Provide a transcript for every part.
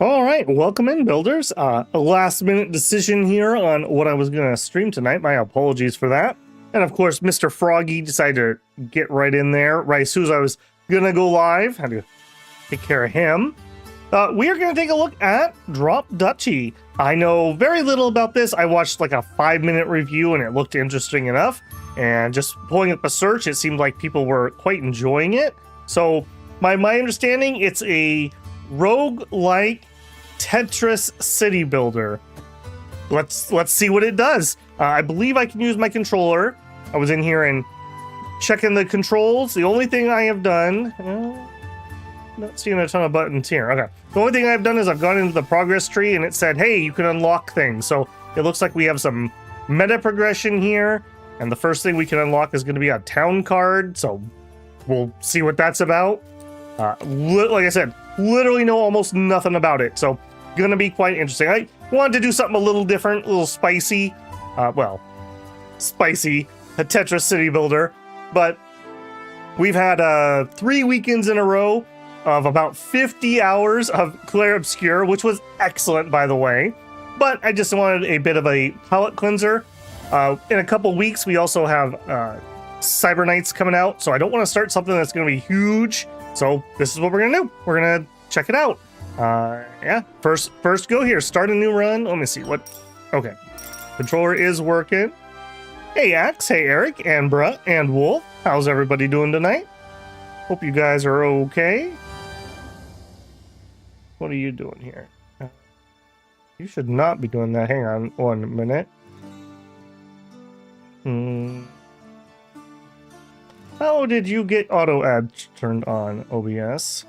All right, welcome in, builders. A last-minute decision here on what I was going to stream tonight. My apologies for that. And of course, Mr. Froggy decided to get right in there right as soon as I was going to go live. Had to take care of him. We are going to take a look at Drop Duchy. I know very little about this. I watched like a 5-minute review and it looked interesting enough. And just pulling up a search, it seemed like people were quite enjoying it. So my understanding, it's a roguelike Tetris city builder. Let's see what it does. I believe I can use my controller. I was in here and checking the controls. The only thing I have done, not seeing a ton of buttons here. Okay. The only thing I've done is I've gone into the progress tree and it said, hey, you can unlock things. So it looks like we have some meta progression here. And the first thing we can unlock is going to be a town card. So we'll see what that's about. Like I said, literally know almost nothing about it. So going to be quite interesting. I wanted to do something a little different, a little spicy. Spicy, a Tetris city builder. But we've had 3 weekends in a row of about 50 hours of Clair Obscure, which was excellent, by the way. But I just wanted a bit of a palate cleanser. In a couple weeks, we also have Cyber Knights coming out, so I don't want to start something that's going to be huge. So this is what we're going to do. We're going to check it out. Yeah, first go here. Start a new run. Let me see what. Okay, controller is working. Hey Axe, hey Eric, Ambra, and Wolf. How's everybody doing tonight? Hope you guys are okay. What are you doing here? You should not be doing that. Hang on 1 minute. How did you get auto ads turned on, OBS?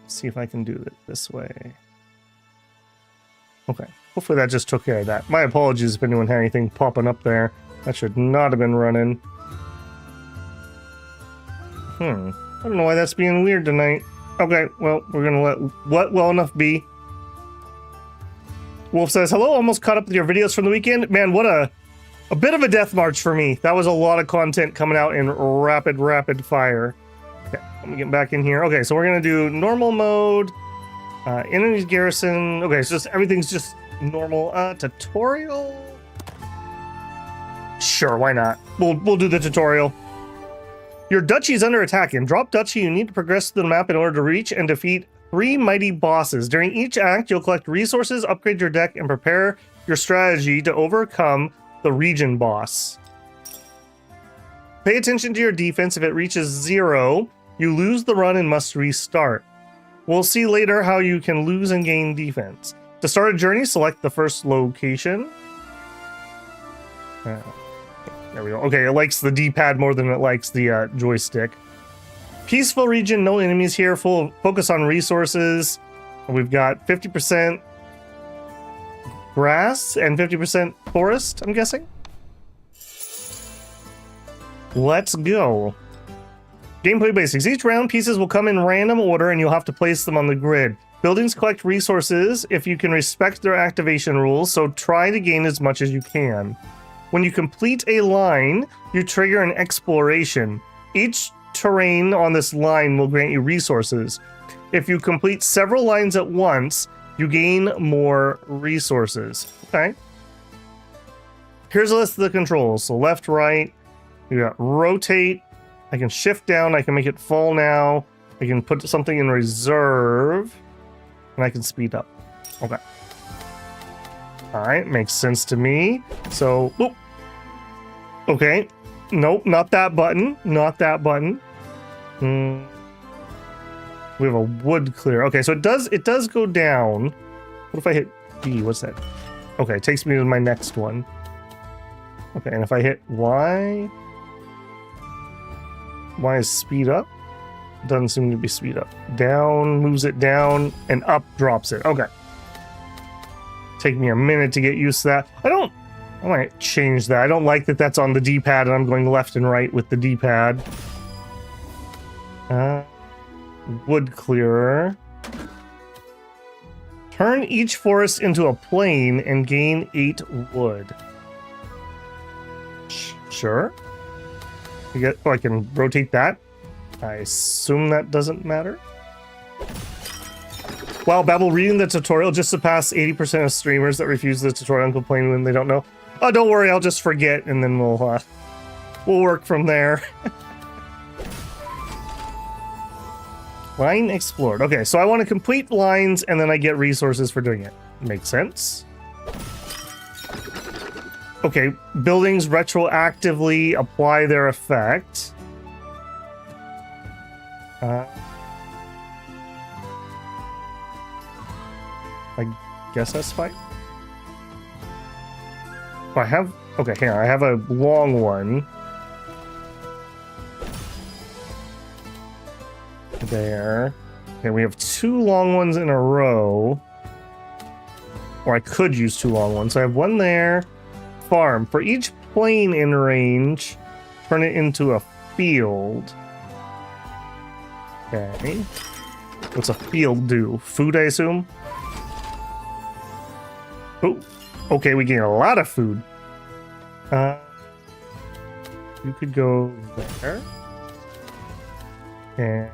Let's see if I can do it this way. Okay, hopefully that just took care of that. My apologies if anyone had anything popping up there. That should not have been running. I don't know why that's being weird tonight. Okay, well, we're gonna let what well enough be. Wolf says, hello, almost caught up with your videos from the weekend. Man, what a bit of a death march for me. That was a lot of content coming out in rapid fire. Okay, let me get back in here. Okay, so we're gonna do normal mode, enemies garrison. Okay, so just everything's just normal. Tutorial? Sure, why not? We'll do the tutorial. Your duchy is under attack. In Drop Duchy, you need to progress through the map in order to reach and defeat 3 mighty bosses. During each act, you'll collect resources, upgrade your deck, and prepare your strategy to overcome the region boss. Pay attention to your defense. If it reaches 0, you lose the run and must restart. We'll see later how you can lose and gain defense. To start a journey, select the first location. There we go. Okay, it likes the D-pad more than it likes the joystick. Peaceful region, no enemies here. Full focus on resources. We've got 50% grass and 50% forest, I'm guessing. Let's go. Gameplay basics. Each round, pieces will come in random order and you'll have to place them on the grid. Buildings collect resources if you can respect their activation rules, so try to gain as much as you can. When you complete a line, you trigger an exploration. Each terrain on this line will grant you resources. If you complete several lines at once, you gain more resources. Okay. Here's a list of the controls. So left, right, you got rotate. I can shift down. I can make it fall now. I can put something in reserve. And I can speed up. Okay. All right, makes sense to me. So, whoop. Okay. Nope, not that button. Not that button. We have a wood clear. Okay, so it does go down. What if I hit D? What's that? Okay, it takes me to my next one. Okay, and if I hit Y is speed up. Doesn't seem to be speed up. Down moves it down, and up drops it. Okay. Take me a minute to get used to that. I might change that. I don't like that that's on the D-pad and I'm going left and right with the D-pad. Wood clearer. Turn each forest into a plain and gain 8 wood. Sure. I can rotate that. I assume that doesn't matter. Wow, Babel reading the tutorial just surpassed 80% of streamers that refuse the tutorial and complain when they don't know. Oh, don't worry, I'll just forget and then we'll work from there. Line explored. Okay, so I want to complete lines and then I get resources for doing it. Makes sense. Okay, buildings retroactively apply their effect. I guess that's fine. Oh, I have... Okay, hang on. I have a long one. There. Okay, we have 2 long ones in a row. Or I could use 2 long ones. So I have one there. Farm. For each plane in range, turn it into a field. Okay. What's a field do? Food, I assume? Oh, okay, we gain a lot of food. You could go there. And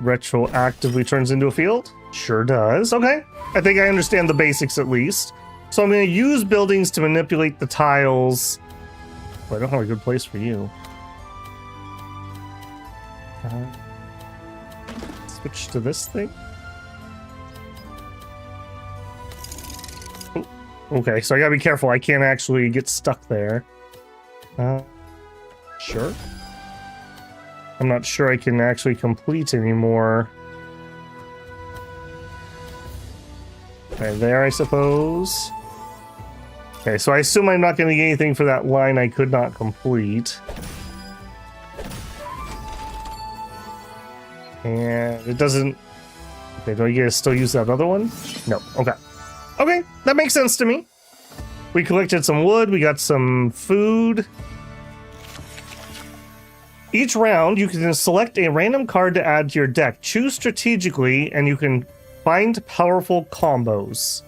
retroactively turns into a field? Sure does. Okay. I think I understand the basics at least. So I'm going to use buildings to manipulate the tiles. Oh, I don't have a good place for you. Switch to this thing. Oh, okay, so I gotta be careful. I can't actually get stuck there. Sure. I'm not sure I can actually complete anymore. Okay, there, I suppose. Okay, so I assume I'm not going to get anything for that line I could not complete. And it doesn't... Okay, do I get to still use that other one? No, okay. Okay, that makes sense to me. We collected some wood, we got some food. Each round, you can select a random card to add to your deck. Choose strategically, and you can find powerful combos.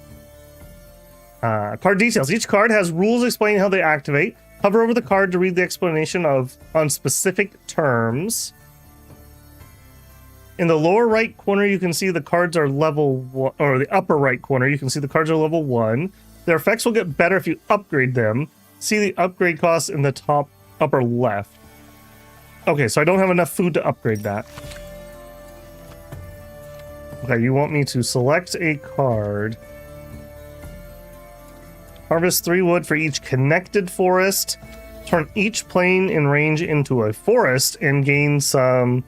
Card details. Each card has rules explaining how they activate. Hover over the card to read the explanation on specific terms. In the lower right corner, you can see the cards are level 1, or the upper right corner, you can see the cards are level 1. Their effects will get better if you upgrade them. See the upgrade costs in the top upper left. Okay, so I don't have enough food to upgrade that. Okay, you want me to select a card. Harvest 3 wood for each connected forest. Turn each plane in range into a forest and gain some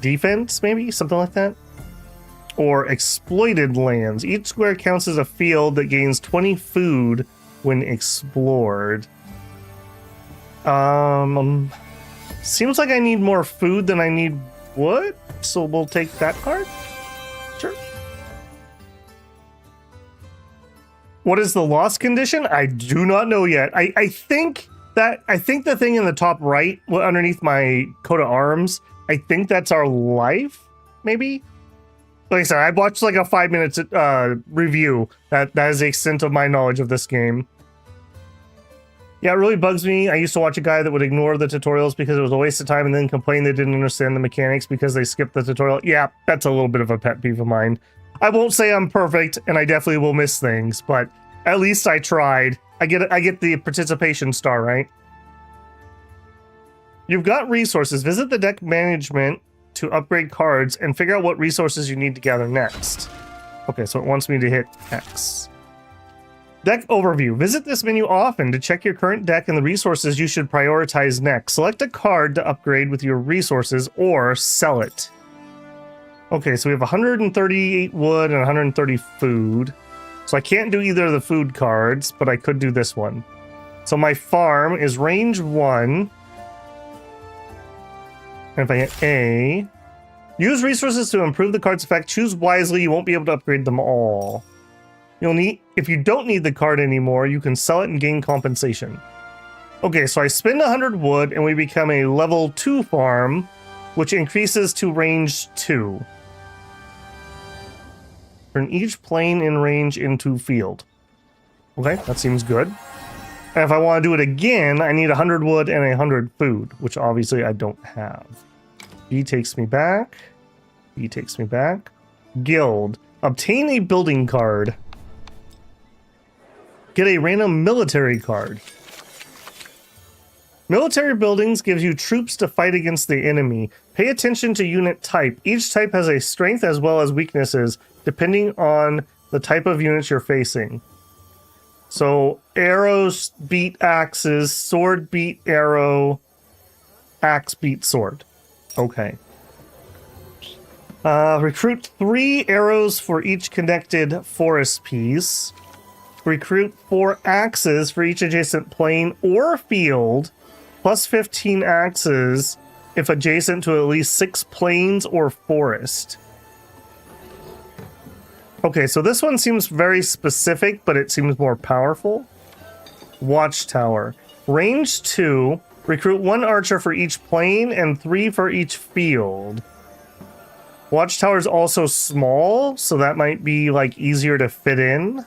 defense, maybe? Something like that? Or exploited lands. Each square counts as a field that gains 20 food when explored. Seems like I need more food than I need wood, so we'll take that card. Sure. What is the loss condition? I do not know yet. I think the thing in the top right, underneath my coat of arms, I think that's our life, maybe? Like I said, I watched like a 5-minute review. That is the extent of my knowledge of this game. Yeah, it really bugs me. I used to watch a guy that would ignore the tutorials because it was a waste of time and then complain they didn't understand the mechanics because they skipped the tutorial. Yeah, that's a little bit of a pet peeve of mine. I won't say I'm perfect, and I definitely will miss things, but at least I tried. I get the participation star, right? You've got resources. Visit the deck management to upgrade cards and figure out what resources you need to gather next. Okay, so it wants me to hit X. Deck overview. Visit this menu often to check your current deck and the resources you should prioritize next. Select a card to upgrade with your resources or sell it. Okay, so we have 138 wood and 130 food. So I can't do either of the food cards, but I could do this one. So my farm is range 1. And if I hit A, use resources to improve the card's effect. Choose wisely. You won't be able to upgrade them all. If you don't need the card anymore, you can sell it and gain compensation. Okay, so I spend 100 wood and we become a level 2 farm, which increases to range 2. Turn each plane in range into field. Okay, that seems good. And if I want to do it again, I need 100 wood and 100 food, which obviously I don't have. B takes me back. B takes me back. Guild. Obtain a building card. Get a random military card. Military buildings gives you troops to fight against the enemy. Pay attention to unit type. Each type has a strength as well as weaknesses, depending on the type of units you're facing. So, arrows beat axes, sword beat arrow, axe beat sword. Okay. Recruit 3 arrows for each connected forest piece. Recruit 4 axes for each adjacent plane or field, plus 15 axes if adjacent to at least 6 plains or forest. Okay, so this one seems very specific, but it seems more powerful. Watchtower. Range 2. Recruit 1 archer for each plane and 3 for each field. Watchtower is also small, so that might be like easier to fit in.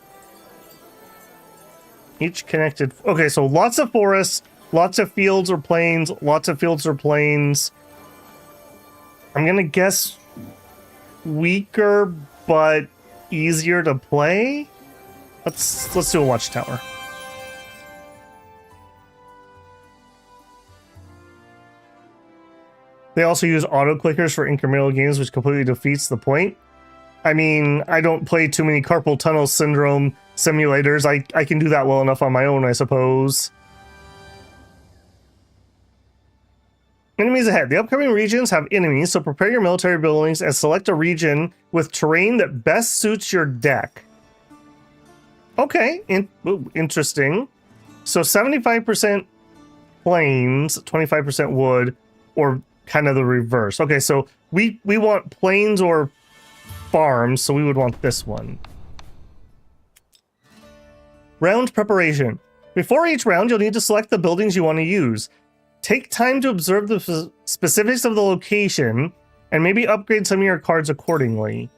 Each connected... Okay, so lots of forests, lots of fields or plains, lots of fields or plains. I'm gonna guess weaker, but easier to play. Let's do a watchtower. They also use auto clickers for incremental games, which completely defeats the point. I mean, I don't play too many carpal tunnel syndrome simulators. I can do that well enough on my own, I suppose. Enemies ahead. The upcoming regions have enemies, so prepare your military buildings and select a region with terrain that best suits your deck. Okay, interesting. So 75% plains, 25% wood, or kind of the reverse. Okay, so we want plains or farms, so we would want this one. Round preparation. Before each round, you'll need to select the buildings you want to use. Take time to observe the specifics of the location and maybe upgrade some of your cards accordingly.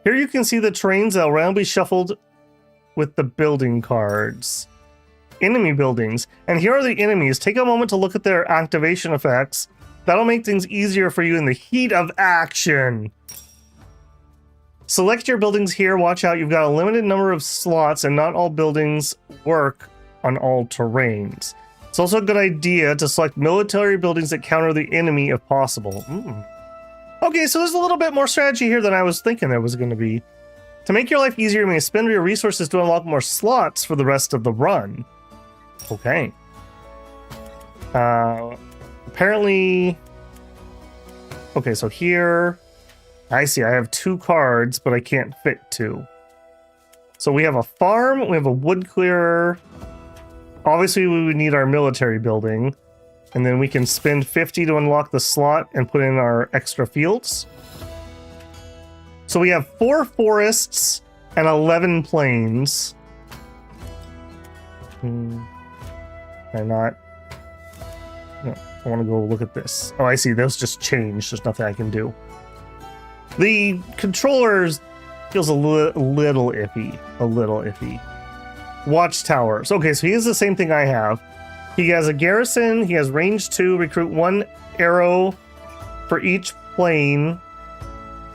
Here you can see the terrains that will randomly shuffled with the building cards. Enemy buildings. And here are the enemies. Take a moment to look at their activation effects. That'll make things easier for you in the heat of action. Select your buildings here. Watch out, you've got a limited number of slots and not all buildings work on all terrains. It's also a good idea to select military buildings that counter the enemy if possible. Okay, so there's a little bit more strategy here than I was thinking there was going to be. To make your life easier, you may spend your resources to unlock more slots for the rest of the run. Okay. Apparently... Okay, so here... I see, I have 2 cards, but I can't fit 2. So we have a farm, we have a wood clearer. Obviously, we would need our military building. And then we can spend 50 to unlock the slot and put in our extra fields. So we have 4 forests and 11 plains. Can I not? No, I want to go look at this. Oh, I see, those just changed. There's nothing I can do. The controllers feels a little iffy. A little iffy. Watchtowers. Okay, so he has the same thing I have. He has a garrison. He has range 2. Recruit 1 arrow for each plane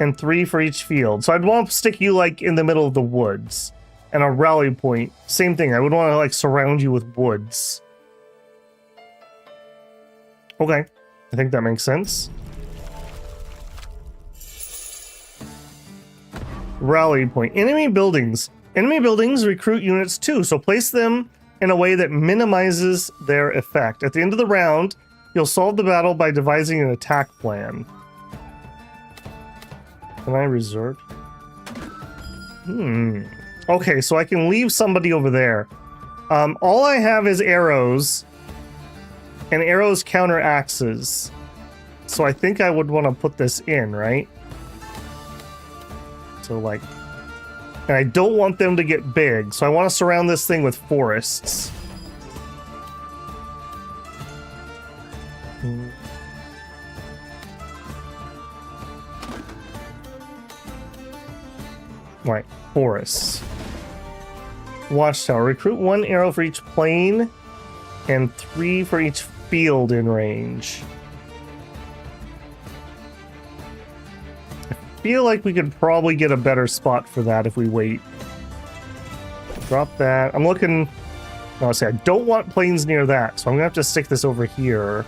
and 3 for each field. So I'd want to stick you like in the middle of the woods. And a rally point. Same thing. I would want to like surround you with woods. Okay. I think that makes sense. Rally point. Enemy buildings. Enemy buildings recruit units too, so place them in a way that minimizes their effect. At the end of the round, you'll solve the battle by devising an attack plan. Can I reserve? Okay, so I can leave somebody over there. All I have is arrows, and arrows counter axes. So I think I would want to put this in, right? So like, and I don't want them to get big, so I want to surround this thing with forests. Right, forests. Watchtower. Recruit 1 arrow for each plane and 3 for each field in range. I feel like we could probably get a better spot for that if we wait. Drop that. I'm looking... No, see, I don't want planes near that, so I'm gonna have to stick this over here.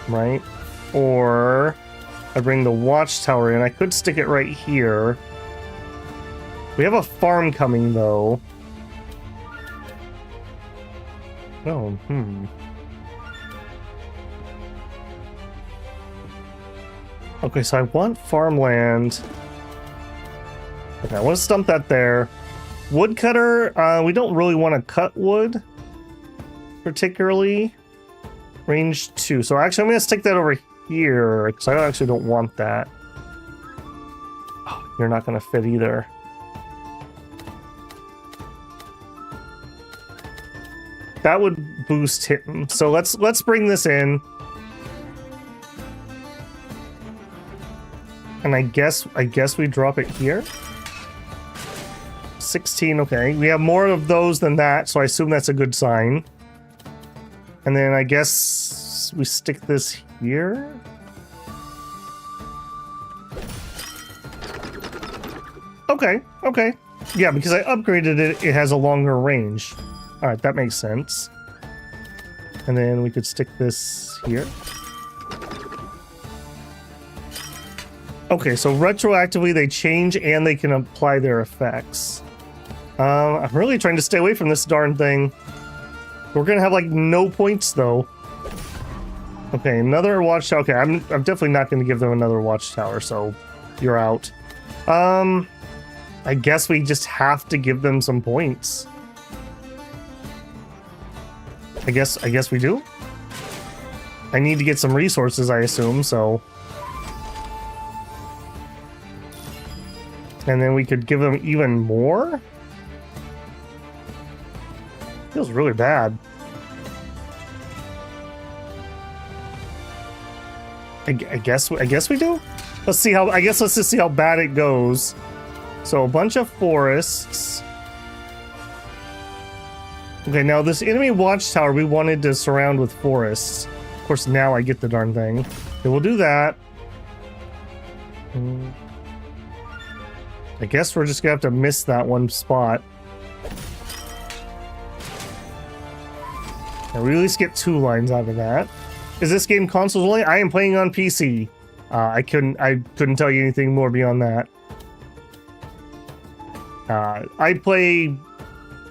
Right? Or I bring the watchtower in. I could stick it right here. We have a farm coming, though. Oh, Okay, so I want farmland. Okay, I want to stump that there. Woodcutter, we don't really want to cut wood, particularly. Range 2. So actually, I'm going to stick that over here, because I actually don't want that. Oh, you're not going to fit either. That would boost him. So let's bring this in. And I guess we drop it here. 16, okay. We have more of those than that, so I assume that's a good sign. And then I guess we stick this here. Okay. Yeah, because I upgraded it, it has a longer range. All right, that makes sense. And then we could stick this here. Okay, so retroactively they change and they can apply their effects. I'm really trying to stay away from this darn thing. We're gonna have like no points though. Okay, another watchtower. Okay, I'm definitely not gonna give them another watchtower, so you're out. I guess we just have to give them some points. I guess we do. I need to get some resources, I assume, so. And then we could give them even more? Feels really bad. I guess we do? Let's see how, I guess let's just see how bad it goes. So a bunch of forests. Okay, now this enemy watchtower we wanted to surround with forests. Of course, now I get the darn thing. Okay, we'll do that. I guess we're just gonna have to miss that one spot. And we at least get 2 lines out of that. Is this game console only? I am playing on PC. I couldn't tell you anything more beyond that. I play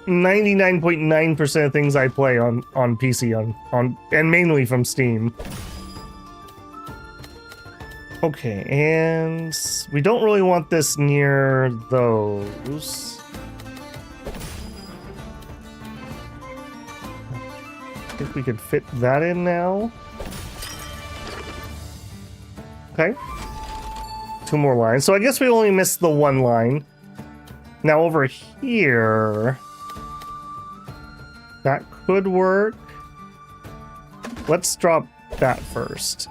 99.9% of things I play on PC on and mainly from Steam. Okay, and we don't really want this near those. I think we could fit that in now. Okay. 2 more lines. So I guess we only missed the 1 line. Now over here, that could work. Let's drop that first.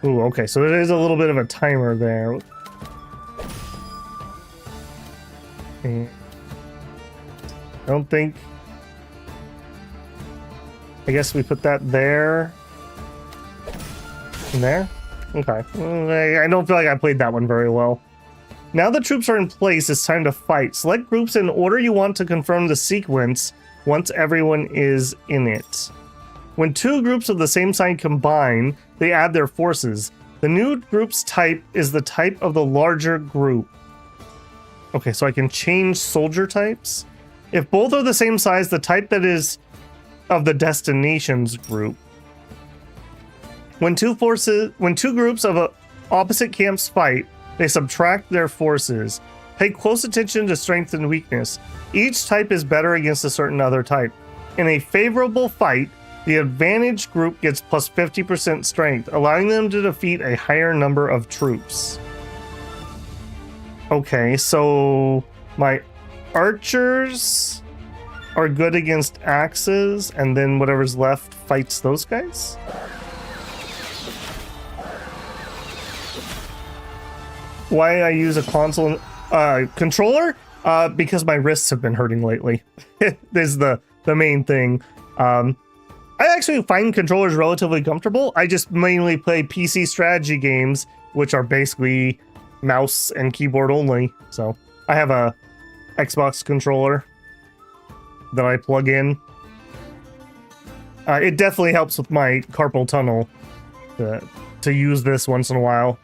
Ooh, okay, so there is a little bit of a timer there. I don't think... I guess we put that there. And there? Okay. I don't feel like I played that one very well. Now the troops are in place, it's time to fight. Select groups in order you want to confirm the sequence once everyone is in it. When 2 groups of the same sign combine, they add their forces. The new group's type is the type of the larger group. Okay, so I can change soldier types. If both are the same size, the type that is of the destinations group. When two groups of opposite camps fight, they subtract their forces. Pay close attention to strength and weakness. Each type is better against a certain other type. In a favorable fight, the advantage group gets plus 50% strength, allowing them to defeat a higher number of troops. Okay, so my archers are good against axes, and then whatever's left fights those guys? Why I use a console controller? Because my wrists have been hurting lately. This is the main thing. I I actually find controllers relatively comfortable. I just mainly play PC strategy games, which are basically mouse and keyboard only. So I have a Xbox controller that I plug in. It definitely helps with my carpal tunnel to use this once in a while.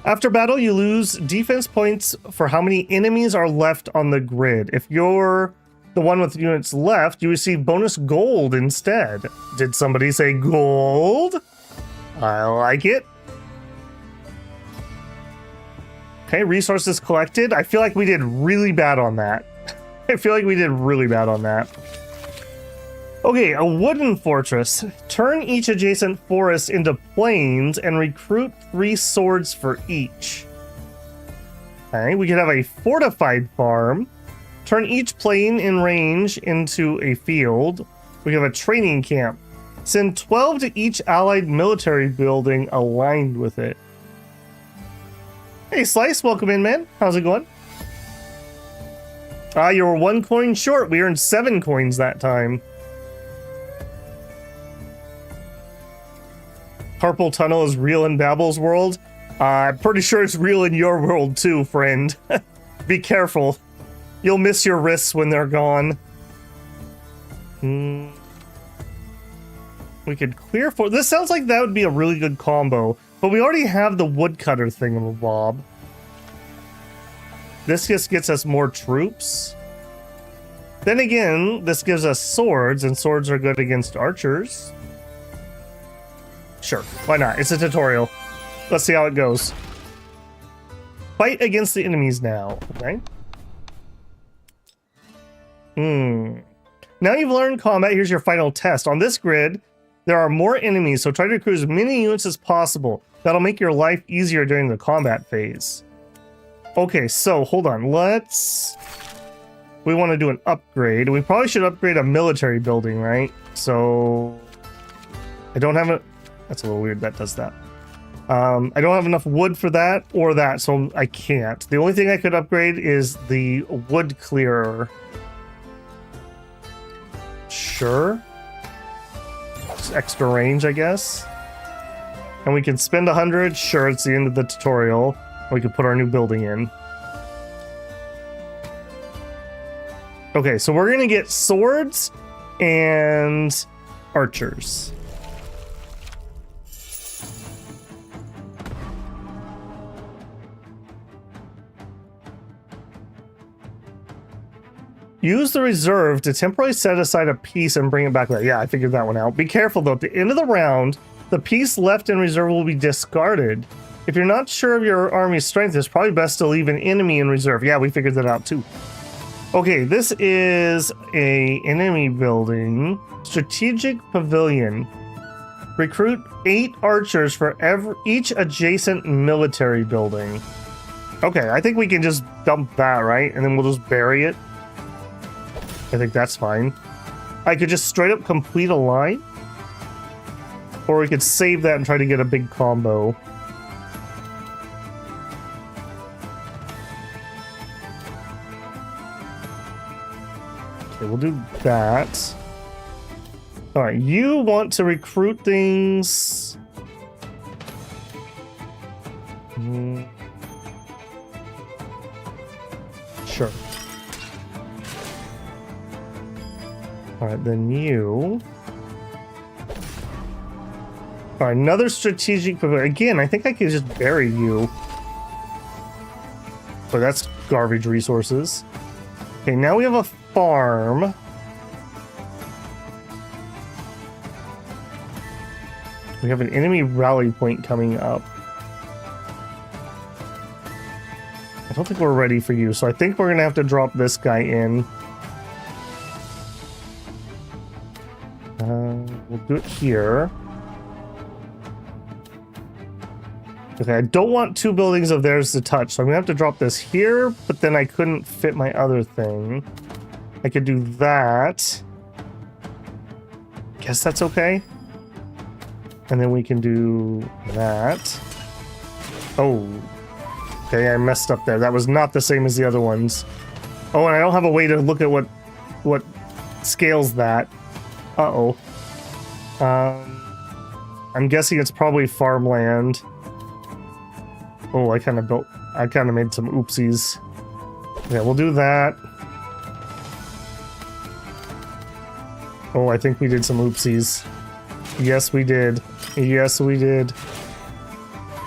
After battle, you lose defense points for how many enemies are left on the grid. If you're the one with units left, you receive bonus gold instead. Did somebody say gold? I like it. Okay, resources collected. I feel like we did really bad on that. Okay, a wooden fortress. Turn each adjacent forest into plains and recruit 3 swords for each. Okay, we could have a fortified farm. Turn each plain in range into a field. We have a training camp. Send 12 to each allied military building aligned with it. Hey, Slice, welcome in, man. How's it going? You were 1 coin short. We earned 7 coins that time. Carpal tunnel is real in Babble's world. I'm pretty sure it's real in your world too, friend. Be careful. You'll miss your wrists when they're gone. We could clear for... This sounds like that would be a really good combo, but we already have the woodcutter thingamabob. This just gets us more troops. Then again, this gives us swords, and swords are good against archers. Sure, why not? It's a tutorial. Let's see how it goes. Fight against the enemies now, okay? Now you've learned combat, here's your final test. On this grid, there are more enemies, so try to recruit as many units as possible. That'll make your life easier during the combat phase. Okay, so hold on. We want to do an upgrade. We probably should upgrade a military building, right? So I don't have it. That's a little weird. That does that. I don't have enough wood for that or that, so I can't. The only thing I could upgrade is the wood clearer. Sure. Just extra range, I guess. And we can spend 100. Sure, it's the end of the tutorial. We can put our new building in. Okay, so we're gonna get swords and archers. Use the reserve to temporarily set aside a piece and bring it back. Yeah, I figured that one out. Be careful though, at the end of the round, the piece left in reserve will be discarded. If you're not sure of your army's strength, it's probably best to leave an enemy in reserve. Yeah, we figured that out too. Okay, this is a enemy building. Strategic pavilion. Recruit 8 archers for each adjacent military building. Okay, I think we can just dump that, right? And then we'll just bury it. I think that's fine. I could just straight up complete a line. Or we could save that and try to get a big combo. Okay, we'll do that. Alright, you want to recruit things. Sure. Alright, then you... Alright, another strategic pavilion. Again, I think I can just bury you. But that's garbage resources. Okay, now we have a farm. We have an enemy rally point coming up. I don't think we're ready for you, so I think we're gonna have to drop this guy in. We'll do it here. Okay, I don't want 2 buildings of theirs to touch, so I'm gonna have to drop this here, but then I couldn't fit my other thing. I could do that. Guess that's okay. And then we can do that. Oh. Okay, I messed up there. That was not the same as the other ones. Oh, and I don't have a way to look at what scales that. Uh-oh. I'm guessing it's probably farmland. Oh, I kind of made some oopsies. Yeah, we'll do that. Oh, I think we did some oopsies. Yes, we did. Yes, we did.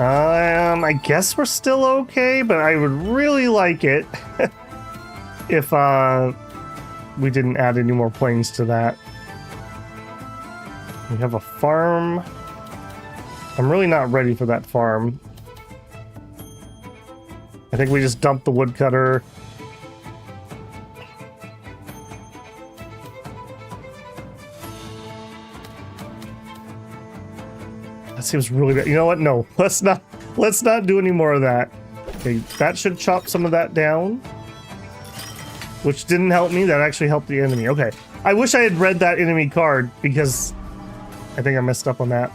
I guess we're still okay, but I would really like it if we didn't add any more planes to that. We have a farm. I'm really not ready for that farm. I think we just dumped the woodcutter. That seems really bad. You know what? No, let's not do any more of that. Okay, that should chop some of that down. Which didn't help me. That actually helped the enemy. Okay. I wish I had read that enemy card because I think I messed up on that.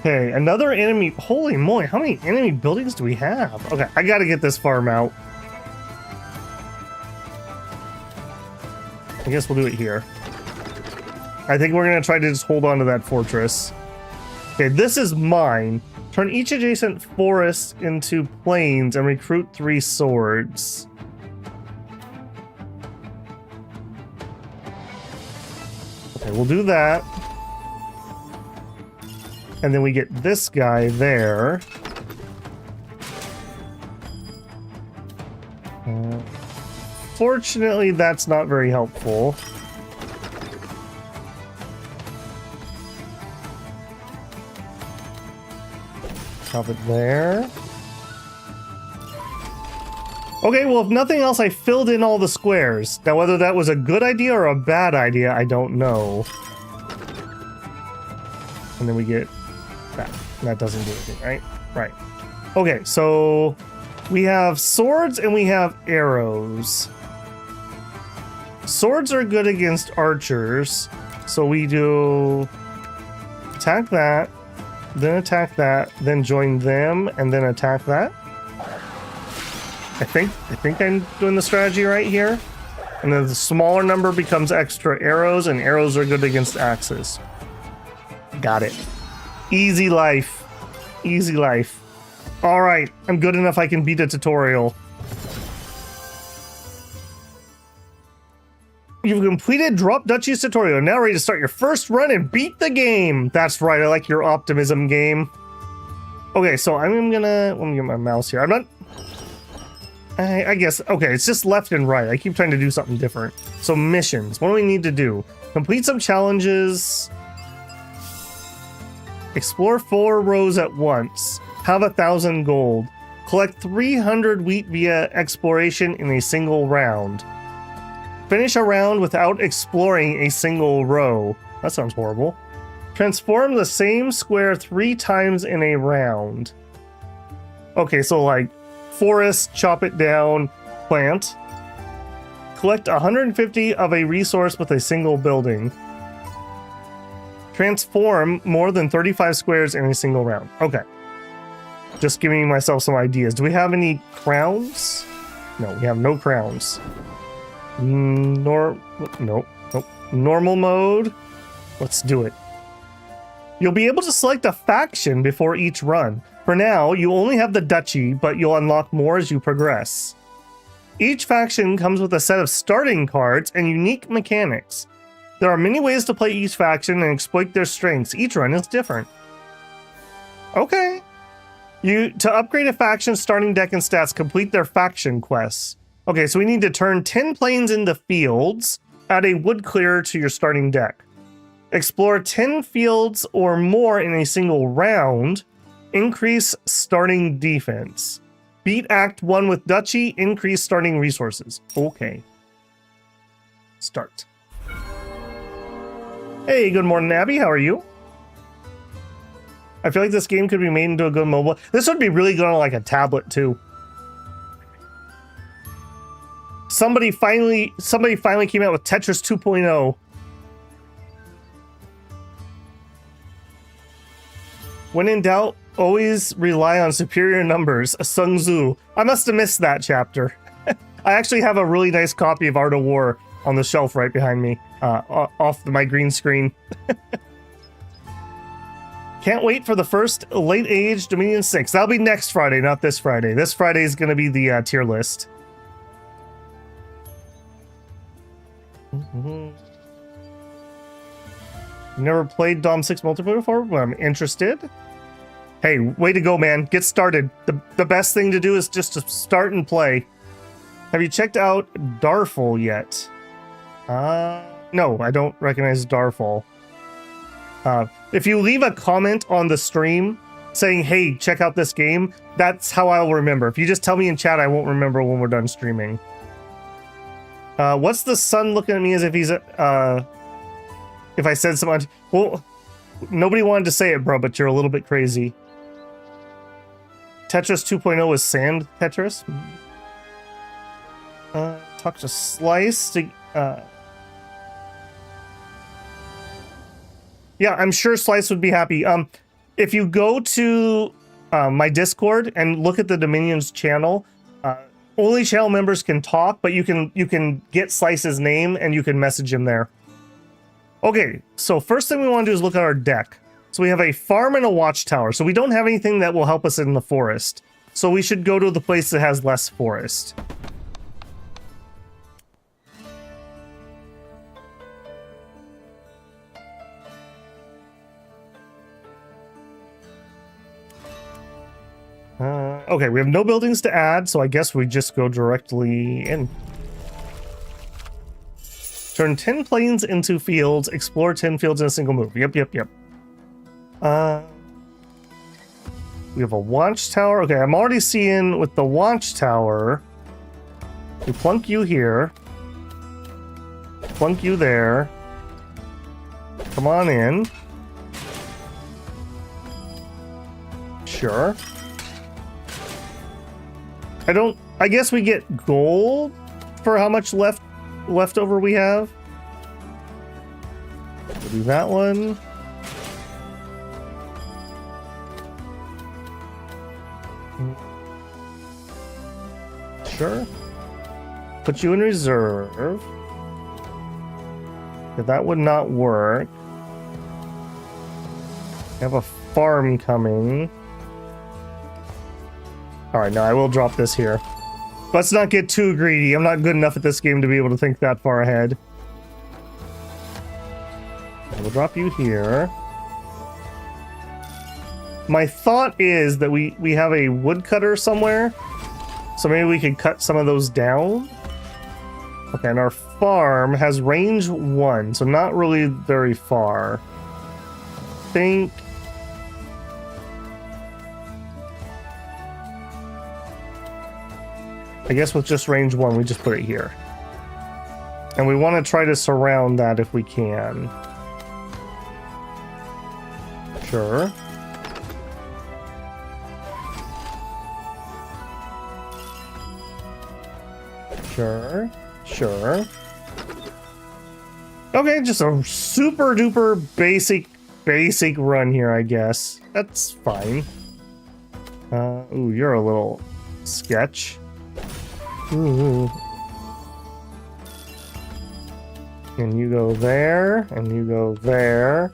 Okay, another enemy. Holy moly, how many enemy buildings do we have? Okay, I gotta get this farm out. I guess we'll do it here. I think we're gonna try to just hold on to that fortress. Okay, this is mine. Turn each adjacent forest into plains and recruit 3 swords. Okay, we'll do that. And then we get this guy there. Fortunately, that's not very helpful. Have it there. Okay, well, if nothing else, I filled in all the squares. Now, whether that was a good idea or a bad idea, I don't know. And then we get that. That doesn't do anything, right? Right. Okay, so we have swords and we have arrows. Swords are good against archers. So we do attack that. Then attack that, then join them, and then attack that. I think I'm doing the strategy right here. And then the smaller number becomes extra arrows, and arrows are good against axes. Got it. Easy life. Easy life. All right, I'm good enough I can beat a tutorial. You've completed Drop Duchy's tutorial. Now ready to start your first run and beat the game. That's right. I like your optimism, game. Okay, so let me get my mouse here. I'm not. I guess. Okay, it's just left and right. I keep trying to do something different. So missions. What do we need to do? Complete some challenges. Explore 4 rows at once. Have 1,000 gold. Collect 300 wheat via exploration in a single round. Finish a round without exploring a single row. That sounds horrible. Transform the same square 3 times in a round. Okay, so like forest, chop it down, plant. Collect 150 of a resource with a single building. Transform more than 35 squares in a single round. Okay. Just giving myself some ideas. Do we have any crowns? No, we have no crowns. Nope. Normal mode. Let's do it. You'll be able to select a faction before each run. For now, you only have the Duchy, but you'll unlock more as you progress. Each faction comes with a set of starting cards and unique mechanics. There are many ways to play each faction and exploit their strengths. Each run is different. Okay. To upgrade a faction's starting deck and stats, complete their faction quests. Okay, so we need to turn 10 plains into fields, add a wood clearer to your starting deck. Explore 10 fields or more in a single round, increase starting defense. Beat Act 1 with Duchy, increase starting resources. Okay. Start. Hey, good morning, Abby, how are you? I feel like this game could be made into a good mobile. This would be really good on like a tablet too. Somebody finally came out with Tetris 2.0. When in doubt, always rely on superior numbers. Sun Tzu. I must have missed that chapter. I actually have a really nice copy of Art of War on the shelf right behind me. off my green screen. Can't wait for the first late age Dominion 6. That'll be next Friday, not this Friday. This Friday is going to be the tier list. Never played Dom 6 multiplayer before, but I'm interested. Hey, way to go, man. Get started. The best thing to do is just to start and play. Have you checked out Darful yet? No, I don't recognize Darful. If you leave a comment on the stream saying, hey, check out this game, that's how I'll remember. If you just tell me in chat, I won't remember when we're done streaming. What's the sun looking at me as if he's, if I said something? Well, nobody wanted to say it, bro, but you're a little bit crazy. Tetris 2.0 is sand Tetris. Talk to Slice to, yeah, I'm sure Slice would be happy. If you go to my Discord and look at the Dominions channel, only channel members can talk, but you can get Slice's name and you can message him there. Okay, so first thing we want to do is look at our deck. So we have a farm and a watchtower. So we don't have anything that will help us in the forest. So we should go to the place that has less forest. Okay, we have no buildings to add, so I guess we just go directly in. Turn 10 plains into fields, explore 10 fields in a single move. Yep. We have a watchtower. Okay, I'm already seeing with the watchtower. We plunk you here. Plunk you there. Come on in. Sure. I guess we get gold for how much leftover we have. We'll do that one. Sure. Put you in reserve. Yeah, that would not work. We have a farm coming. Alright, now I will drop this here. Let's not get too greedy. I'm not good enough at this game to be able to think that far ahead. We'll drop you here. My thought is that we have a woodcutter somewhere. So maybe we could cut some of those down. Okay, and our farm has range 1, so not really very far. I guess with just range 1, we just put it here. And we want to try to surround that if we can. Sure. Sure. Okay, just a super duper basic run here, I guess. That's fine. Ooh, you're a little sketch. Ooh. And you go there, and you go there.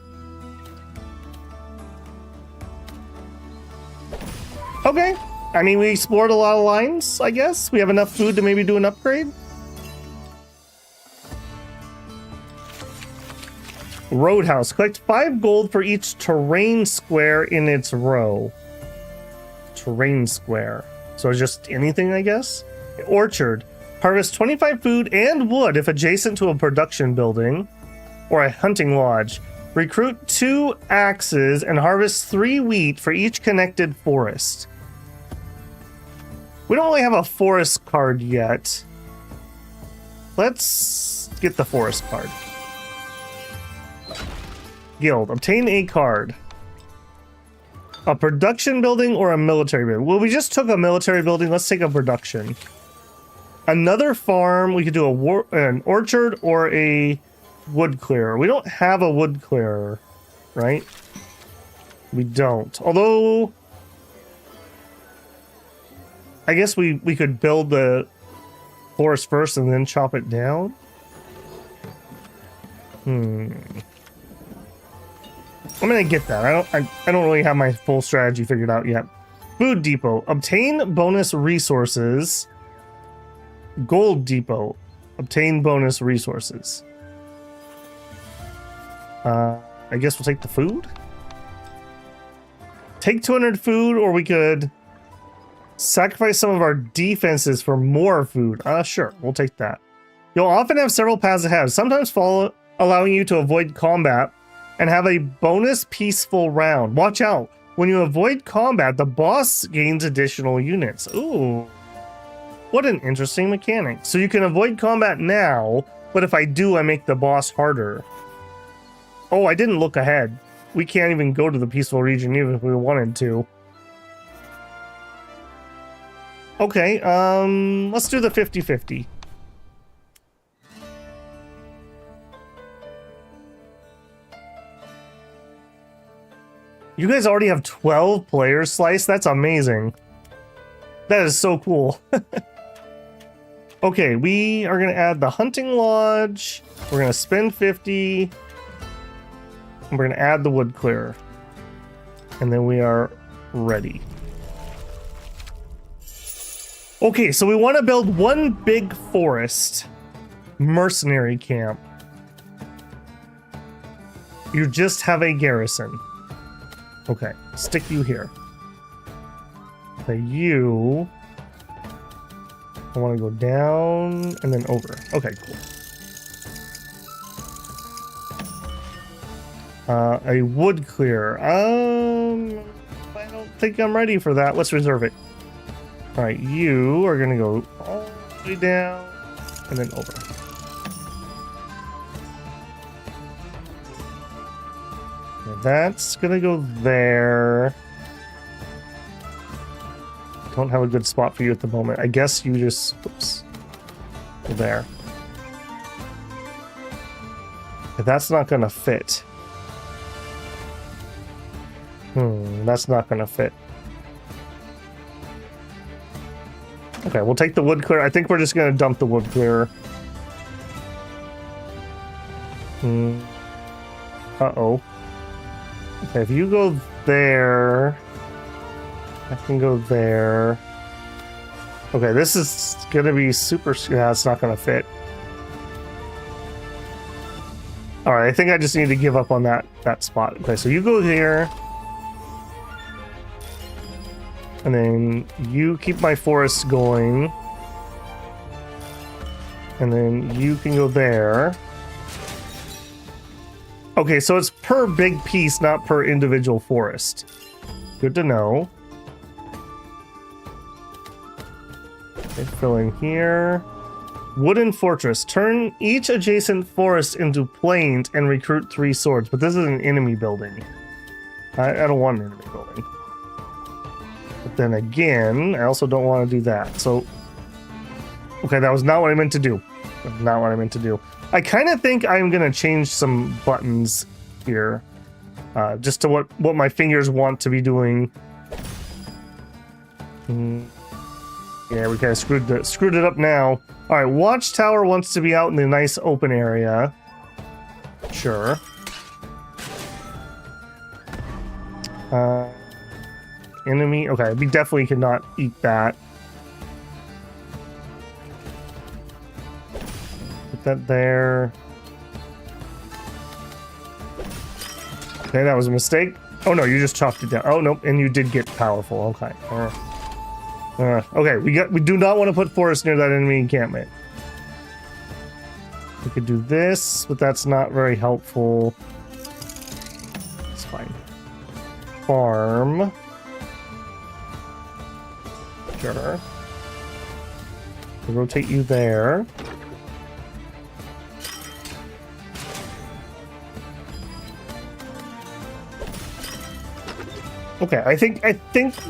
Okay. I mean, we explored a lot of lines, I guess. We have enough food to maybe do an upgrade. Roadhouse. Collect 5 gold for each terrain square in its row. Terrain square. So just anything, I guess? Orchard. Harvest 25 food and wood if adjacent to a production building or a hunting lodge. Recruit 2 axes and harvest 3 wheat for each connected forest. We don't really have a forest card yet. Let's get the forest card. Guild. Obtain a card. A production building or a military building? Well, we just took a military building. Let's take a production. Another farm. We could do an orchard or a wood clearer. We don't have a wood clearer, right? We don't. Although, I guess we could build the forest first and then chop it down. I'm gonna get that. I don't really have my full strategy figured out yet. Food depot. Obtain bonus resources. Gold depot. Obtain bonus resources. I guess we'll take the food. Take 200 food, or we could sacrifice some of our defenses for more food. Sure, we'll take that. You'll often have several paths ahead, sometimes follow, allowing you to avoid combat and have a bonus peaceful round. Watch out. When you avoid combat, the boss gains additional units. Ooh. What an interesting mechanic. So you can avoid combat now, but if I do, I make the boss harder. Oh, I didn't look ahead. We can't even go to the peaceful region even if we wanted to. Okay, let's do the 50-50. You guys already have 12 players sliced? That's amazing. That is so cool. Okay, we are going to add the hunting lodge. We're going to spend 50. And we're going to add the wood clearer. And then we are ready. Okay, so we want to build one big forest mercenary camp. You just have a garrison. Okay, stick you here. Okay, you... I want to go down and then over. Okay, cool. A wood clearer. I don't think I'm ready for that. Let's reserve it. All right, you are gonna go all the way down and then over. Okay, that's gonna go there. Don't have a good spot for you at the moment. I guess you just, oops, go there. Okay, that's not gonna fit. That's not gonna fit. Okay, we'll take the wood clearer. I think we're just gonna dump the wood clearer. Uh-oh. Okay, if you go there, I can go there. Okay, this is gonna be super... Yeah, it's not gonna fit. Alright, I think I just need to give up on that spot. Okay, so you go here. And then you keep my forest going. And then you can go there. Okay, so it's per big piece, not per individual forest. Good to know. Okay, fill in here. Wooden fortress. Turn each adjacent forest into plains and recruit 3 swords. But this is an enemy building. I don't want an enemy building. But then again, I also don't want to do that. So, okay, that was not what I meant to do. Not what I meant to do. I kind of think I'm going to change some buttons here. Just to what my fingers want to be doing. Yeah, we kind of screwed it up now. All right, Watchtower wants to be out in the nice open area. Sure. Enemy. Okay, we definitely cannot eat that. Put that there. Okay, that was a mistake. Oh no, you just chopped it down. Oh no, and you did get powerful. Okay. Okay, we do not want to put forest near that enemy encampment. We could do this, but that's not very helpful. It's fine. Farm. Sure. We'll rotate you there. Okay, I think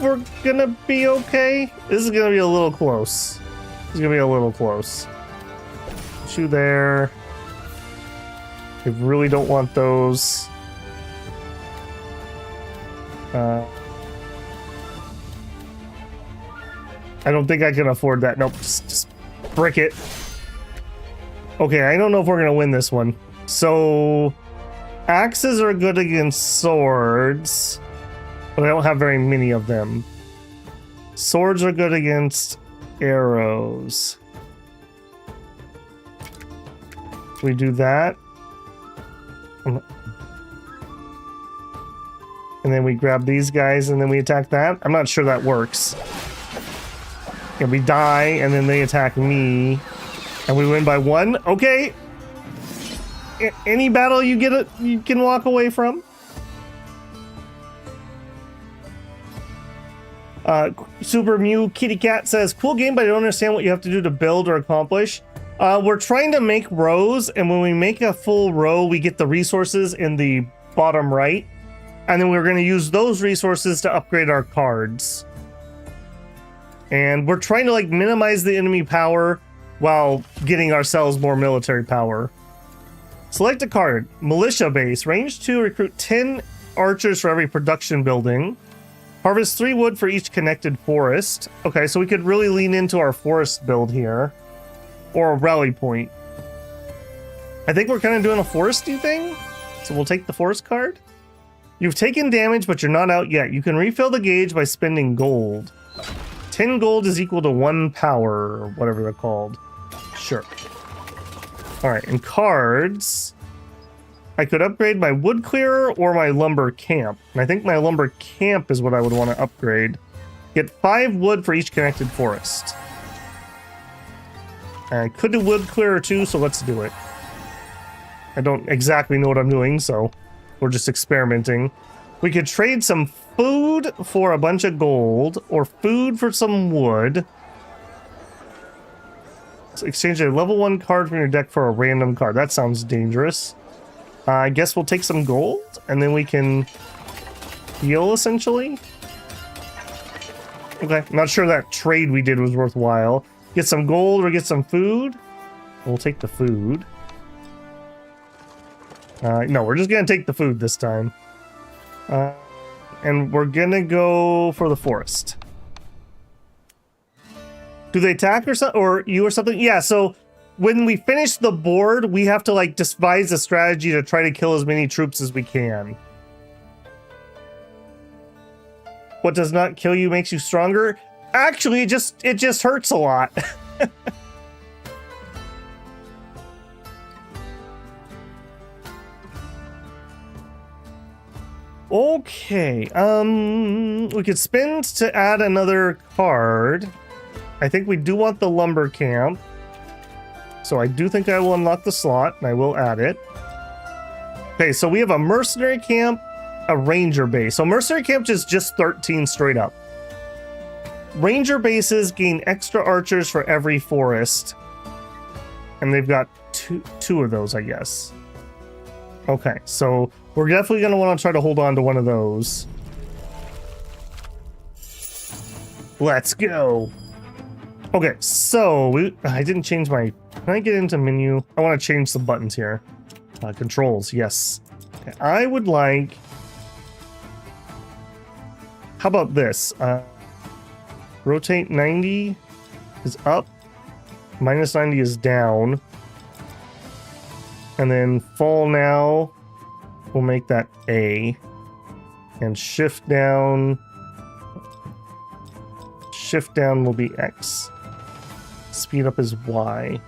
we're gonna be okay. This is gonna be a little close. This is gonna be a little close. Put you there. I really don't want those. I don't think I can afford that. Nope, just brick it. Okay, I don't know if we're gonna win this one. so axes are good against swords, but I don't have very many of them. Swords are good against arrows. We do that. And then we grab these guys and then we attack that. I'm not sure that works. And we die and then they attack me. And we win by 1. Okay. Any battle you get you can walk away from. Super Mew Kitty Cat says, cool game, but I don't understand what you have to do to build or accomplish. We're trying to make rows, and when we make a full row, we get the resources in the bottom right. And then we're going to use those resources to upgrade our cards. And we're trying to like minimize the enemy power while getting ourselves more military power. Select a card. Militia base. Range 2, recruit 10 archers for every production building. Harvest 3 wood for each connected forest. Okay, so we could really lean into our forest build here. Or a rally point. I think we're kind of doing a foresty thing. So we'll take the forest card. You've taken damage, but you're not out yet. You can refill the gauge by spending gold. 10 gold is equal to 1 power, or whatever they're called. Sure. Alright, and cards. I could upgrade my wood clearer or my lumber camp. And I think my lumber camp is what I would want to upgrade. Get 5 wood for each connected forest. I could do wood clearer too, so let's do it. I don't exactly know what I'm doing, so we're just experimenting. We could trade some food for a bunch of gold, or food for some wood. So exchange a level 1 card from your deck for a random card. That sounds dangerous. I guess we'll take some gold, and then we can heal, essentially. Okay, I'm not sure that trade we did was worthwhile. Get some gold or get some food. We'll take the food. No, we're just gonna take the food this time. And we're gonna go for the forest. Do they attack or something, or you or something? Yeah, so when we finish the board, we have to like devise a strategy to try to kill as many troops as we can. What does not kill you makes you stronger? Actually, it just hurts a lot. Okay, we could spend to add another card. I think we do want the lumber camp. So I do think I will unlock the slot, and I will add it. Okay, so we have a mercenary camp, a ranger base. So mercenary camp is just 13 straight up. Ranger bases gain extra archers for every forest. And they've got two of those, I guess. Okay, so we're definitely going to want to try to hold on to one of those. Let's go. Okay, so I didn't change my... Can I get into menu? I want to change some buttons here. Controls, yes. Okay, I would like... How about this? Rotate 90 is up. Minus 90 is down. And then fall now, we'll make that A. And shift down will be X. Speed up is Y.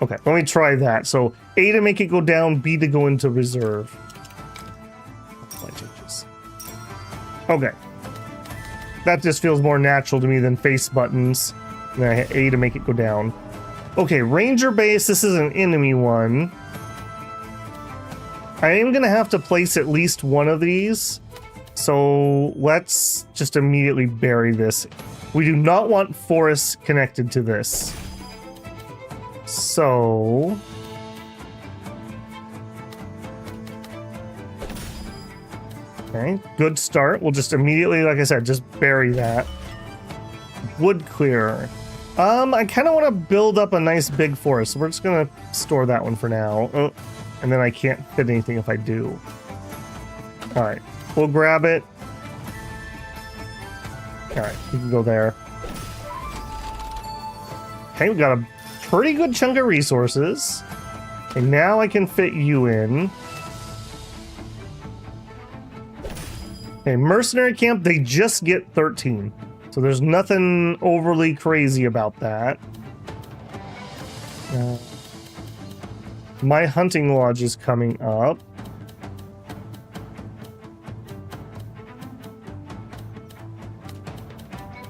Okay, let me try that. So A to make it go down, B to go into reserve. Okay. That just feels more natural to me than face buttons. And then I hit A to make it go down. Okay, Ranger base, this is an enemy one. I am going to have to place at least one of these. So let's just immediately bury this. We do not want forests connected to this. So... Okay, good start. We'll just immediately, like I said, just bury that. Wood clearer. I kind of want to build up a nice big forest. So we're just going to store that one for now. And then I can't fit anything if I do. Alright, we'll grab it. Alright, we can go there. Okay, we got a pretty good chunk of resources. And now I can fit you in. Okay, mercenary camp, they just get 13. So there's nothing overly crazy about that. My hunting lodge is coming up.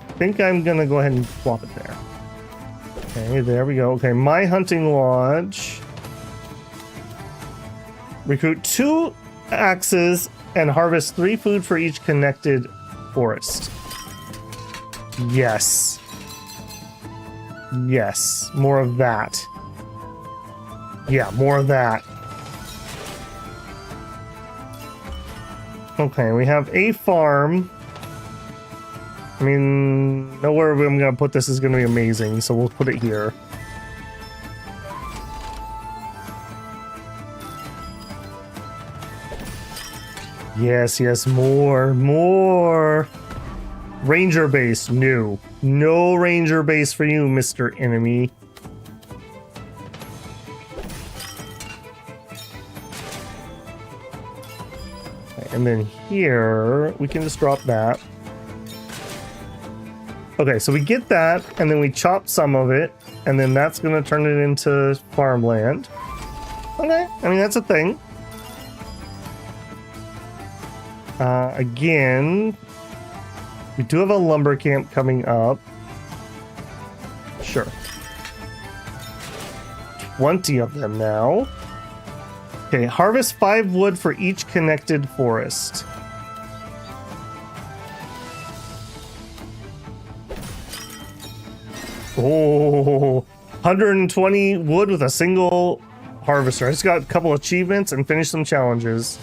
I think I'm gonna go ahead and swap it there. Okay, there we go. Okay, my hunting lodge. Recruit 2 axes and harvest 3 food for each connected forest. Yes. Yes, more of that. Yeah, more of that. Okay, we have a farm. I mean, nowhere I'm gonna put this is gonna be amazing, so we'll put it here. Yes, yes, more. Ranger base, no. No ranger base for you, Mr. Enemy. And then here, we can just drop that. Okay, so we get that, and then we chop some of it, and then that's gonna turn it into farmland. Okay, I mean, that's a thing. Again, we do have a lumber camp coming up. Sure. 20 of them now. Okay, harvest 5 wood for each connected forest. Oh, 120 wood with a single harvester. I just got a couple achievements and finished some challenges.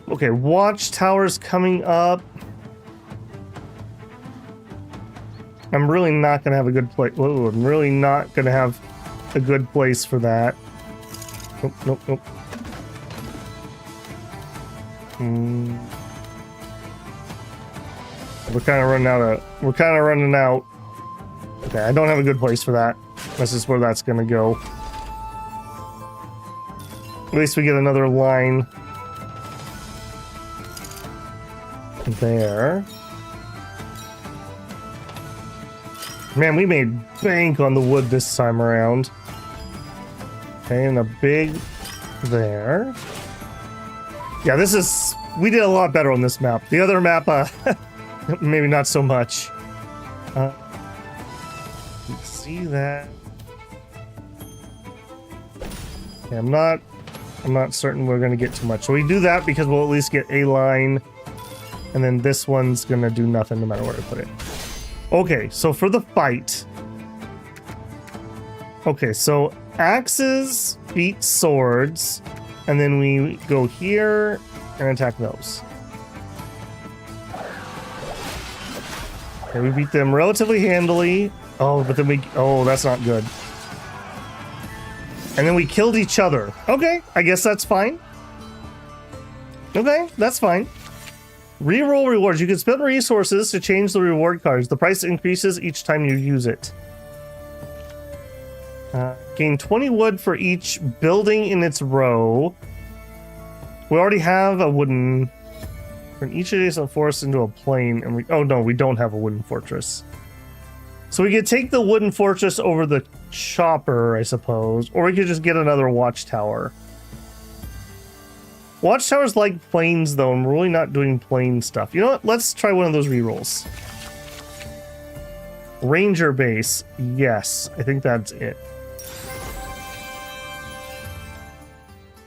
Okay, watchtowers coming up. I'm really not gonna have a good place. Whoa, I'm really not gonna have a good place for that. Nope. We're kind of running out. Okay, I don't have a good place for that. That's just where that's gonna go. At least we get another line there. Man, we made bank on the wood this time around. Okay, and a big there. Yeah, we did a lot better on this map. The other map, maybe not so much. See that? Okay, I'm not certain we're gonna get too much. So we do that because we'll at least get a line, and then this one's gonna do nothing no matter where I put it. Okay, so for the fight. Okay, so axes beat swords, and then we go here and attack those. Okay, we beat them relatively handily. Oh, but then that's not good. And then we killed each other. Okay, I guess that's fine. Okay, that's fine. Reroll rewards. You can spend resources to change the reward cards. The price increases each time you use it. Gain 20 wood for each building in its row. We already have a wooden... Turn each adjacent forest into a plain, and oh no, we don't have a wooden fortress. So we could take the wooden fortress over the chopper, I suppose, or we could just get another watchtower. Watchtowers like plains, though. I'm really not doing plain stuff. You know what? Let's try one of those rerolls. Ranger base. Yes, I think that's it.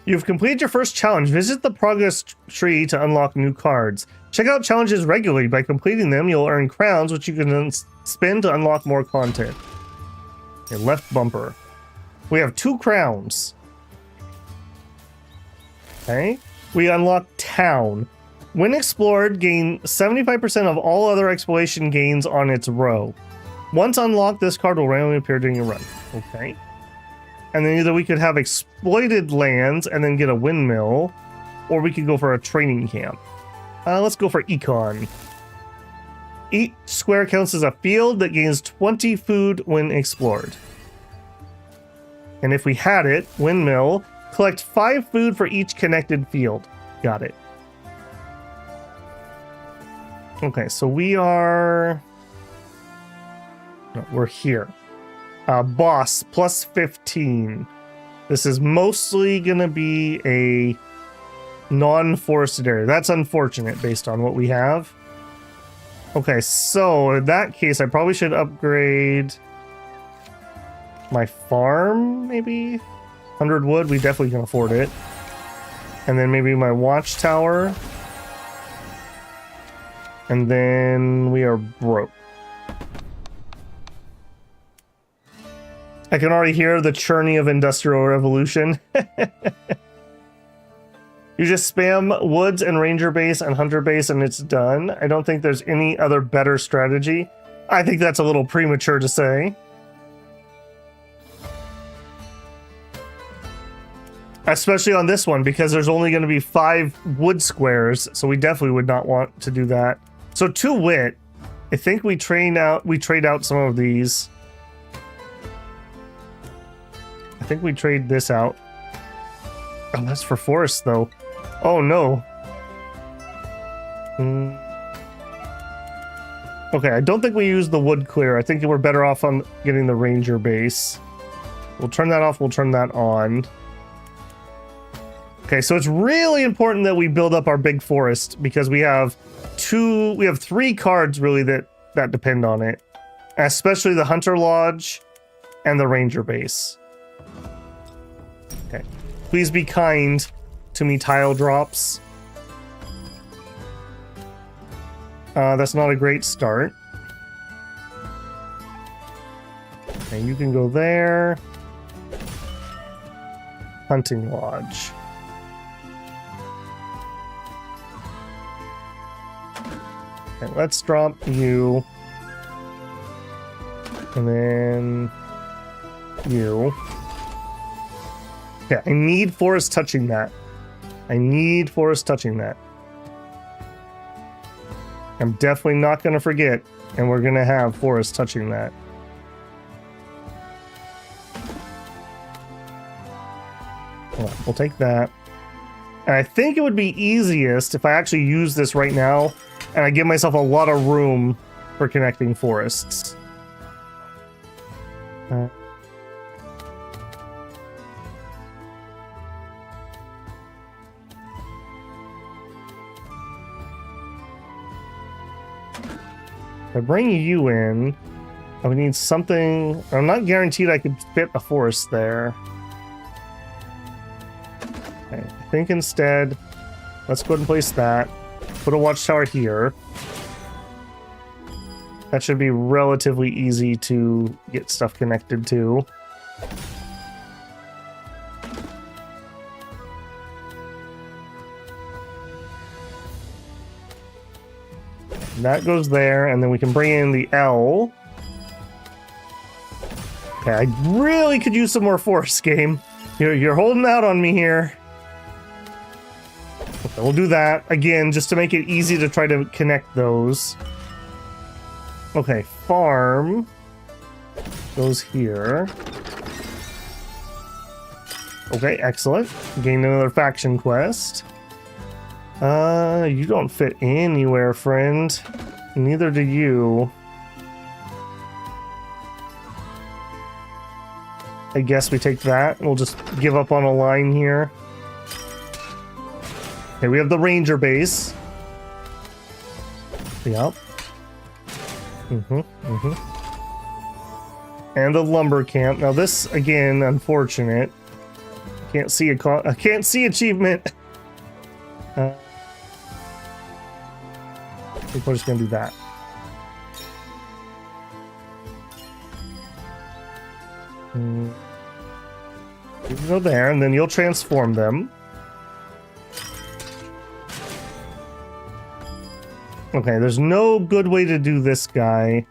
You've completed your first challenge. Visit the progress tree to unlock new cards. Check out challenges regularly. By completing them, you'll earn crowns, which you can then spend to unlock more content. Okay, left bumper. We have 2 crowns. Okay. We unlock town. When explored, gain 75% of all other exploration gains on its row. Once unlocked, this card will randomly appear during your run. Okay. And then either we could have exploited lands and then get a windmill, or we could go for a training camp. Let's go for econ. Each square counts as a field that gains 20 food when explored. And if we had it, windmill, collect 5 food for each connected field. Got it. Okay, so we're here. Boss, plus 15. This is mostly going to be a non-forested area. That's unfortunate based on what we have. Okay, so in that case, I probably should upgrade my farm, maybe? 100 wood, we definitely can afford it. And then maybe my watchtower. And then we are broke. I can already hear the churning of Industrial Revolution. You just spam Woods and Ranger base and Hunter base and it's done. I don't think there's any other better strategy. I think that's a little premature to say. Especially on this one, because there's only going to be 5 wood squares, so we definitely would not want to do that. So 2 wit, I think we trade out some of these. I think we trade this out. Oh, that's for forest though. Oh no. Okay, I don't think we use the wood clear. I think we're better off on getting the ranger base. We'll turn that off, we'll turn that on. Okay, so it's really important that we build up our big forest because we have 3 cards really that depend on it, especially the Hunter Lodge and the Ranger base. Okay, please be kind to me, tile drops. That's not a great start. Okay, you can go there. Hunting Lodge. Okay, let's drop you. And then you. Okay, I need forest touching that. I need forest touching that. I'm definitely not going to forget, and we're going to have forest touching that. We'll take that. And I think it would be easiest if I actually use this right now and I give myself a lot of room for connecting forests. If I bring you in, I would need something. I'm not guaranteed I could fit a forest there. Okay, I think instead, let's go ahead and place that. Put a watchtower here. That should be relatively easy to get stuff connected to. That goes there, and then we can bring in the L. Okay, I really could use some more forest, game. You're holding out on me here. Okay, we'll do that again, just to make it easy to try to connect those. Okay, farm goes here. Okay, excellent. Gained another faction quest. You don't fit anywhere, friend. Neither do you. I guess we take that. We'll just give up on a line here. Okay, we have the ranger base. Yep. And the lumber camp. Now this, again, unfortunate. Can't see I can't see achievement. I think we're just gonna do that. You can go there, and then you'll transform them. Okay, there's no good way to do this guy.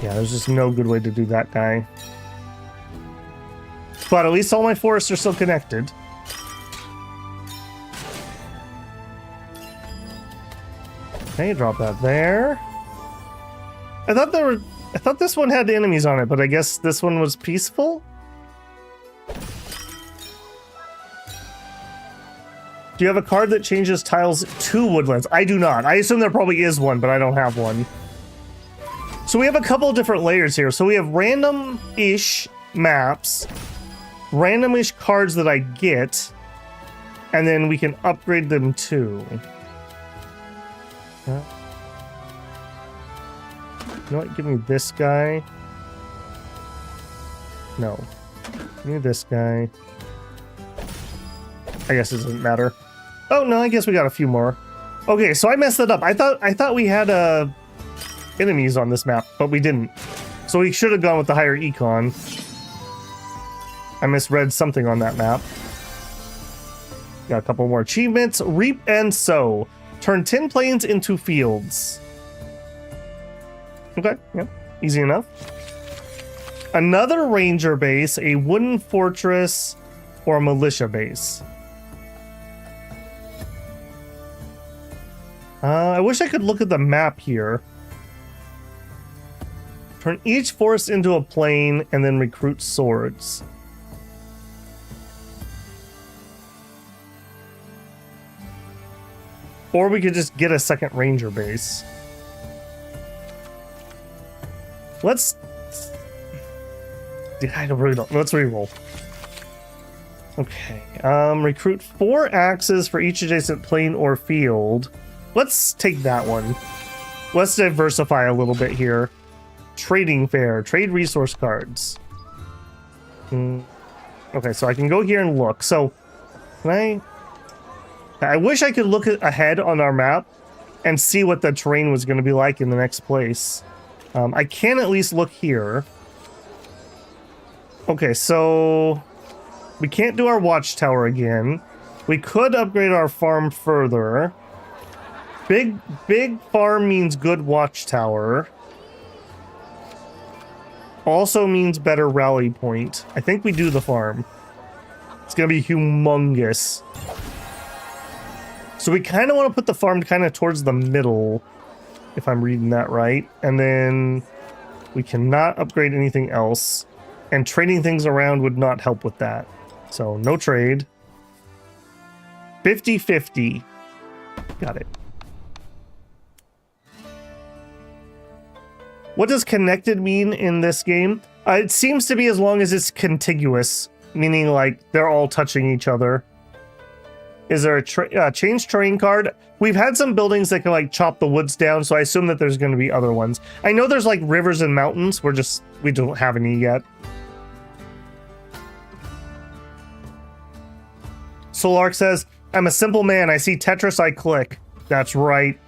Yeah, there's just no good way to do that guy. But at least all my forests are still connected. Okay, drop that there. I thought there were I thought this one had enemies on it, but I guess this one was peaceful? Do you have a card that changes tiles to woodlands? I do not. I assume there probably is one, but I don't have one. So we have a couple of different layers here. So we have random-ish maps, random-ish cards that I get, and then we can upgrade them too. You know what? Give me this guy. No. Give me this guy. I guess it doesn't matter. Oh no, I guess we got a few more. Okay, so I messed that up. I thought we had enemies on this map, but we didn't. So we should have gone with the higher econ. I misread something on that map. Got a couple more achievements. Reap and sow. Turn 10 plains into fields. Okay, yeah, easy enough. Another ranger base, a wooden fortress, or a militia base. I wish I could look at the map here. Turn each forest into a plain and then recruit swords. Or we could just get a second ranger base. Let's... I really don't... Let's reroll. Okay. Recruit 4 axes for each adjacent plain or field. Let's take that one. Let's diversify a little bit here. Trading fair. Trade resource cards. Okay, so I can go here and look. So, can I wish I could look ahead on our map and see what the terrain was going to be like in the next place. I can at least look here. Okay, so we can't do our watchtower again. We could upgrade our farm further. Big farm means good watchtower. Also means better rally point. I think we do the farm. It's gonna be humongous. So we kind of want to put the farm kind of towards the middle, if I'm reading that right. And then we cannot upgrade anything else. And trading things around would not help with that. So no trade. 50-50. Got it. What does connected mean in this game? It seems to be as long as it's contiguous, meaning like they're all touching each other. Is there a change terrain card? We've had some buildings that can like chop the woods down, so I assume that there's going to be other ones. I know there's like rivers and mountains. We don't have any yet. Solark says, I'm a simple man. I see Tetris, I click. That's right.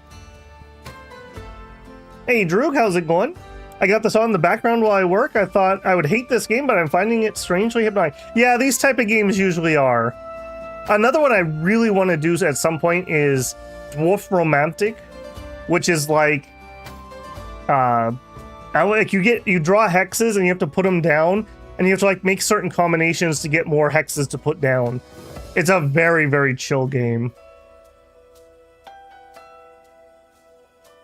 Hey, Drew, how's it going? I got this on in the background while I work. I thought I would hate this game, but I'm finding it strangely hypnotic. Yeah, these type of games usually are. Another one I really want to do at some point is Dwarf Romantic, which is like, you draw hexes and you have to put them down, and you have to like make certain combinations to get more hexes to put down. It's a very, very chill game.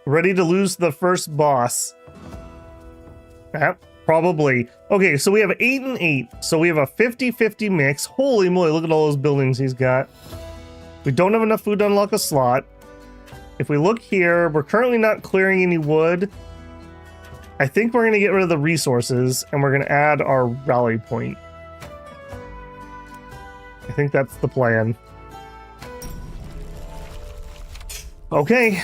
Ready to lose the first boss? Probably. Okay, so we have 8 and 8. So we have a 50-50 mix. Holy moly, look at all those buildings he's got. We don't have enough food to unlock a slot. If we look here, we're currently not clearing any wood. I think we're going to get rid of the resources, and we're going to add our rally point. I think that's the plan. Okay.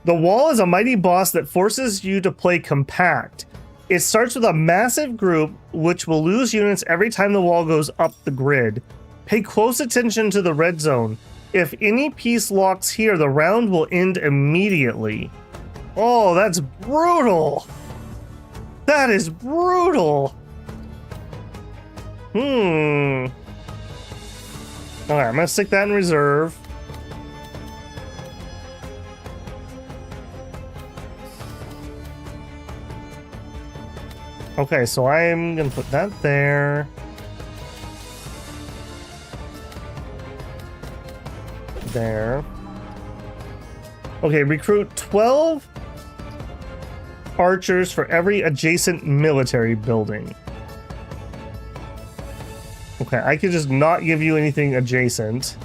The wall is a mighty boss that forces you to play compact. It starts with a massive group, which will lose units every time the wall goes up the grid. Pay close attention to the red zone. If any piece locks here, the round will end immediately. Oh, that's brutal. That is brutal. Alright, I'm gonna stick that in reserve. Okay, so I'm gonna put that there. There. Okay, recruit 12 archers for every adjacent military building. Okay, I could just not give you anything adjacent.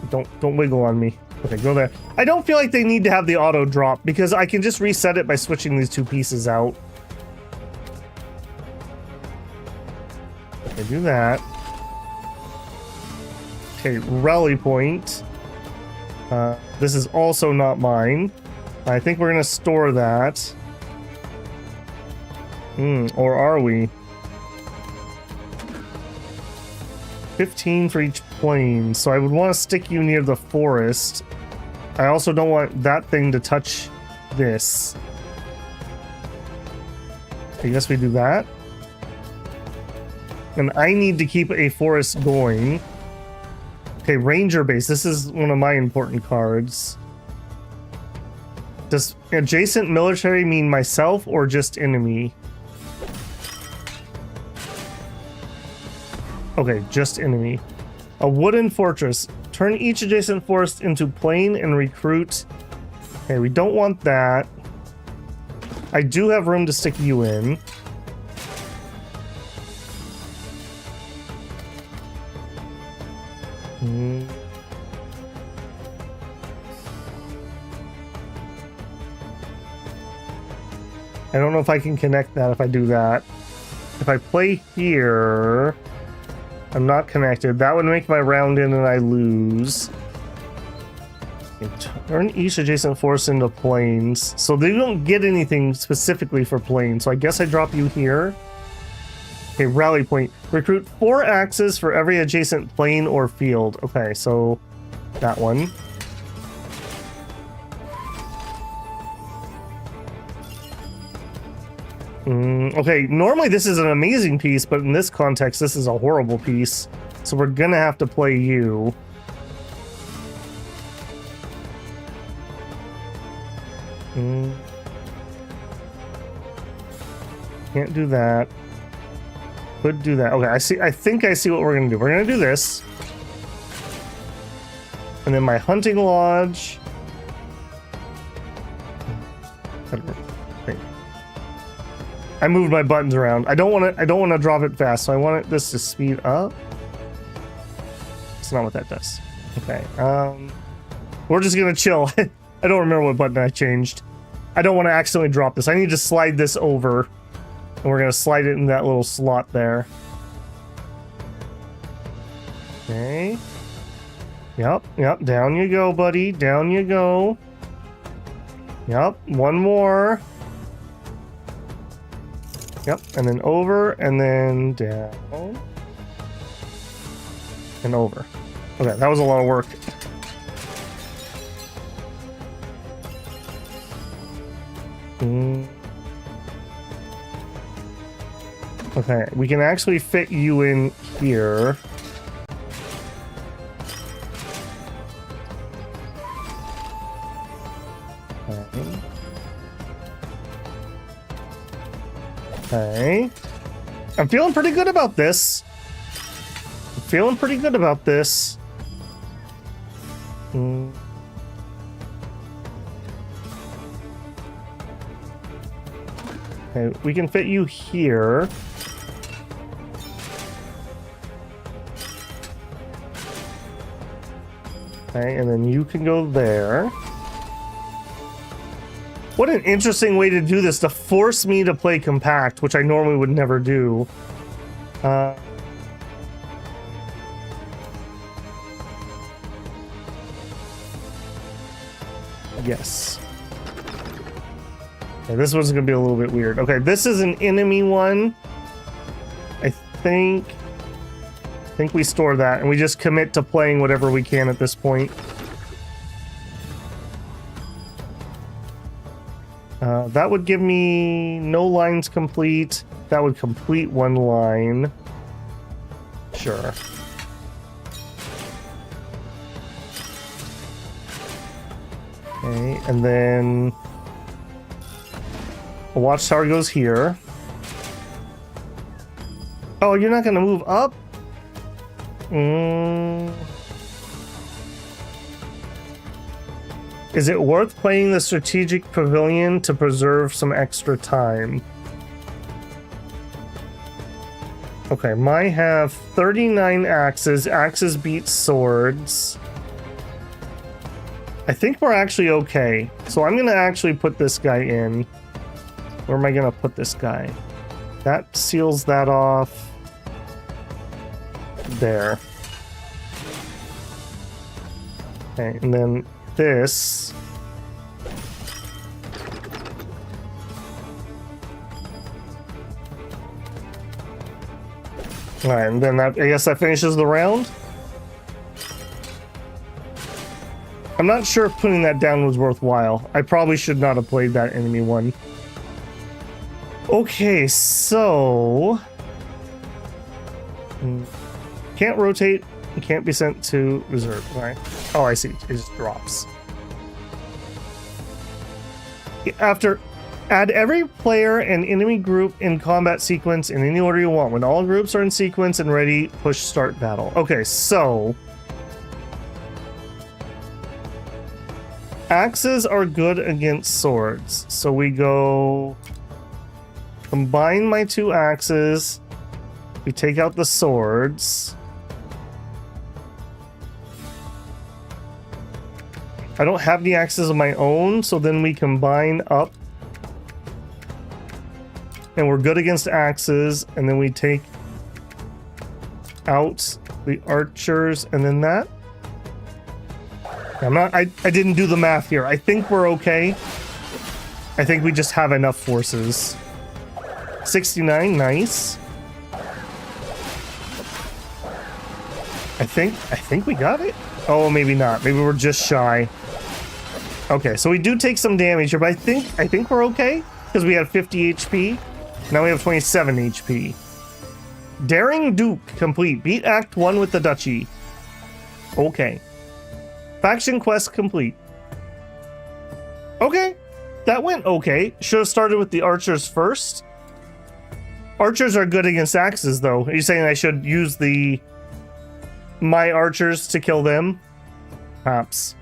Don't wiggle on me. Okay, go there. I don't feel like they need to have the auto drop because I can just reset it by switching these two pieces out. Okay, do that. Okay, rally point. This is also not mine. I think we're gonna store that. Or are we? 15 for each plane, so I would want to stick you near the forest. I also don't want that thing to touch this. I guess we do that. And I need to keep a forest going. Okay, Ranger Base. This is one of my important cards. Does adjacent military mean myself or just enemy? Okay, just enemy. A wooden fortress. Turn each adjacent forest into plain and recruit. Okay, we don't want that. I do have room to stick you in. I don't know if I can connect that if I do that. If I play here, I'm not connected. That would make my round in and I lose. Turn each adjacent force into planes. So they don't get anything specifically for planes. So I guess I drop you here. Okay, rally point. Recruit 4 axes for every adjacent plane or field. Okay, so that one. Okay, normally this is an amazing piece, but in this context, this is a horrible piece. So we're gonna have to play you. Can't do that. Could do that. Okay, I think I see what we're gonna do. We're gonna do this. And then my hunting lodge. I moved my buttons around. I don't want to drop it fast, so I want this to speed up. That's not what that does. Okay. We're just gonna chill. I don't remember what button I changed. I don't want to accidentally drop this. I need to slide this over. And we're gonna slide it in that little slot there. Okay. Yep. Down you go, buddy. Down you go. Yep. One more. Yep. And then over, and then down. And over. Okay, that was a lot of work. Okay, we can actually fit you in here. Okay. I'm feeling pretty good about this. Okay, we can fit you here. Okay, and then you can go there. What an interesting way to do this, to force me to play compact, which I normally would never do. Yes. Okay, this one's gonna be a little bit weird. Okay, this is an enemy one. I think we store that, and we just commit to playing whatever we can at this point. That would give me no lines complete. That would complete one line. Sure. Okay, and then a watchtower goes here. Oh, you're not gonna move up? Is it worth playing the strategic pavilion to preserve some extra time? Okay, mine have 39 axes. Axes beat swords. I think we're actually okay. So I'm going to actually put this guy in. Where am I going to put this guy? That seals that off. There. Okay, and then this. Alright, and then that, I guess that finishes the round. I'm not sure if putting that down was worthwhile. I probably should not have played that enemy one. Okay, so... Can't rotate. Can't be sent to reserve. Right. Oh, I see. It just drops. After... Add every player and enemy group in combat sequence in any order you want. When all groups are in sequence and ready, push start battle. Okay, so... Axes are good against swords. So we go... Combine my two axes. We take out the swords. I don't have the axes of my own, so then we combine up. And we're good against axes, and then we take out the archers, and then that. I didn't do the math here. I think we're okay. I think we just have enough forces. 69, nice. I think we got it. Oh, maybe not. Maybe we're just shy. Okay, so we do take some damage here, but I think we're okay because we had 50 HP. Now we have 27 HP. Daring Duke complete. Beat Act 1 with the Duchy. Okay. Faction quest complete. Okay. That went okay. Should have started with the archers first. Archers are good against axes, though. Are you saying I should use my archers to kill them? Perhaps.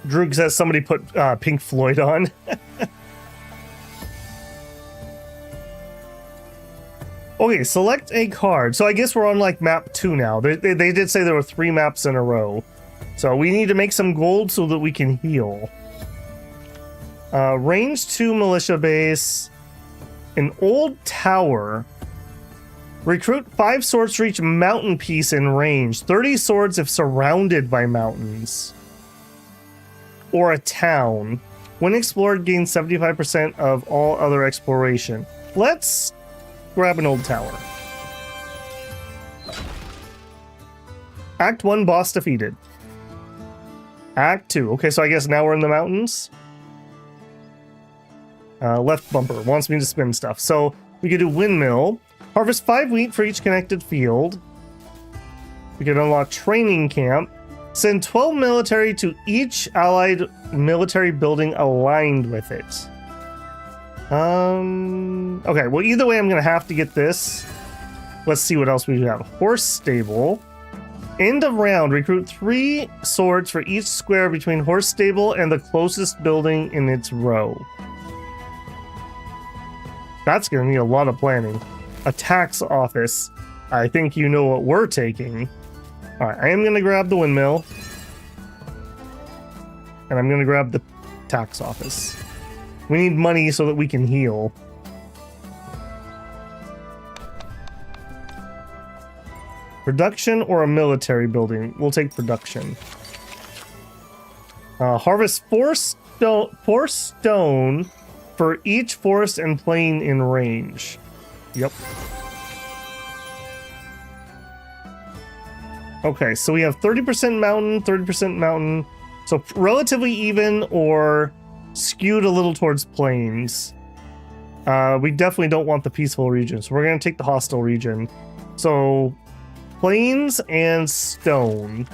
Droog says somebody put Pink Floyd on. Okay, select a card. So I guess we're on like map 2 now. They did say there were 3 maps in a row. So we need to make some gold so that we can heal. Range 2 militia base. An old tower. Recruit 5 swords to reach mountain piece in range. 30 swords if surrounded by mountains. Or a town. When explored, gain 75% of all other exploration. Let's grab an old tower. Act 1, boss defeated. Act 2. Okay, so I guess now we're in the mountains. Left bumper wants me to spin stuff. So we could do windmill. Harvest 5 wheat for each connected field. We could unlock training camp. Send 12 military to each allied military building aligned with it. Okay, well, either way, I'm going to have to get this. Let's see what else we have. Horse stable. End of round. Recruit 3 swords for each square between horse stable and the closest building in its row. That's going to need a lot of planning. A tax office. I think you know what we're taking. Alright, I am going to grab the windmill. And I'm going to grab the tax office. We need money so that we can heal. Production or a military building? We'll take production. Harvest 4 stone for each forest and plain in range. Yep. Okay, so we have 30% mountain, 30% mountain. So relatively even or skewed a little towards plains. We definitely don't want the peaceful region, so we're going to take the hostile region. So plains and stone.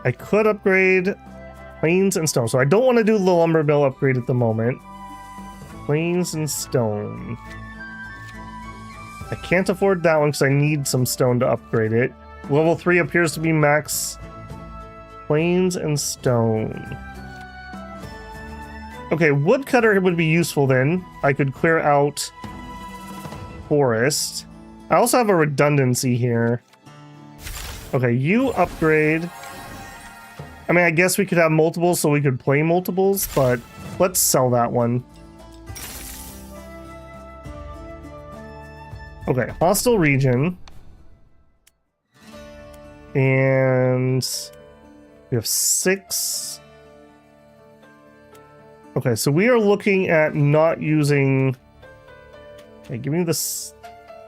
I could upgrade plains and stone, so I don't want to do the lumber mill upgrade at the moment. Plains and stone. I can't afford that one because I need some stone to upgrade it. Level 3 appears to be max plains and stone. Okay, woodcutter would be useful then. I could clear out forest. I also have a redundancy here. Okay, you upgrade. I mean, I guess we could have multiples so we could play multiples, but let's sell that one. Okay, hostile region. And we have 6. Okay, so we are looking at not using... Okay, give me this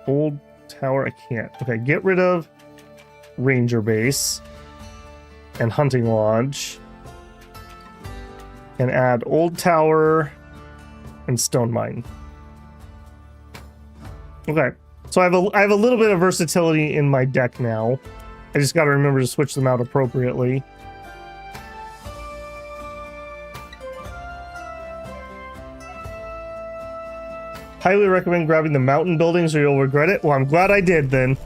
old tower. I can't. Okay, get rid of ranger base and hunting lodge. And add old tower and stone mine. Okay, so I have a little bit of versatility in my deck now. I just got to remember to switch them out appropriately. Highly recommend grabbing the mountain buildings or you'll regret it. Well, I'm glad I did then.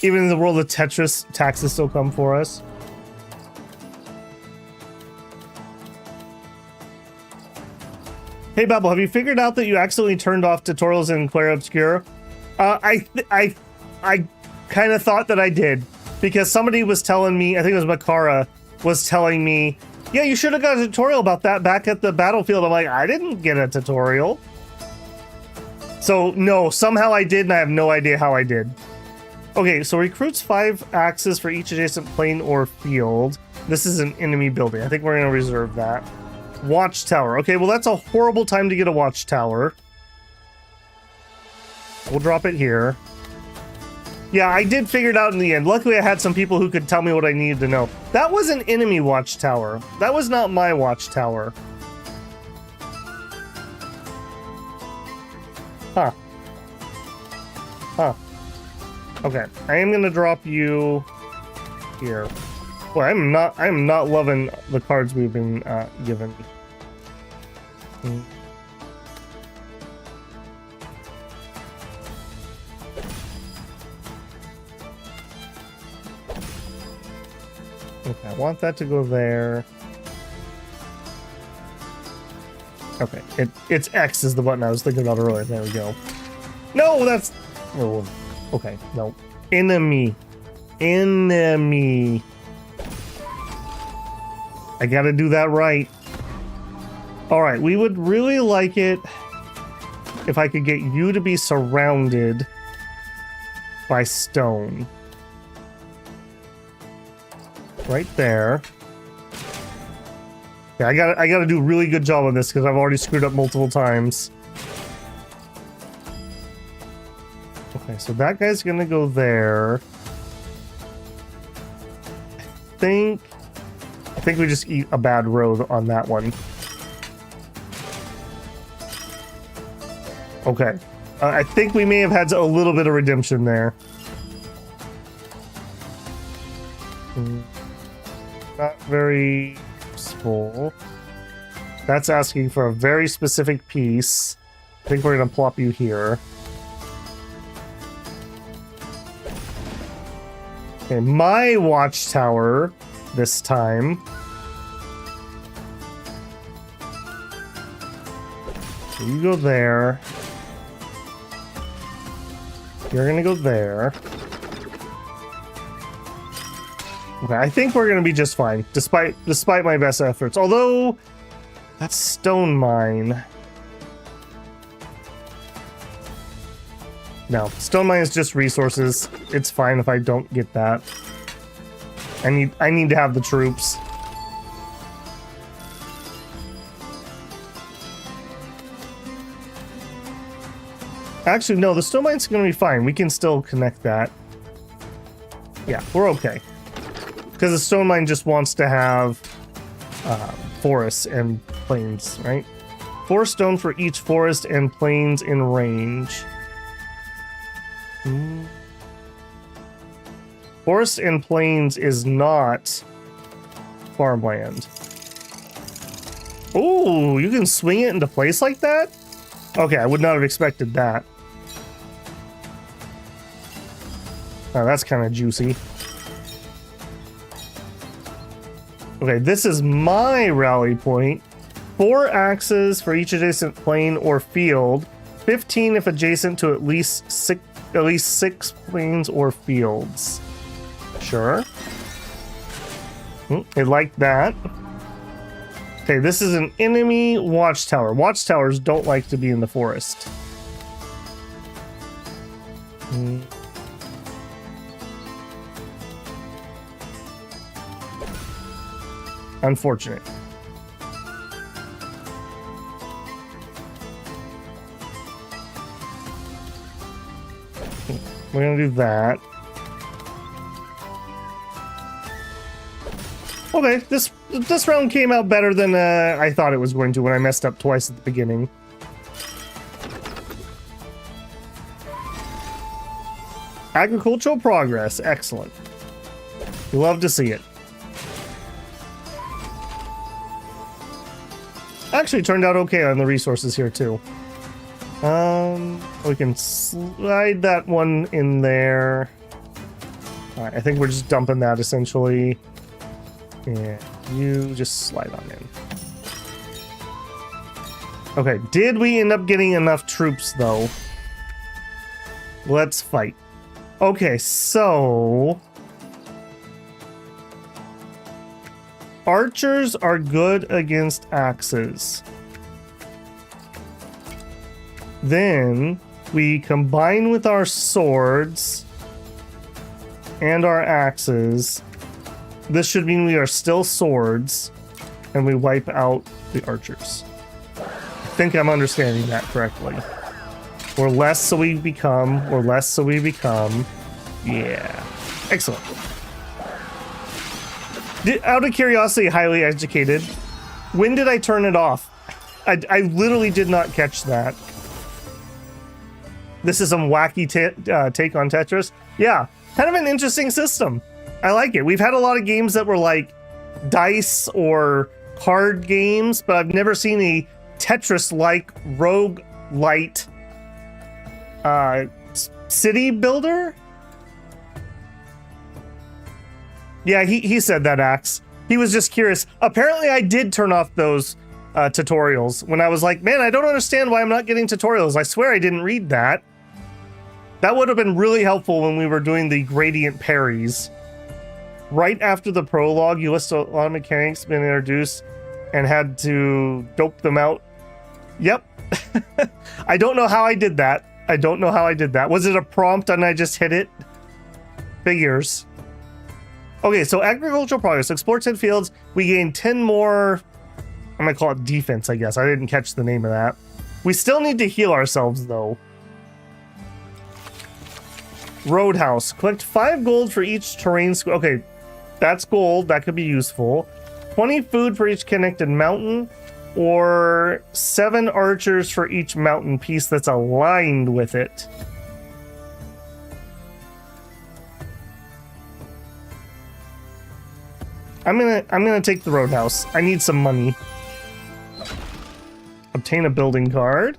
Even in the world of Tetris, taxes still come for us. Hey Babel, have you figured out that you accidentally turned off tutorials in Clair Obscura? I kind of thought that I did, because somebody was telling me, I think it was Makara, was telling me, yeah, you should have got a tutorial about that back at the battlefield. I'm like, I didn't get a tutorial. So no, somehow I did, and I have no idea how I did. Okay, so recruits 5 axes for each adjacent plane or field. This is an enemy building. I think we're gonna reserve that. Watchtower. Okay, well that's a horrible time to get a watchtower. We'll drop it here. Yeah, I did figure it out in the end. Luckily, I had some people who could tell me what I needed to know. That was an enemy watchtower. That was not my watchtower. Huh. Huh. Okay, I am gonna drop you here. Well, I'm not loving the cards we've been given. Okay, I want that to go there. Okay, it's X is the button I was thinking about earlier. There we go. No, that's... Oh, okay, no. Enemy. Enemy. I gotta do that right. Alright, we would really like it if I could get you to be surrounded by stone. Right there. Yeah, I gotta do a really good job on this because I've already screwed up multiple times. Okay, so that guy's gonna go there. I think we just eat a bad road on that one. Okay. I think we may have had a little bit of redemption there. Not very useful. That's asking for a very specific piece. I think we're going to plop you here. Okay, my watchtower this time. So you go there. You're gonna go there. Okay, I think we're gonna be just fine, despite my best efforts. Although, that's stone mine. No, stone mine is just resources. It's fine if I don't get that. I need to have the troops. Actually, no, the stone mine's gonna be fine. We can still connect that. Yeah, we're okay. Because the stone mine just wants to have forests and plains, right? 4 stone for each forest and plains in range. Forest and plains is not farmland. Oh, you can swing it into place like that? Okay, I would not have expected that. Oh, that's kind of juicy. Okay, this is my rally point. 4 axes for each adjacent plane or field. 15 if adjacent to at least six planes or fields. Sure. I like that. Okay, this is an enemy watchtower. Watchtowers don't like to be in the forest. Unfortunate. We're gonna do that. Okay, this round came out better than I thought it was going to when I messed up twice at the beginning. Agricultural progress, excellent. You love to see it. Actually turned out okay on the resources here too. We can slide that one in there. Alright, I think we're just dumping that essentially. And you just slide on in. Okay, did we end up getting enough troops though? Let's fight. Okay, so archers are good against axes. Then we combine with our swords and our axes. This should mean we are still swords, and we wipe out the archers. I think I'm understanding that correctly. Or less so we become, or less so we become. Yeah. Excellent. Out of curiosity, highly educated, when did I turn it off? I literally did not catch that. This is some wacky take on Tetris. Yeah, kind of an interesting system. I like it. We've had a lot of games that were like dice or card games, but I've never seen a Tetris-like roguelite city builder. Yeah, he said that, Axe. He was just curious. Apparently, I did turn off those tutorials when I was like, man, I don't understand why I'm not getting tutorials. I swear I didn't read that. That would have been really helpful when we were doing the gradient parries. Right after the prologue, you list a lot of mechanics been introduced and had to dope them out. Yep. I don't know how I did that. I don't know how I did that. Was it a prompt and I just hit it? Figures. Okay, so agricultural progress. Explore 10 fields. We gain 10 more. I'm going to call it defense, I guess. I didn't catch the name of that. We still need to heal ourselves, though. Roadhouse. Collect 5 gold for each terrain. Okay, that's gold. That could be useful. 20 food for each connected mountain. Or 7 archers for each mountain piece that's aligned with it. I'm gonna take the roadhouse. I need some money. Obtain a building card.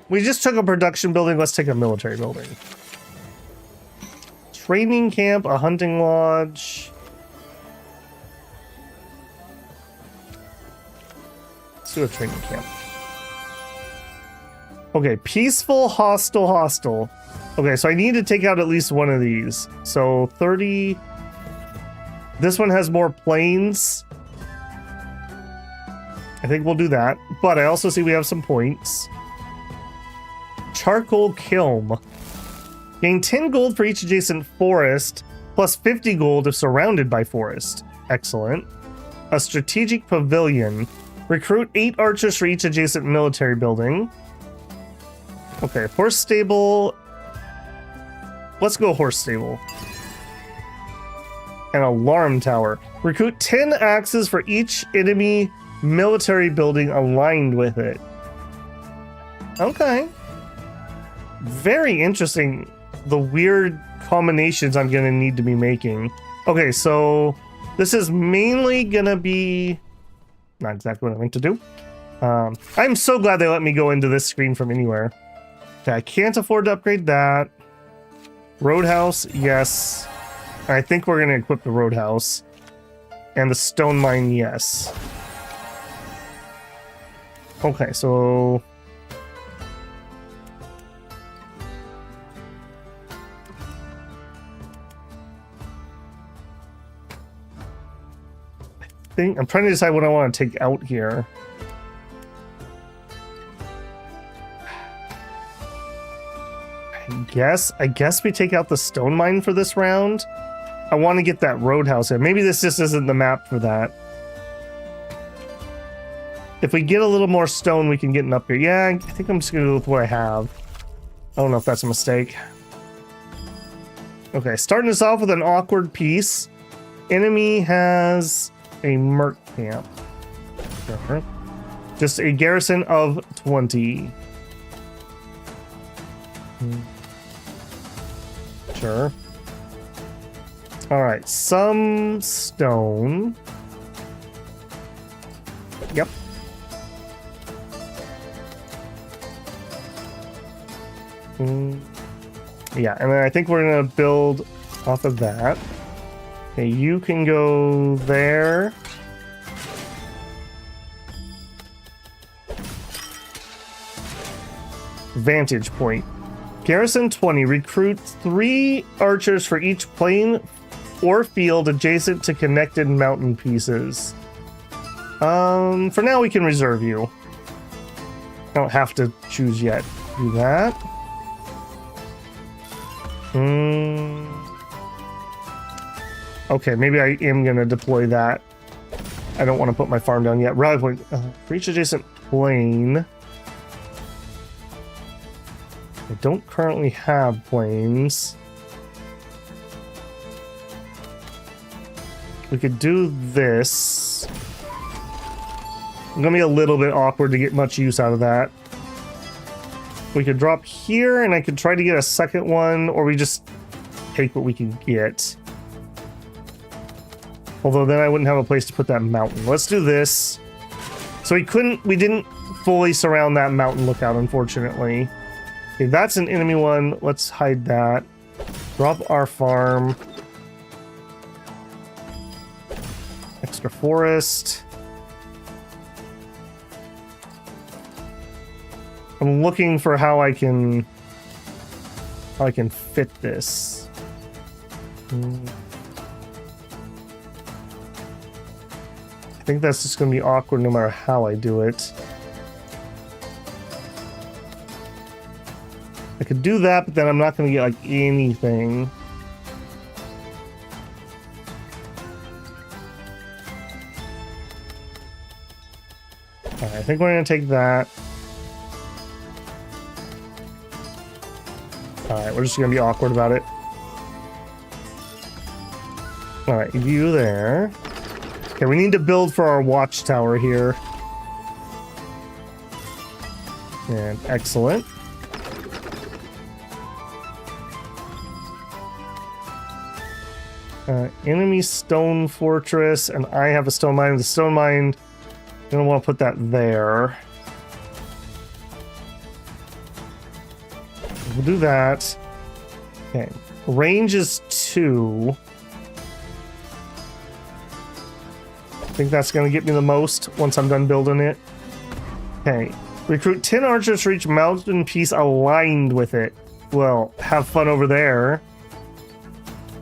We just took a production building. Let's take a military building. Training camp, a hunting lodge. Let's do a training camp. Okay, peaceful, hostile. Okay, so I need to take out at least one of these. So 30. This one has more planes. I think we'll do that. But I also see we have some points. Charcoal kiln. Gain 10 gold for each adjacent forest, plus 50 gold if surrounded by forest. Excellent. A strategic pavilion. Recruit 8 archers for each adjacent military building. Okay, horse stable. Let's go horse stable. An alarm tower. Recruit 10 axes for each enemy military building aligned with it. Okay. Very interesting. The weird combinations I'm gonna need to be making. Okay, so This is mainly gonna be not exactly what I meant to do. I'm so glad they let me go into this screen from anywhere. Okay, I can't afford to upgrade that. Roadhouse, yes. I think we're gonna equip the roadhouse. And the stone mine, yes. Okay, so I'm trying to decide what I want to take out here. I guess we take out the stone mine for this round. I want to get that roadhouse in. Maybe this just isn't the map for that. If we get a little more stone, we can get an upgrade. Yeah, I think I'm just gonna go with what I have. I don't know if that's a mistake. Okay, starting us off with an awkward piece. Enemy has a merc camp. Sure. Just a garrison of 20. Sure. Alright, some stone. Yep. Yeah, and then I think we're gonna build off of that. Okay, you can go there. Vantage point. Garrison 20. Recruit 3 archers for each plane or field adjacent to connected mountain pieces. For now we can reserve you. I don't have to choose yet. Do that. Okay, maybe I am gonna deploy that. I don't want to put my farm down yet. Rally point. For each adjacent plane. I don't currently have planes. We could do this. It's gonna be a little bit awkward to get much use out of that. We could drop here and I could try to get a second one, or we just take what we can get. Although then I wouldn't have a place to put that mountain. Let's do this. So we didn't fully surround that mountain lookout, unfortunately. Okay, that's an enemy one. Let's hide that. Drop our farm. Extra forest. I'm looking for how I can fit this. I think that's just going to be awkward no matter how I do it. I could do that, but then I'm not going to get like anything. Alright, I think we're going to take that. Alright, we're just going to be awkward about it. Alright, you there. Okay, we need to build for our watchtower here. And excellent. Enemy stone fortress, and I have a stone mine. The stone mine, I'm gonna want to put that there. We'll do that. Okay, range is 2. I think that's gonna get me the most once I'm done building it. Okay, recruit 10 archers for each mountain piece aligned with it. Well, have fun over there.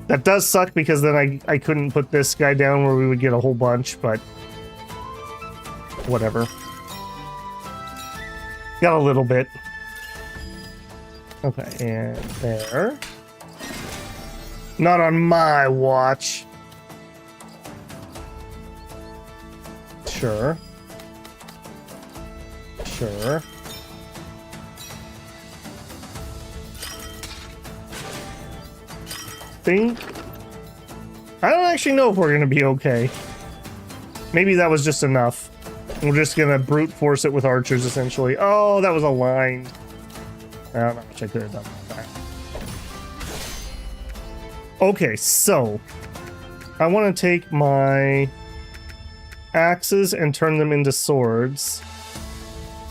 That does suck because then I couldn't put this guy down where we would get a whole bunch, but whatever. Got a little bit. Okay, and there. Not on my watch. Sure. Sure. I don't actually know if we're gonna be okay. Maybe that was just enough. We're just gonna brute force it with archers, essentially. Oh, that was aligned. I don't know how much I could have done with that. Okay, so I want to take my axes and turn them into swords.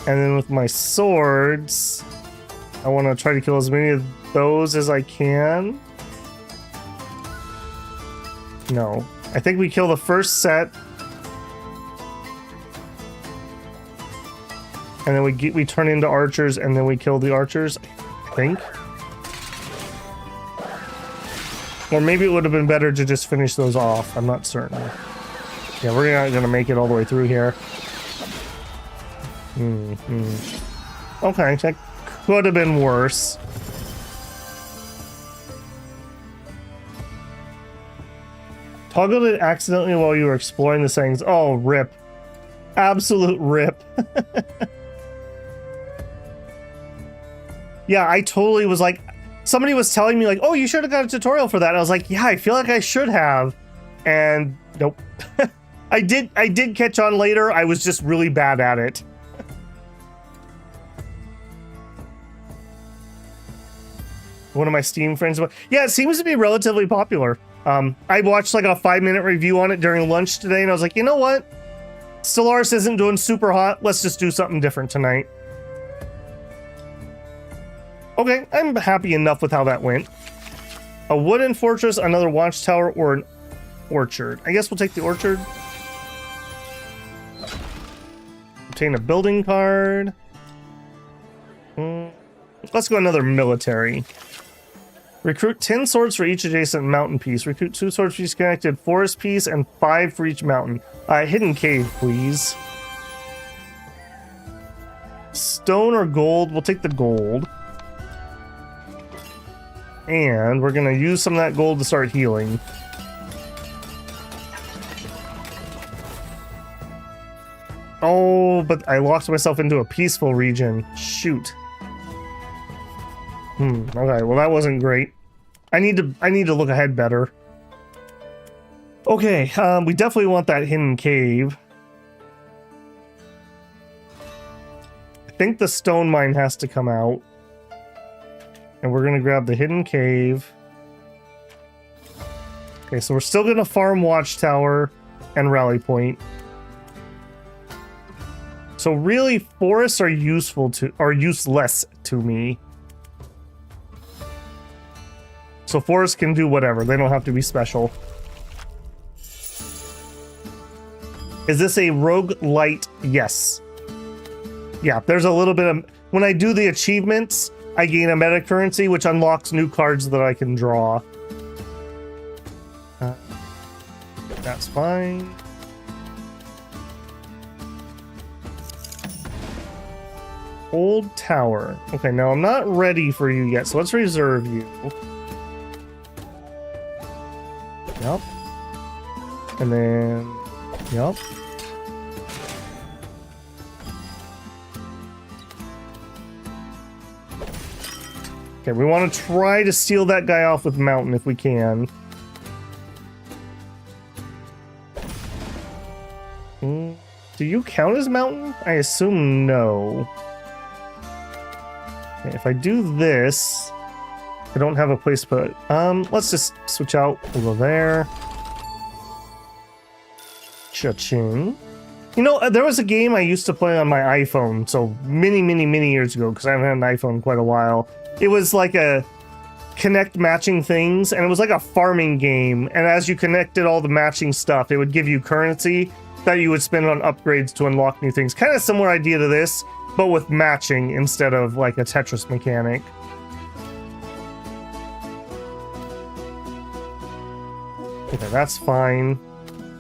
And then with my swords, I want to try to kill as many of those as I can. No. I think we kill the first set. And then we turn into archers, and then we kill the archers, I think. Or maybe it would have been better to just finish those off. I'm not certain. Yeah, we're not gonna make it all the way through here. Okay, that could have been worse. Toggled it accidentally while you were exploring the settings. Oh, rip. Absolute rip. Yeah, I totally was like, somebody was telling me like, oh, you should have got a tutorial for that. And I was like, yeah, I feel like I should have. And nope. I did catch on later. I was just really bad at it. One of my Steam friends. Yeah, it seems to be relatively popular. I watched like a 5-minute review on it during lunch today, and I was like, you know what? Stellaris isn't doing super hot. Let's just do something different tonight. Okay, I'm happy enough with how that went. A wooden fortress, another watchtower, or an orchard. I guess we'll take the orchard. Obtain a building card. Let's go another military. Recruit 10 swords for each adjacent mountain piece. Recruit 2 swords for each connected forest piece and 5 for each mountain. Hidden cave, please. Stone or gold? We'll take the gold. And we're going to use some of that gold to start healing. Oh, but I locked myself into a peaceful region. Shoot. Okay, well that wasn't great. I need to look ahead better. Okay, we definitely want that hidden cave. I think the stone mine has to come out. And we're gonna grab the hidden cave. Okay, so we're still gonna farm Watchtower and Rally Point. So really, forests are useless to me. So forests can do whatever. They don't have to be special. Is this a roguelite? Yes. Yeah, there's a little bit of... When I do the achievements, I gain a meta currency, which unlocks new cards that I can draw. That's fine. Old Tower. Okay, now I'm not ready for you yet, so let's reserve you. Yep. And then... Yep. Okay, we want to try to steal that guy off with Mountain if we can. Do you count as Mountain? I assume no. Okay, if I do this... I don't have a place to put it. Let's just switch out. We'll go there. Cha-ching. You know, there was a game I used to play on my iPhone, so many years ago, because I haven't had an iPhone in quite a while. It was like a connect matching things, and it was like a farming game, and as you connected all the matching stuff, it would give you currency that you would spend on upgrades to unlock new things. Kind of similar idea to this, but with matching instead of like a Tetris mechanic. Okay, that's fine.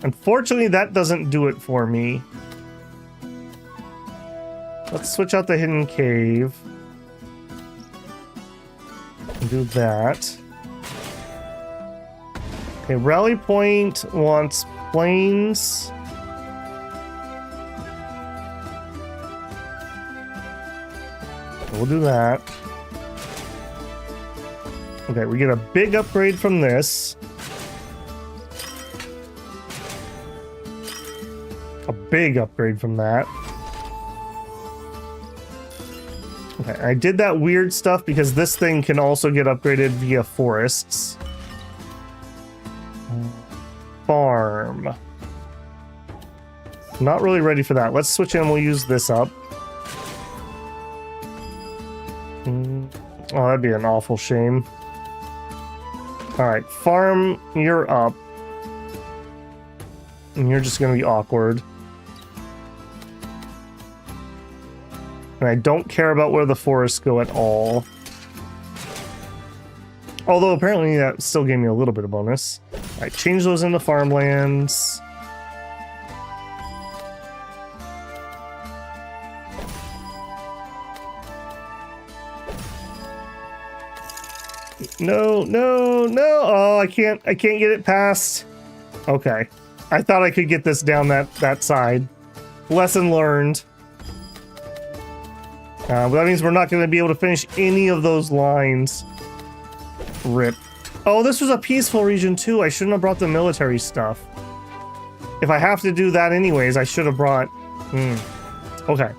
Unfortunately, that doesn't do it for me. Let's switch out the hidden cave. And do that. Okay, Rally Point wants plains. We'll do that. Okay, we get a big upgrade from this. A big upgrade from that. Okay, I did that weird stuff because this thing can also get upgraded via forests. farm. Not really ready for that. Let's switch in. We'll use this up. Oh, that'd be an awful shame. All right, farm, you're up. And you're just going to be awkward. And I don't care about where the forests go at all. Although apparently that still gave me a little bit of bonus. All right, change those into farmlands. No, no, no. Oh, I can't get it past. Okay. I thought I could get this down that side. Lesson learned. But that means we're not going to be able to finish any of those lines. Rip. Oh, this was a peaceful region too. I shouldn't have brought the military stuff. If I have to do that anyways, I should have brought... Okay.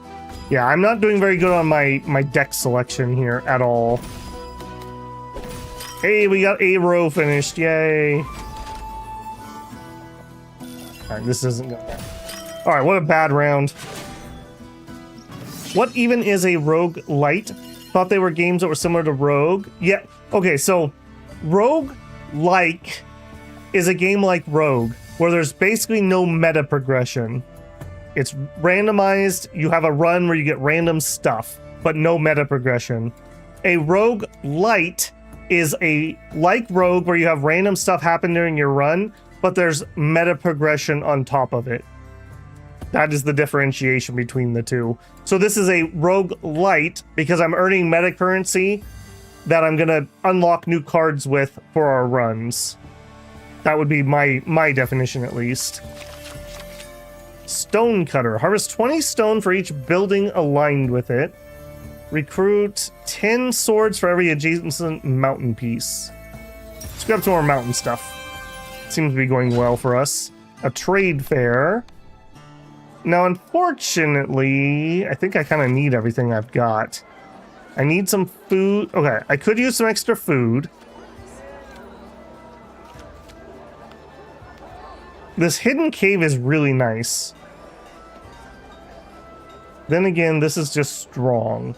Yeah, I'm not doing very good on my deck selection here at all. Hey, we got a row finished. Yay. Alright, this isn't gonna... Alright, what a bad round. What even is a roguelite? Thought they were games that were similar to Rogue. Yeah, okay, so roguelike is a game like Rogue, where there's basically no meta progression. It's randomized, you have a run where you get random stuff, but no meta progression. A roguelite is a like Rogue where you have random stuff happen during your run, but there's meta progression on top of it. That is the differentiation between the two. So this is a roguelite because I'm earning meta currency that I'm gonna unlock new cards with for our runs. That would be my definition at least. Stone Cutter. Harvest 20 stone for each building aligned with it. Recruit 10 swords for every adjacent mountain piece. Let's grab some more mountain stuff. Seems to be going well for us. A trade fair. Now, unfortunately, I think I kind of need everything I've got. I need some food. Okay, I could use some extra food. This hidden cave is really nice. Then again, this is just strong.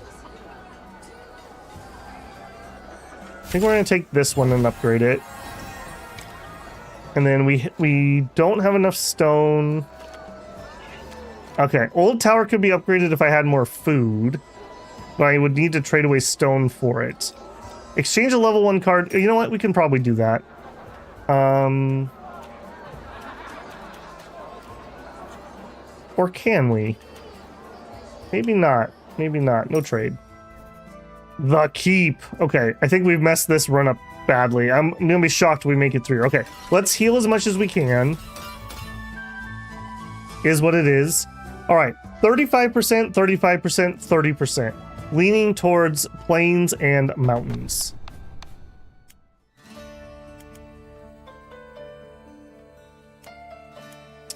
I think we're going to take this one and upgrade it. And then we don't have enough stone. Okay, old tower could be upgraded if I had more food, but I would need to trade away stone for it. Exchange a level 1 card. You know what? We can probably do that. Or can we? Maybe not. Maybe not. No trade. The keep. Okay, I think we've messed this run up badly. I'm gonna be shocked if we make it through. Okay, let's heal as much as we can. Is what it is. All right, 35%, 35%, 30%. Leaning towards plains and mountains.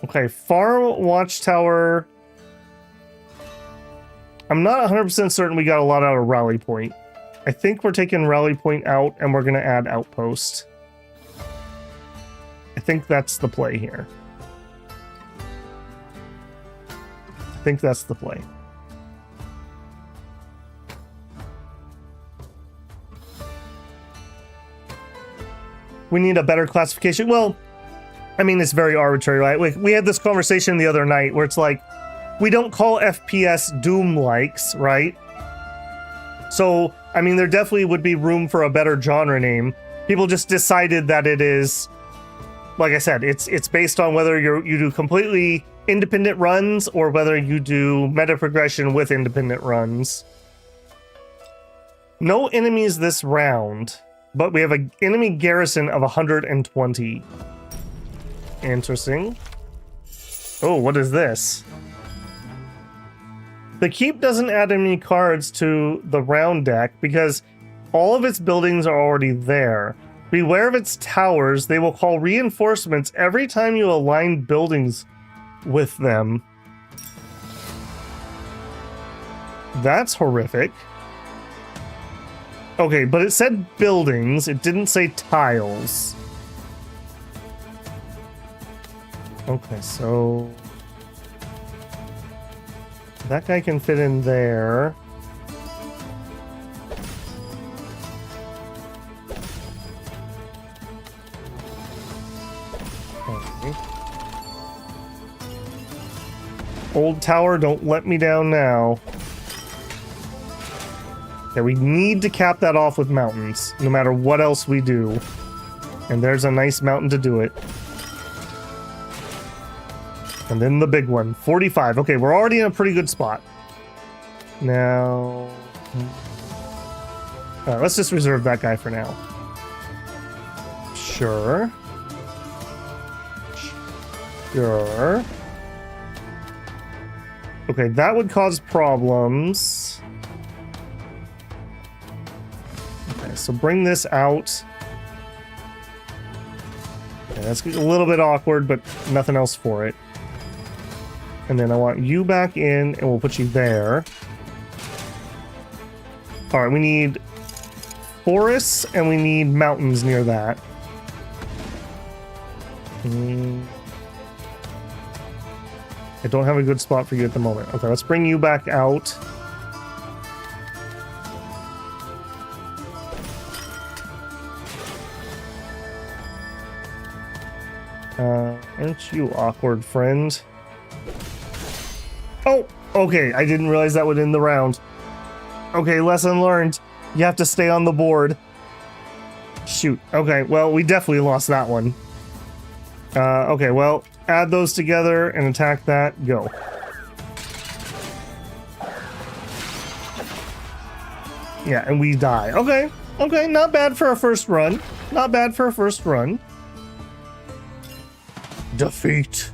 Okay, farm watchtower. I'm not 100% certain we got a lot out of Rally Point. I think we're taking Rally Point out and we're going to add Outpost. I think that's the play here. I think that's the play. We need a better classification. Well, I mean, it's very arbitrary, right? We had this conversation the other night where it's like, we don't call FPS Doom-likes, right? So, I mean, there definitely would be room for a better genre name. People just decided that it is, like I said, it's based on whether you do completely independent runs or whether you do meta progression with independent runs. No enemies this round, but we have an enemy garrison of 120. Interesting. Oh, what is this? The keep doesn't add any cards to the round deck because all of its buildings are already there. Beware of its towers. They will call reinforcements every time you align buildings with them. That's horrific. Okay, but it said buildings. It didn't say tiles. Okay, so that guy can fit in there. Okay. Old tower, don't let me down now. Okay, we need to cap that off with mountains, no matter what else we do. And there's a nice mountain to do it. And then the big one, 45. Okay, we're already in a pretty good spot. Now... Alright, let's just reserve that guy for now. Sure. Sure. Okay, that would cause problems. Okay, so bring this out. Okay, that's a little bit awkward, but nothing else for it. And then I want you back in, and we'll put you there. Alright, we need forests, and we need mountains near that. I don't have a good spot for you at the moment. Okay, let's bring you back out. Aren't you awkward, friend? Oh, okay. I didn't realize that would end the round. Okay, lesson learned. You have to stay on the board. Shoot. Okay, well, we definitely lost that one. Okay, well, add those together and attack that. Go. Yeah, and we die. Okay, okay, not bad for a first run. Not bad for a first run. Defeat.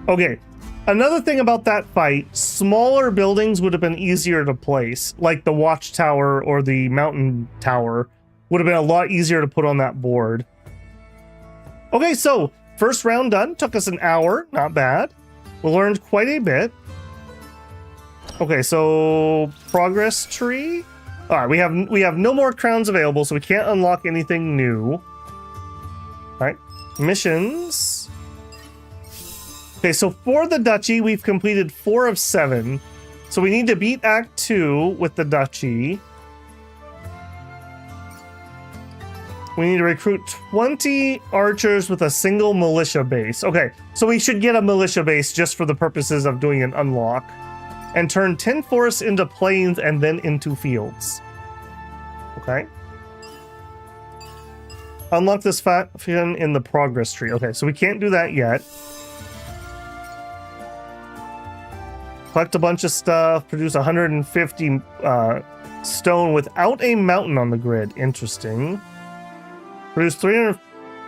Okay. Another thing about that fight, smaller buildings would have been easier to place, like the watchtower or the mountain tower would have been a lot easier to put on that board. Okay, so first round done. Took us an hour. Not bad. We learned quite a bit. Okay, so progress tree. All right, we have no more crowns available, so we can't unlock anything new. All right, missions. Okay, so for the Duchy, we've completed 4 of 7. So we need to beat Act 2 with the Duchy. We need to recruit 20 archers with a single militia base. Okay, so we should get a militia base just for the purposes of doing an unlock. And turn 10 forests into plains and then into fields. Okay. Unlock this faction in the progress tree. Okay, so we can't do that yet. Collect a bunch of stuff, produce 150 stone without a mountain on the grid. Interesting. Produce 300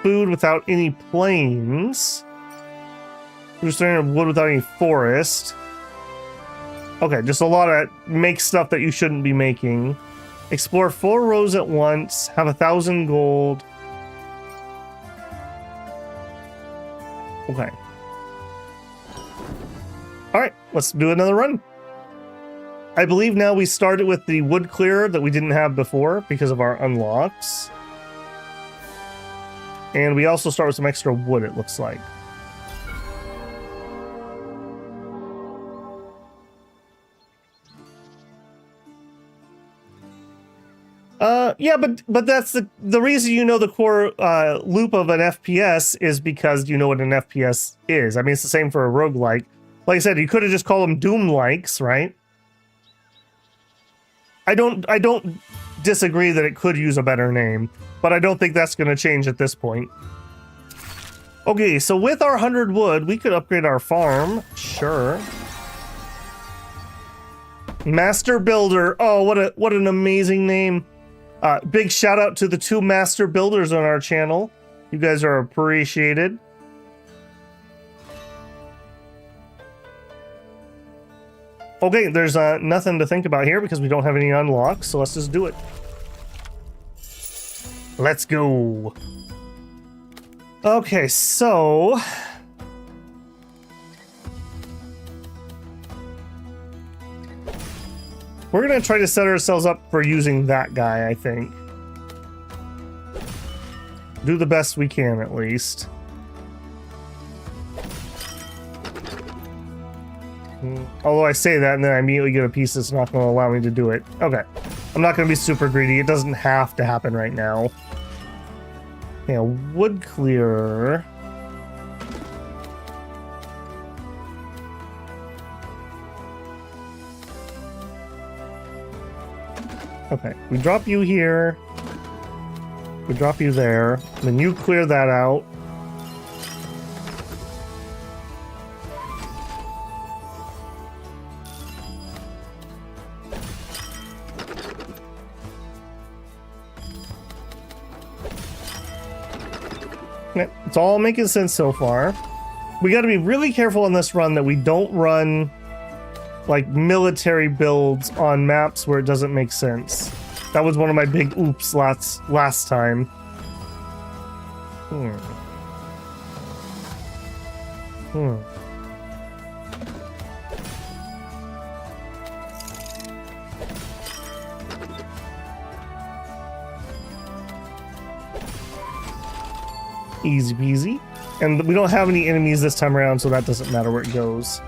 food without any plains. Produce 300 wood without any forest. Okay, just a lot of make stuff that you shouldn't be making. Explore 4 rows at once. Have 1,000 gold. Okay. Alright, let's do another run. I believe now we started with the wood clearer that we didn't have before because of our unlocks. And we also start with some extra wood, it looks like. Yeah, but that's the reason you know the core loop of an FPS is because you know what an FPS is. I mean, it's the same for a roguelike. Like I said, you could have just called them Doom-likes, right? I don't disagree that it could use a better name, but I don't think that's going to change at this point. Okay, so with our 100 wood, we could upgrade our farm. Sure. Master Builder. Oh, what an amazing name. Big shout out to the 2 master builders on our channel. You guys are appreciated. Okay, there's nothing to think about here because we don't have any unlocks, so let's just do it. Let's go. Okay, so... we're going to try to set ourselves up for using that guy, I think. Do the best we can, at least. Although I say that and then I immediately get a piece that's not going to allow me to do it. Okay. I'm not going to be super greedy. It doesn't have to happen right now. Yeah, wood clearer. Okay, we drop you here. We drop you there. Then you clear that out. It's all making sense so far. We got to be really careful on this run that we don't run like military builds on maps where it doesn't make sense. That was one of my big oops last time. Easy peasy. And we don't have any enemies this time around, so that doesn't matter where it goes.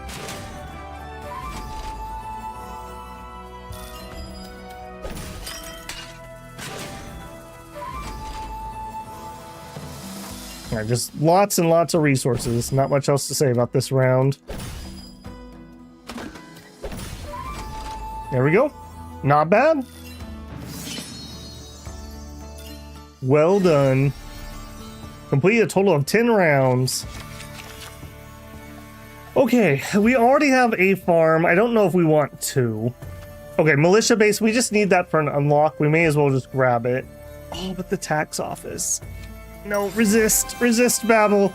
Alright, just lots and lots of resources. Not much else to say about this round. There we go. Not bad. Well done. Complete a total of 10 rounds. Okay, we already have a farm. I don't know if we want to. Okay, militia base. We just need that for an unlock. We may as well just grab it. Oh, but the tax office. No, resist. Resist battle.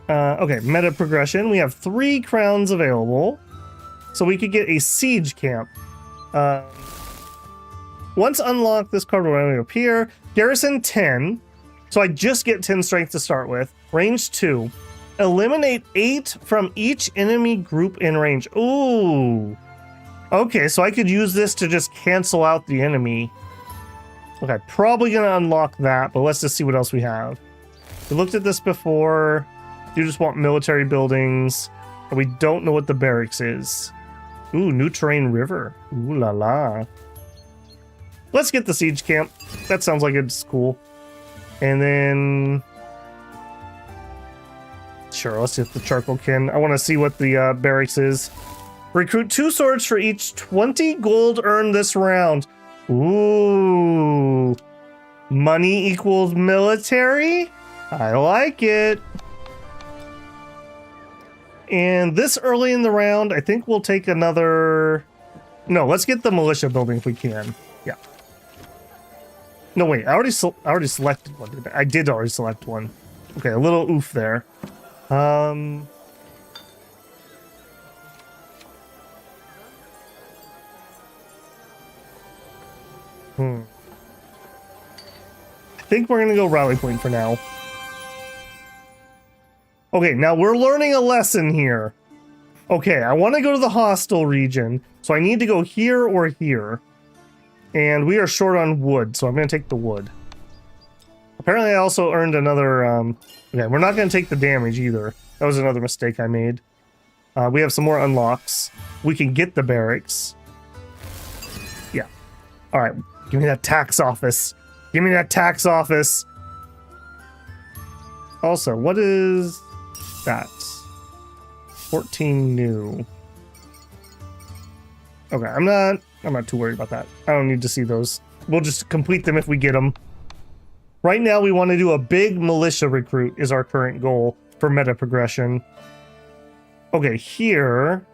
Okay, meta progression. We have 3 crowns available. So we could get a siege camp. Once unlocked, this card will randomly appear. Garrison 10. So I just get 10 strength to start with. Range 2. Eliminate 8 from each enemy group in range. Ooh. Okay, so I could use this to just cancel out the enemy. Okay, probably gonna unlock that, but let's just see what else we have. We looked at this before. You just want military buildings. And we don't know what the barracks is. Ooh, new terrain river. Ooh la la. Let's get the siege camp. That sounds like it's cool. And then... Sure, let's hit the charcoal kin. I want to see what the barracks is. Recruit 2 swords for each 20 gold earned this round. Ooh. Money equals military? I like it. And this early in the round, I think we'll take another... No, let's get the militia building if we can. Yeah. No, wait, I already selected one. I did already select one. Okay, a little oof there. I think we're gonna go rally point for now. Okay, now we're learning a lesson here. Okay, I want to go to the hostile region, so I need to go here or here. And we are short on wood, so I'm going to take the wood. Apparently I also earned another... Okay, we're not going to take the damage either. That was another mistake I made. We have some more unlocks. We can get the barracks. Yeah. Alright, give me that tax office. Give me that tax office. Also, what is that? 14 new. Okay, I'm not too worried about that. I don't need to see those. We'll just complete them if we get them. Right now, we want to do a big militia recruit is our current goal for meta progression. Okay, here...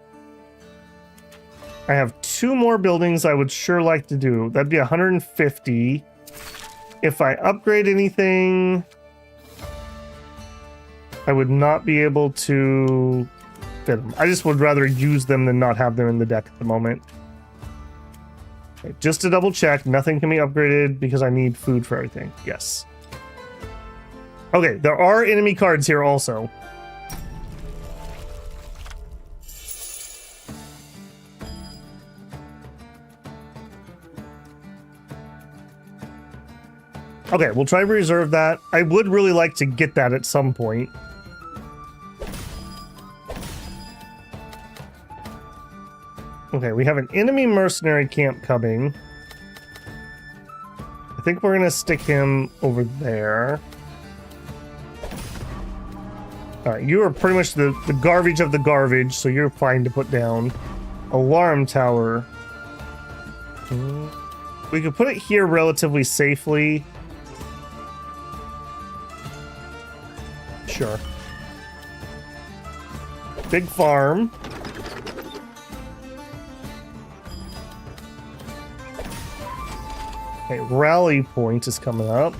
I have 2 more buildings I would sure like to do. That'd be 150. If I upgrade anything... I would not be able to fit them. I just would rather use them than not have them in the deck at the moment. Okay, just to double check, nothing can be upgraded because I need food for everything. Yes. Okay, there are enemy cards here also. Okay, we'll try to reserve that. I would really like to get that at some point. Okay, we have an enemy mercenary camp coming. I think we're gonna stick him over there. Alright, you are pretty much the garbage of the garbage, so you're fine to put down. Alarm tower. We could put it here relatively safely. Sure. Big farm. Okay, rally point is coming up.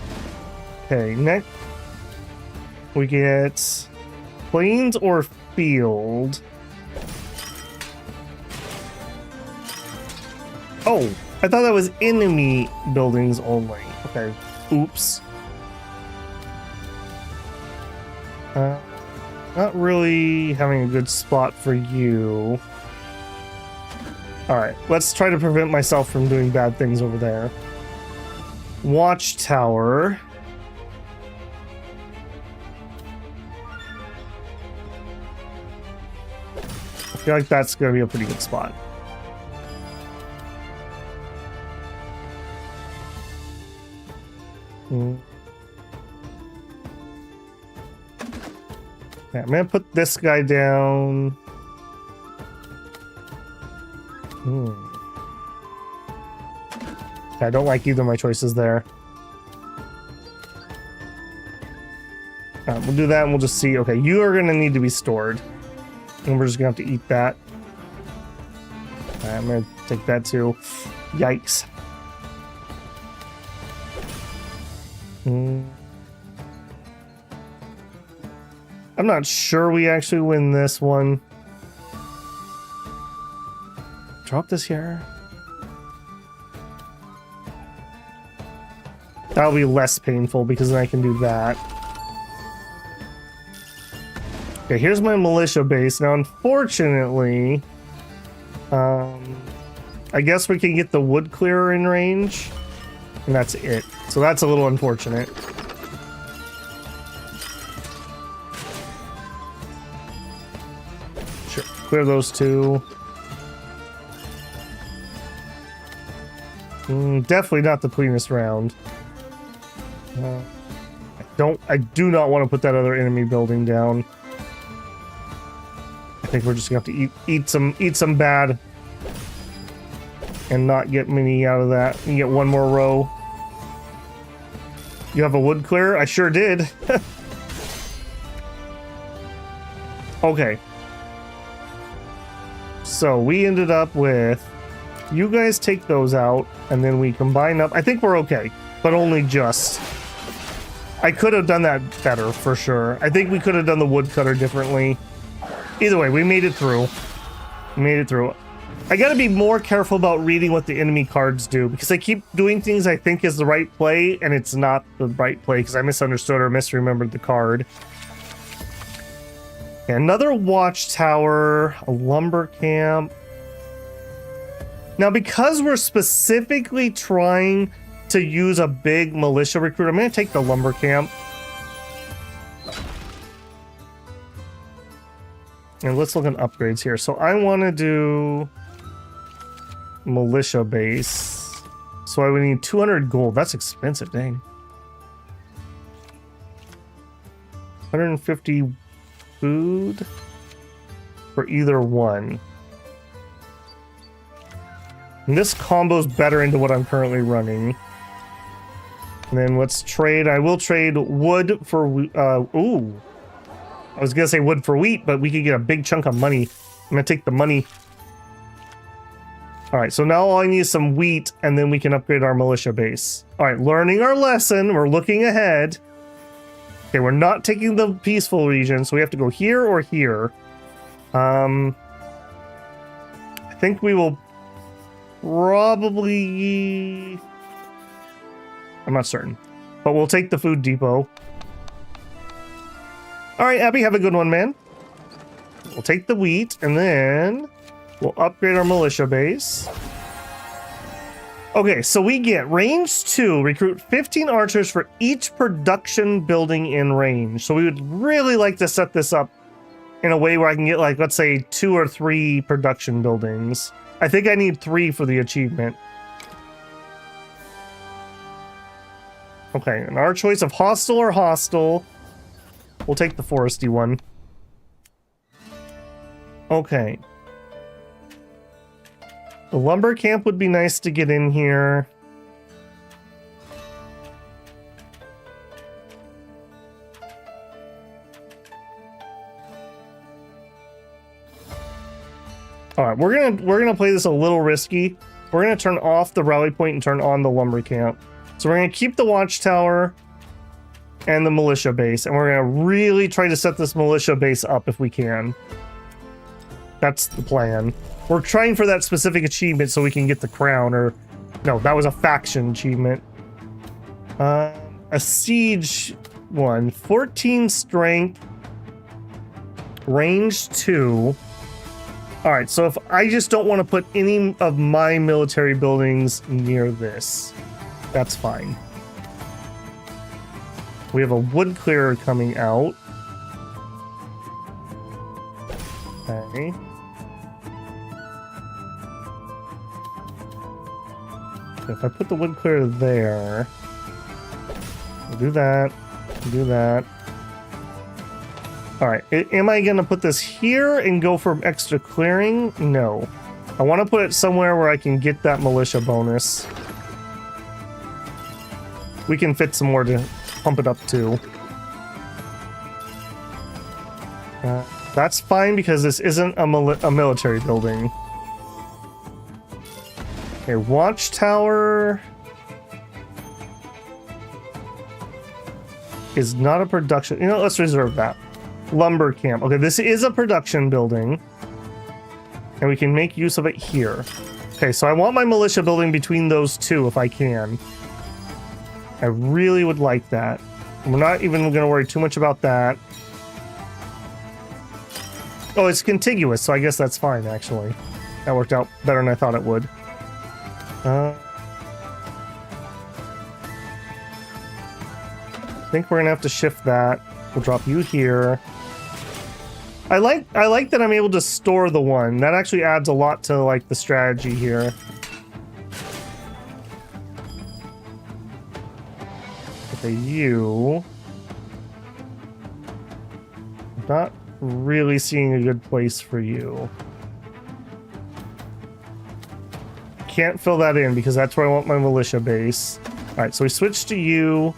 Okay, next we get plains or field. Oh, I thought that was enemy buildings only. Okay, oops. Not really having a good spot for you. Alright, let's try to prevent myself from doing bad things over there. Watchtower. I feel like that's going to be a pretty good spot. Okay, I'm going to put this guy down. I don't like either of my choices there. We'll do that and we'll just see. Okay, you are going to need to be stored. And we're just going to have to eat that. I'm going to take that too. Yikes. I'm not sure we actually win this one. Drop this here. That'll be less painful because then I can do that. Okay, here's my militia base. Now, unfortunately, I guess we can get the wood clearer in range, and that's it. So that's a little unfortunate. Sure, clear those two. Definitely not the cleanest round. I do not want to put that other enemy building down. I think we're just gonna have to eat some bad and not get many out of that. You get one more row. You have a wood clear? I sure did. Okay. So we ended up with you guys take those out and then we combine up. I think we're okay, but only just. I could have done that better for sure. I think we could have done the woodcutter differently. Either way, we made it through. We made it through. I gotta be more careful about reading what the enemy cards do because I keep doing things I think is the right play and it's not the right play because I misunderstood or misremembered the card. Another watchtower, a lumber camp. Now, because we're specifically trying to use a big militia recruit, I'm going to take the lumber camp. And let's look at upgrades here. So I want to do militia base. So I would need 200 gold. That's expensive, dang. 150 food for either one. And this combo's better into what I'm currently running. And then let's trade. I will trade wood for ooh. I was gonna say wood for wheat, but we could get a big chunk of money. I'm gonna take the money. All right, so now all I need is some wheat, and then we can upgrade our militia base. All right, learning our lesson. We're looking ahead. Okay, we're not taking the peaceful region, so we have to go here or here. I think we will probably... I'm not certain, but we'll take the food depot. All right, Abby, have a good one, man. We'll take the wheat, and then we'll upgrade our militia base. Okay, so we get range 2, recruit 15 archers for each production building in range. So we would really like to set this up in a way where I can get, like, let's say 2 or 3 production buildings. I think I need 3 for the achievement. Okay, and our choice of hostile or hostile. We'll take the foresty one. Okay. The lumber camp would be nice to get in here. All right, we're gonna play this a little risky. We're gonna turn off the rally point and turn on the lumber camp. So we're gonna keep the watchtower and the militia base, and we're gonna really try to set this militia base up if we can. That's the plan. We're trying for that specific achievement so we can get the crown, or no, that was a faction achievement. A siege one, 14 strength, range 2. All right, so if I just don't want to put any of my military buildings near this, that's fine. We have a wood clearer coming out. Okay. If I put the wood clearer there, we'll do that, do that. All right, am I gonna put this here and go for extra clearing? No. I want to put it somewhere where I can get that militia bonus. We can fit some more to pump it up too. That's fine because this isn't a military building. Okay, watchtower is not a production. You know, let's reserve that. Lumber camp. Okay, this is a production building, and we can make use of it here. Okay, so I want my militia building between those two if I can. I really would like that. We're not even going to worry too much about that. Oh, it's contiguous, so I guess that's fine, actually. That worked out better than I thought it would. I think we're going to have to shift that. We'll drop you here. I like that I'm able to store the one. That actually adds a lot to like the strategy here. Okay, you. Not really seeing a good place for you. Can't fill that in because that's where I want my militia base. All right, so we switch to you.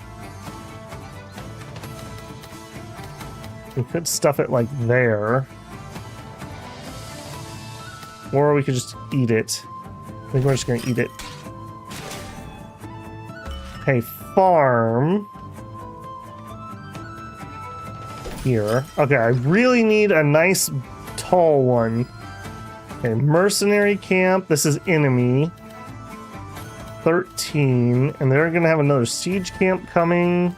We could stuff it like there. Or we could just eat it. I think we're just gonna eat it. Okay, farm. Here. Okay, I really need a nice tall one. Okay, mercenary camp. This is enemy. 13. And they're gonna have another siege camp coming.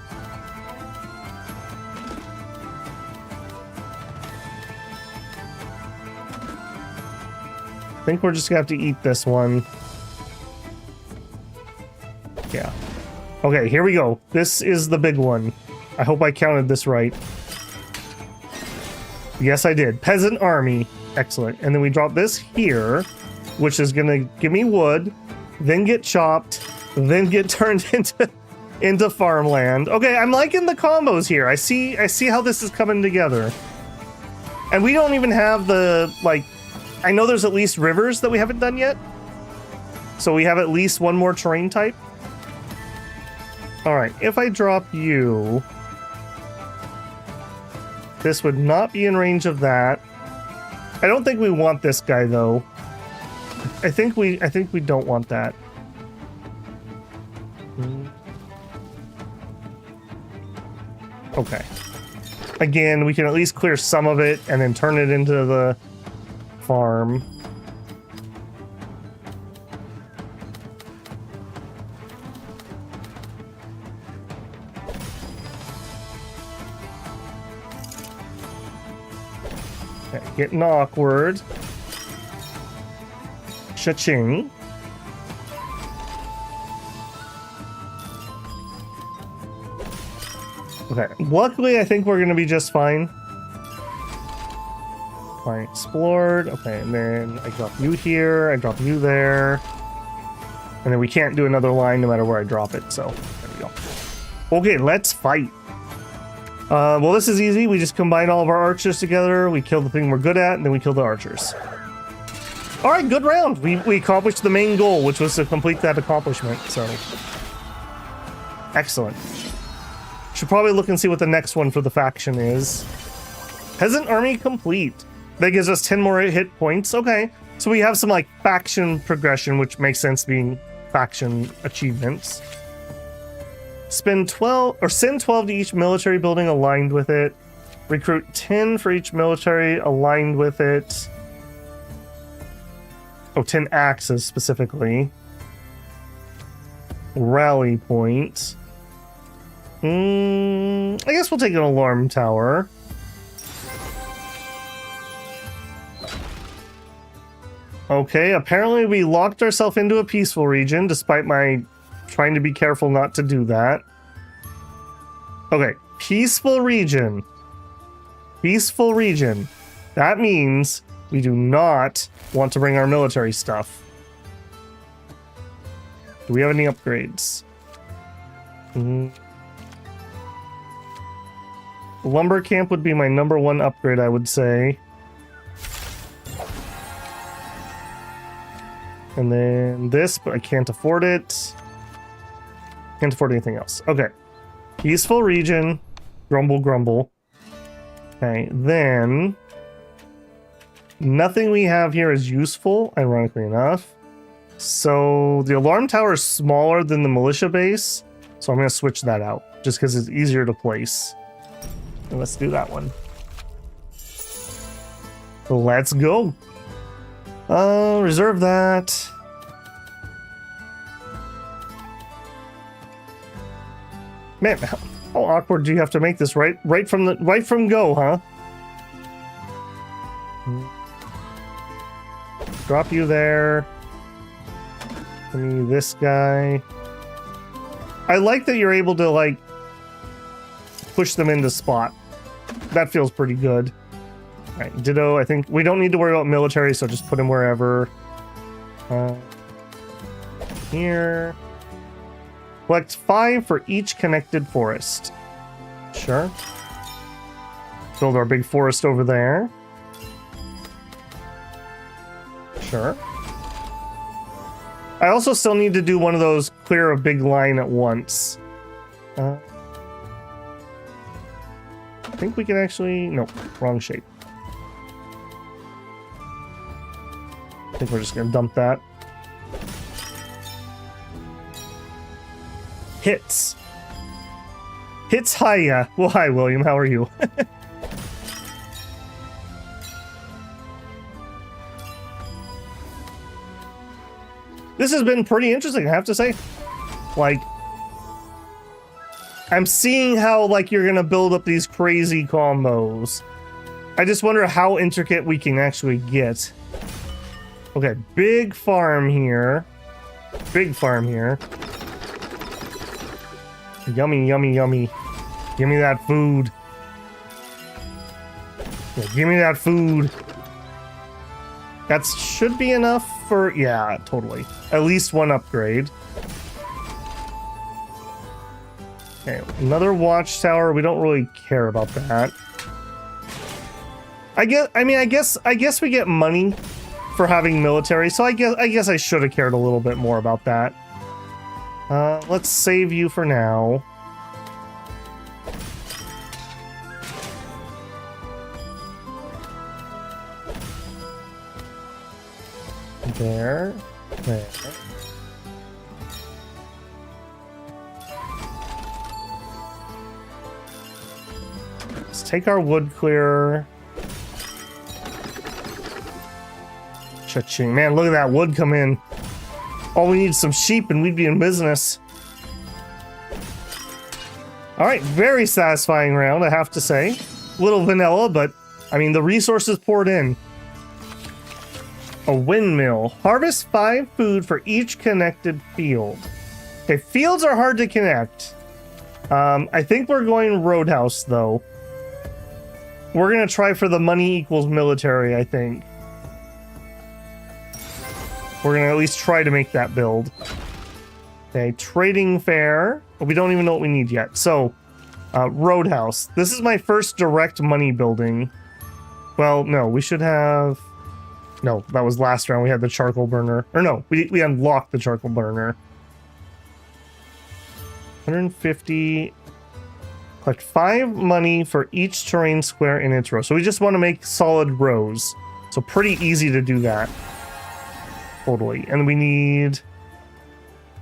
I think we're just gonna have to eat this one. Yeah. Okay, here we go. This is the big one. I hope I counted this right. Yes, I did. Peasant army. Excellent. And then we drop this here, which is gonna give me wood, then get chopped, then get turned into farmland. Okay, I'm liking the combos here. I see how this is coming together. And we don't even have the, like, I know there's at least rivers that we haven't done yet. So we have at least one more terrain type. All right, if I drop you, this would not be in range of that. I don't think we want this guy though. I think we don't want that. Okay. Again, we can at least clear some of it and then turn it into the farm. Okay, getting awkward. Cha-ching. Okay, luckily I think we're gonna be just fine. fine. Explored. Okay, and then I drop you here. I drop you there. And then we can't do another line no matter where I drop it. So there we go. Okay, let's fight. Well, this is easy. We just combine all of our archers together. We kill the thing we're good at, and then we kill the archers. All right, good round. We accomplished the main goal, which was to complete that accomplishment. So excellent. Should probably look and see what the next one for the faction is. Peasant army complete. That gives us 10 more hit points. Okay, so we have some like faction progression, which makes sense being faction achievements. Spend 12 or send 12 to each military building aligned with it. Recruit 10 for each military aligned with it. Oh, 10 axes specifically. Rally point. I guess we'll take an alarm tower. Okay, apparently we locked ourselves into a peaceful region, despite my trying to be careful not to do that. Okay, peaceful region. Peaceful region. That means we do not want to bring our military stuff. Do we have any upgrades? Lumber camp would be my #1 upgrade, I would say. And then this, but I can't afford it. Can't afford anything else. Okay. Peaceful region. Grumble, grumble. Okay, then... nothing we have here is useful, ironically enough. So the alarm tower is smaller than the militia base. So I'm going to switch that out, just because it's easier to place. And let's do that one. Let's go. Reserve that. Man, how awkward do you have to make this right from go, huh? Drop you there. Give me this guy. I like that you're able to like push them into spot. That feels pretty good. All right, ditto. I think we don't need to worry about military, so just put him wherever. Here. Collect 5 for each connected forest. Sure. Build our big forest over there. Sure. I also still need to do one of those clear a big line at once. I think we can actually... nope, wrong shape. I think we're just going to dump that. Hits. Hits, hiya. Well, hi, William. How are you? This has been pretty interesting, I have to say. Like, I'm seeing how, like, you're gonna build up these crazy combos. I just wonder how intricate we can actually get. Okay, big farm here. Big farm here. Yummy, yummy, yummy. Give me that food. Yeah, give me that food. That should be enough for... yeah, totally. At least one upgrade. Okay, another watchtower. We don't really care about that. I guess we get money for having military, so I guess I should have cared a little bit more about that. Let's save you for now. There. Let's take our wood clearer. Cha-ching. Man, look at that wood come in. All we need is some sheep and we'd be in business. Alright, very satisfying round, I have to say. Little vanilla, but I mean, the resources poured in. A windmill. Harvest 5 food for each connected field. Okay, fields are hard to connect. I think we're going roadhouse, though. we're gonna try for the money equals military, I think. We're gonna at least try to make that build. Okay, trading fair. We don't even know what we need yet. So, roadhouse. This is my first direct money building. Well, no, we should have... No, that was last round. We had the charcoal burner. Or no, we unlocked the charcoal burner. 150. Collect 5 money for each terrain square in its row. So we just want to make solid rows. So pretty easy to do that. Totally. And we need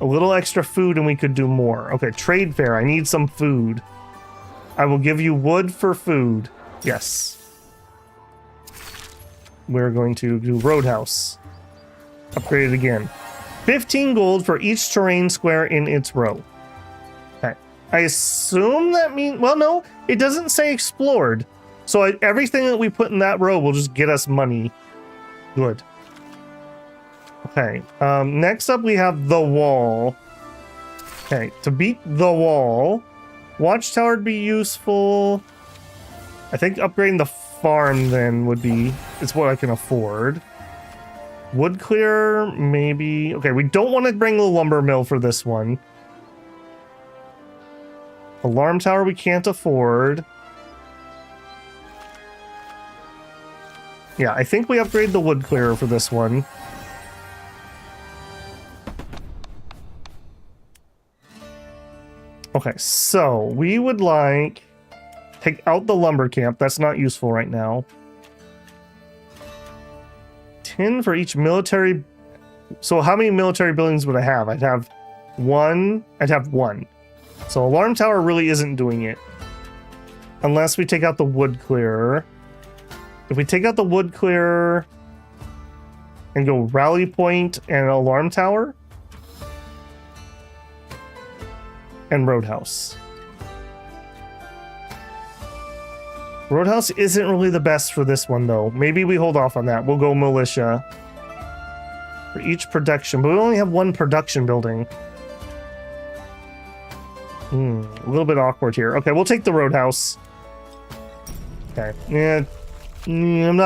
a little extra food and we could do more. Okay, trade fair. I need some food. I will give you wood for food. Yes. We're going to do roadhouse. Upgrade it again. 15 gold for each terrain square in its row. Okay. I assume that means... Well, no. It doesn't say explored. So everything that we put in that row will just get us money. Good. Okay. Next up, we have the wall. Okay. To beat the wall, watchtower would be useful. I think upgrading the farm then would be... It's what I can afford. Wood clear, maybe. Okay, we don't want to bring the lumber mill for this one. Alarm tower we can't afford. Yeah, I think we upgrade the wood clearer for this one. Okay, so we would like... Take out the lumber camp. That's not useful right now. 10 for each military... So how many military buildings would I have? I'd have one. I'd have one. So alarm tower really isn't doing it. Unless we take out the wood clearer. If we take out the wood clearer and go rally point and alarm tower and roadhouse. Roadhouse isn't really the best for this one, though. Maybe we hold off on that. We'll go militia. For each production. But we only have one production building. A little bit awkward here. Okay, we'll take the roadhouse. Okay. Yeah. I'm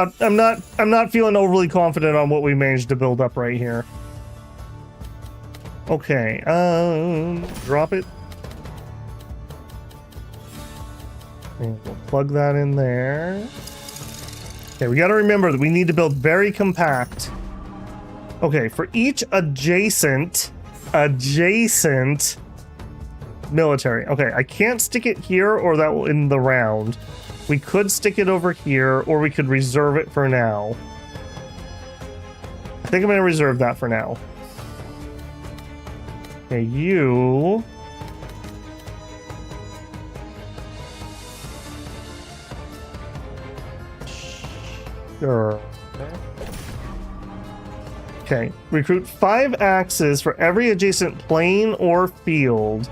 not feeling overly confident on what we managed to build up right here. Okay. Drop it. And we'll plug that in there. Okay, we got to remember that we need to build very compact. Okay, for each adjacent military. Okay, I can't stick it here or that will end the round. We could stick it over here or we could reserve it for now. I think I'm going to reserve that for now. Okay, you... Sure. Okay, recruit 5 axes for every adjacent plain or field.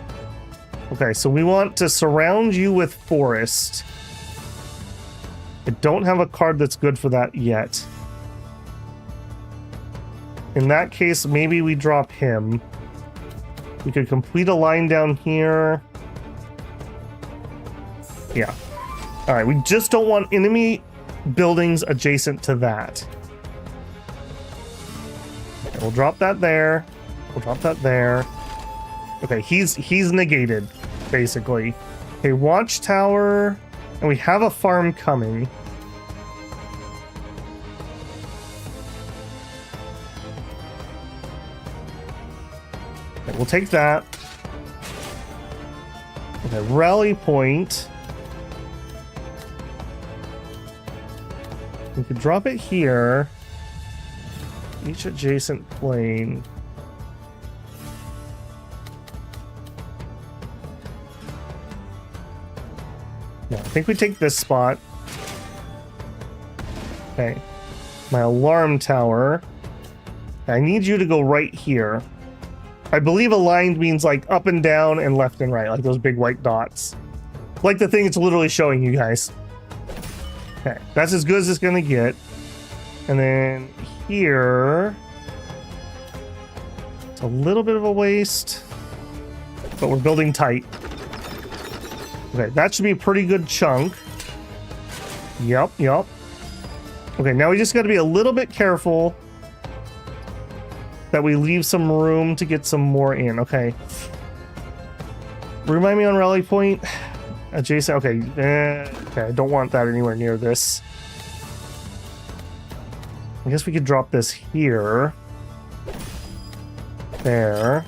Okay, so we want to surround you with forest. I don't have a card that's good for that yet. In that case, maybe we drop him. We could complete a line down here. Yeah. Alright, we just don't want enemy buildings adjacent to that. Okay, we'll drop that there. We'll drop that there. Okay, he's negated, basically. Okay, watchtower, and we have a farm coming. Okay, we'll take that. Okay, rally point. We could drop it here. Each adjacent plane. No, I think we take this spot. Okay. My alarm tower. I need you to go right here. I believe aligned means like up and down and left and right, like those big white dots. Like the thing it's literally showing you guys. Okay, that's as good as it's gonna get. And then here, it's a little bit of a waste, but we're building tight. Okay, that should be a pretty good chunk. Yep, yep. Okay, now we just got to be a little bit careful that we leave some room to get some more in. Okay. Remind me on rally point. Adjacent. Okay. Okay, I don't want that anywhere near this. I guess we could drop this here. There.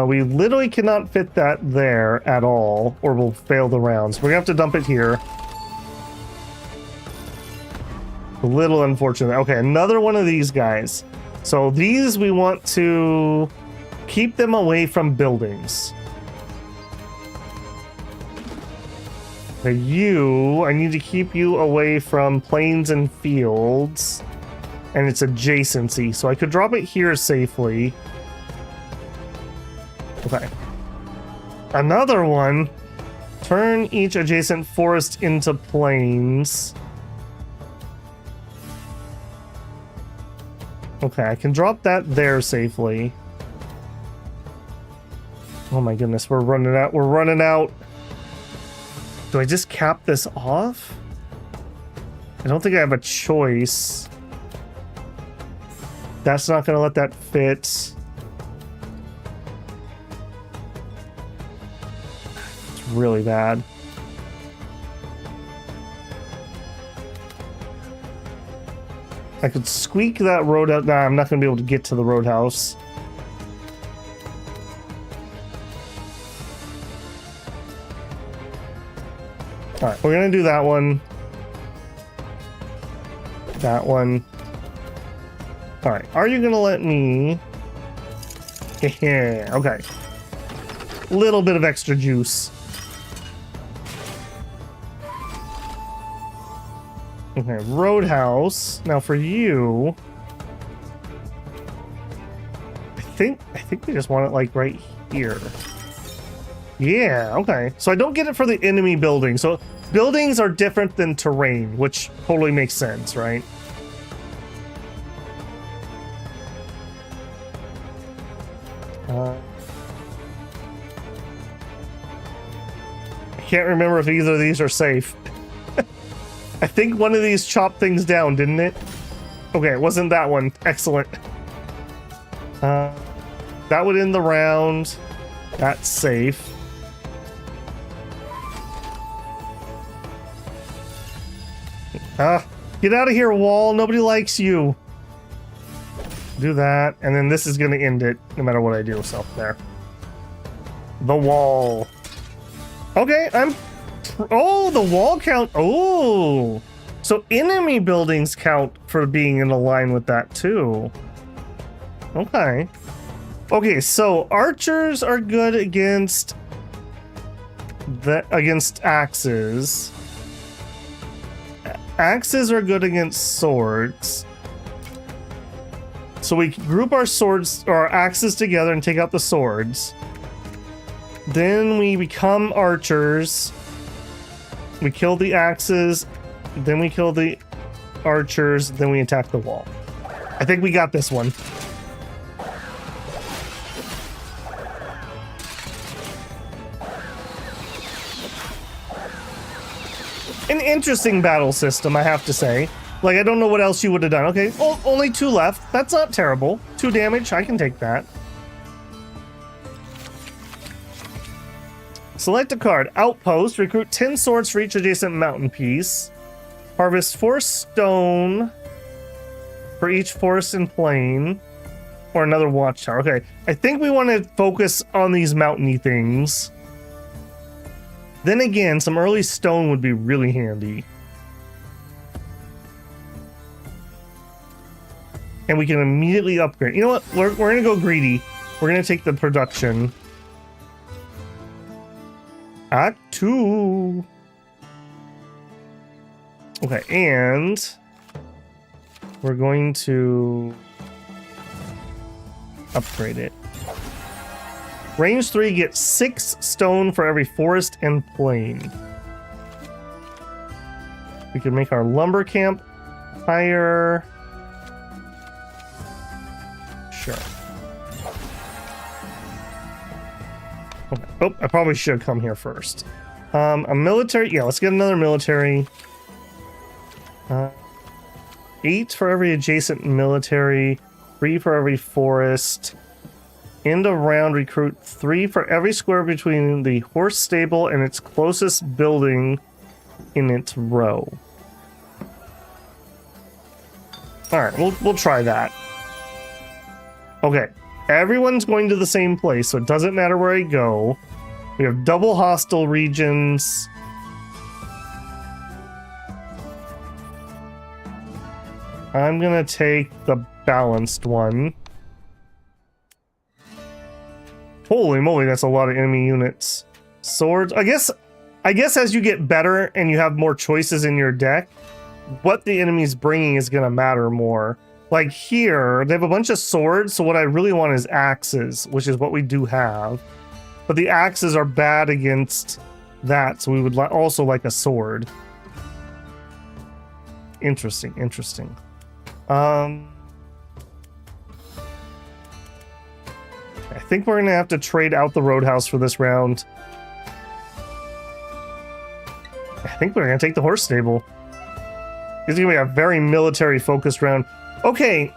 We literally cannot fit that there at all, or we'll fail the rounds. We're gonna have to dump it here. A little unfortunate. Okay, another one of these guys. So these we want to keep them away from buildings. Okay, I need to keep you away from plains and fields and its adjacency. So I could drop it here safely. Okay. Another one. Turn each adjacent forest into plains. Okay, I can drop that there safely. Oh my goodness, we're running out. We're running out. Do I just cap this off? I don't think I have a choice. That's not going to let that fit. Really bad. I could squeak that road out. Nah, I'm not going to be able to get to the roadhouse. Alright, we're going to do that one. That one. Alright, are you going to let me... Yeah, okay. Little bit of extra juice. Okay, roadhouse. Now for you, I think we just want it like right here. Yeah, okay. So I don't get it for the enemy building. So buildings are different than terrain, which totally makes sense, right? I can't remember if either of these are safe. I think one of these chopped things down, didn't it? Okay, it wasn't that one. Excellent. That would end the round. That's safe. Get out of here, wall. Nobody likes you. Do that, and then this is going to end it, no matter what I do. So, there. The wall. Okay, Oh, the wall count. Oh, so enemy buildings count for being in a line with that too. Okay. Okay, so archers are good against axes. Axes are good against swords. So we group our swords or our axes together and take out the swords. Then we become archers. We kill the axes, then we kill the archers, then we attack the wall. I think we got this one. An interesting battle system, I have to say. Like, I don't know what else you would have done. Okay, only 2 left. That's not terrible. 2 damage, I can take that. Select a card. Outpost. Recruit 10 swords for each adjacent mountain piece. Harvest 4 stone for each forest and plain. Or another watchtower. Okay. I think we want to focus on these mountainy things. Then again, some early stone would be really handy. And we can immediately upgrade. You know what? We're going to go greedy. We're going to take the production. Act 2. Okay, and we're going to upgrade it. Range 3 gets 6 stone for every forest and plain. We can make our lumber camp higher. Sure. Oh, I probably should come here first. A military. Yeah, let's get another military. 8 for every adjacent military. 3 for every forest. End of round, recruit 3 for every square between the horse stable and its closest building in its row. Alright, we'll try that. Okay, everyone's going to the same place, so it doesn't matter where I go. We have double hostile regions. I'm gonna take the balanced one. Holy moly, that's a lot of enemy units. Swords. I guess as you get better and you have more choices in your deck, what the enemy's bringing is gonna matter more. Like here, they have a bunch of swords, so what I really want is axes, which is what we do have. But the axes are bad against that, so we would also like a sword. Interesting, interesting. I think we're gonna have to trade out the roadhouse for this round. I think we're gonna take the horse stable. This is gonna be a very military focused round. Okay.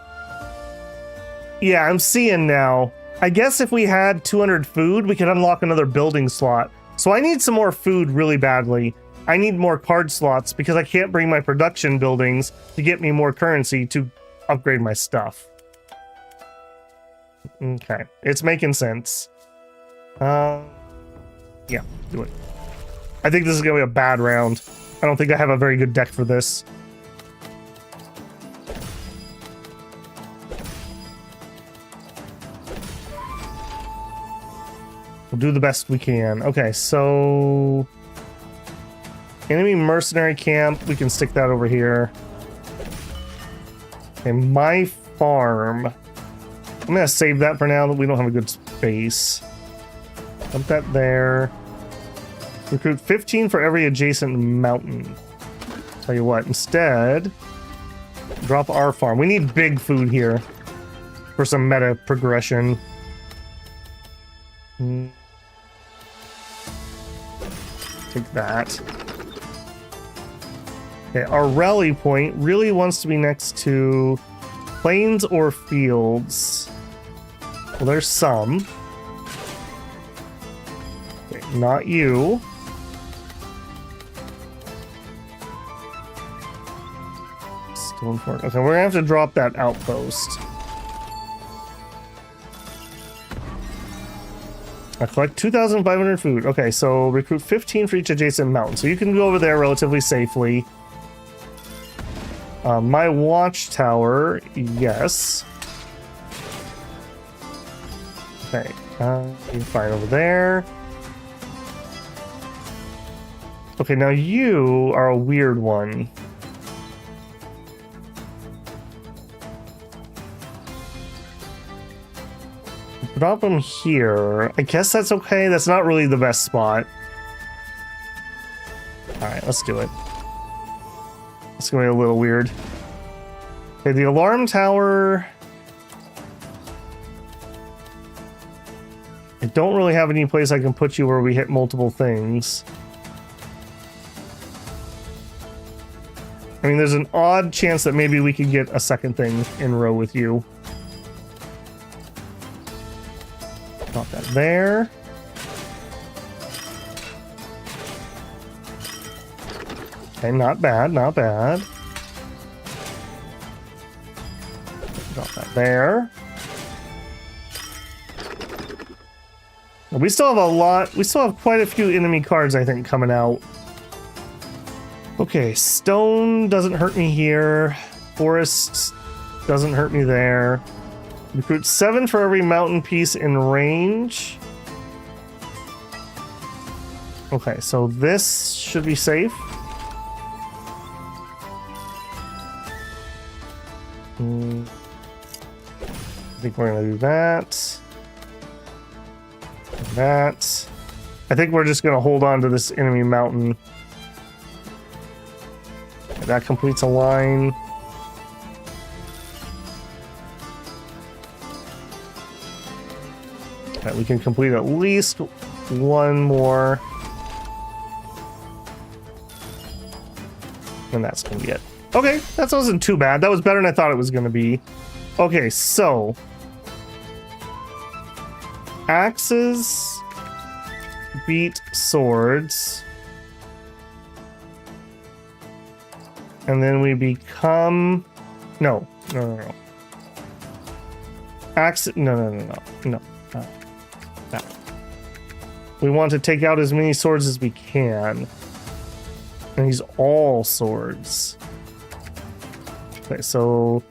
Yeah, I'm seeing now. I guess if we had 200 food, we could unlock another building slot. So I need some more food really badly. I need more card slots because I can't bring my production buildings to get me more currency to upgrade my stuff. Okay, it's making sense. Yeah, do it. I think this is gonna be a bad round. I don't think I have a very good deck for this. We'll do the best we can. Okay, so enemy mercenary camp, we can stick that over here. Okay, my farm. I'm gonna save that for now that we don't have a good space. Put that there. Recruit 15 for every adjacent mountain. Tell you what, instead, drop our farm. We need big food here for some meta progression. Take that. Okay, our rally point really wants to be next to plains or fields. Well, there's some. Okay, not you. Stone Fort. Okay, we're gonna have to drop that outpost. I collect 2,500 food. Okay, so recruit 15 for each adjacent mountain. So you can go over there relatively safely. My watchtower, yes. Okay, you're fine over there. Okay, now you are a weird one. Drop them here. I guess that's okay. That's not really the best spot. Alright, let's do it. It's gonna be a little weird. Okay, the alarm tower. I don't really have any place I can put you where we hit multiple things. I mean, there's an odd chance that maybe we could get a second thing in row with you. Drop that there. Okay, not bad, not bad. Drop that there. We still have a lot. We still have quite a few enemy cards, I think, coming out. Okay, stone doesn't hurt me here. Forest doesn't hurt me there. Recruit 7 for every mountain piece in range. Okay, so this should be safe. I think we're gonna do that. That. I think we're just gonna hold on to this enemy mountain. That completes a line. Okay, we can complete at least one more. And that's gonna be it. Okay, that wasn't too bad. That was better than I thought it was gonna be. Okay, so axes beat swords. And then we become no. Axe no. We want to take out as many swords as we can. And he's all swords. Okay, so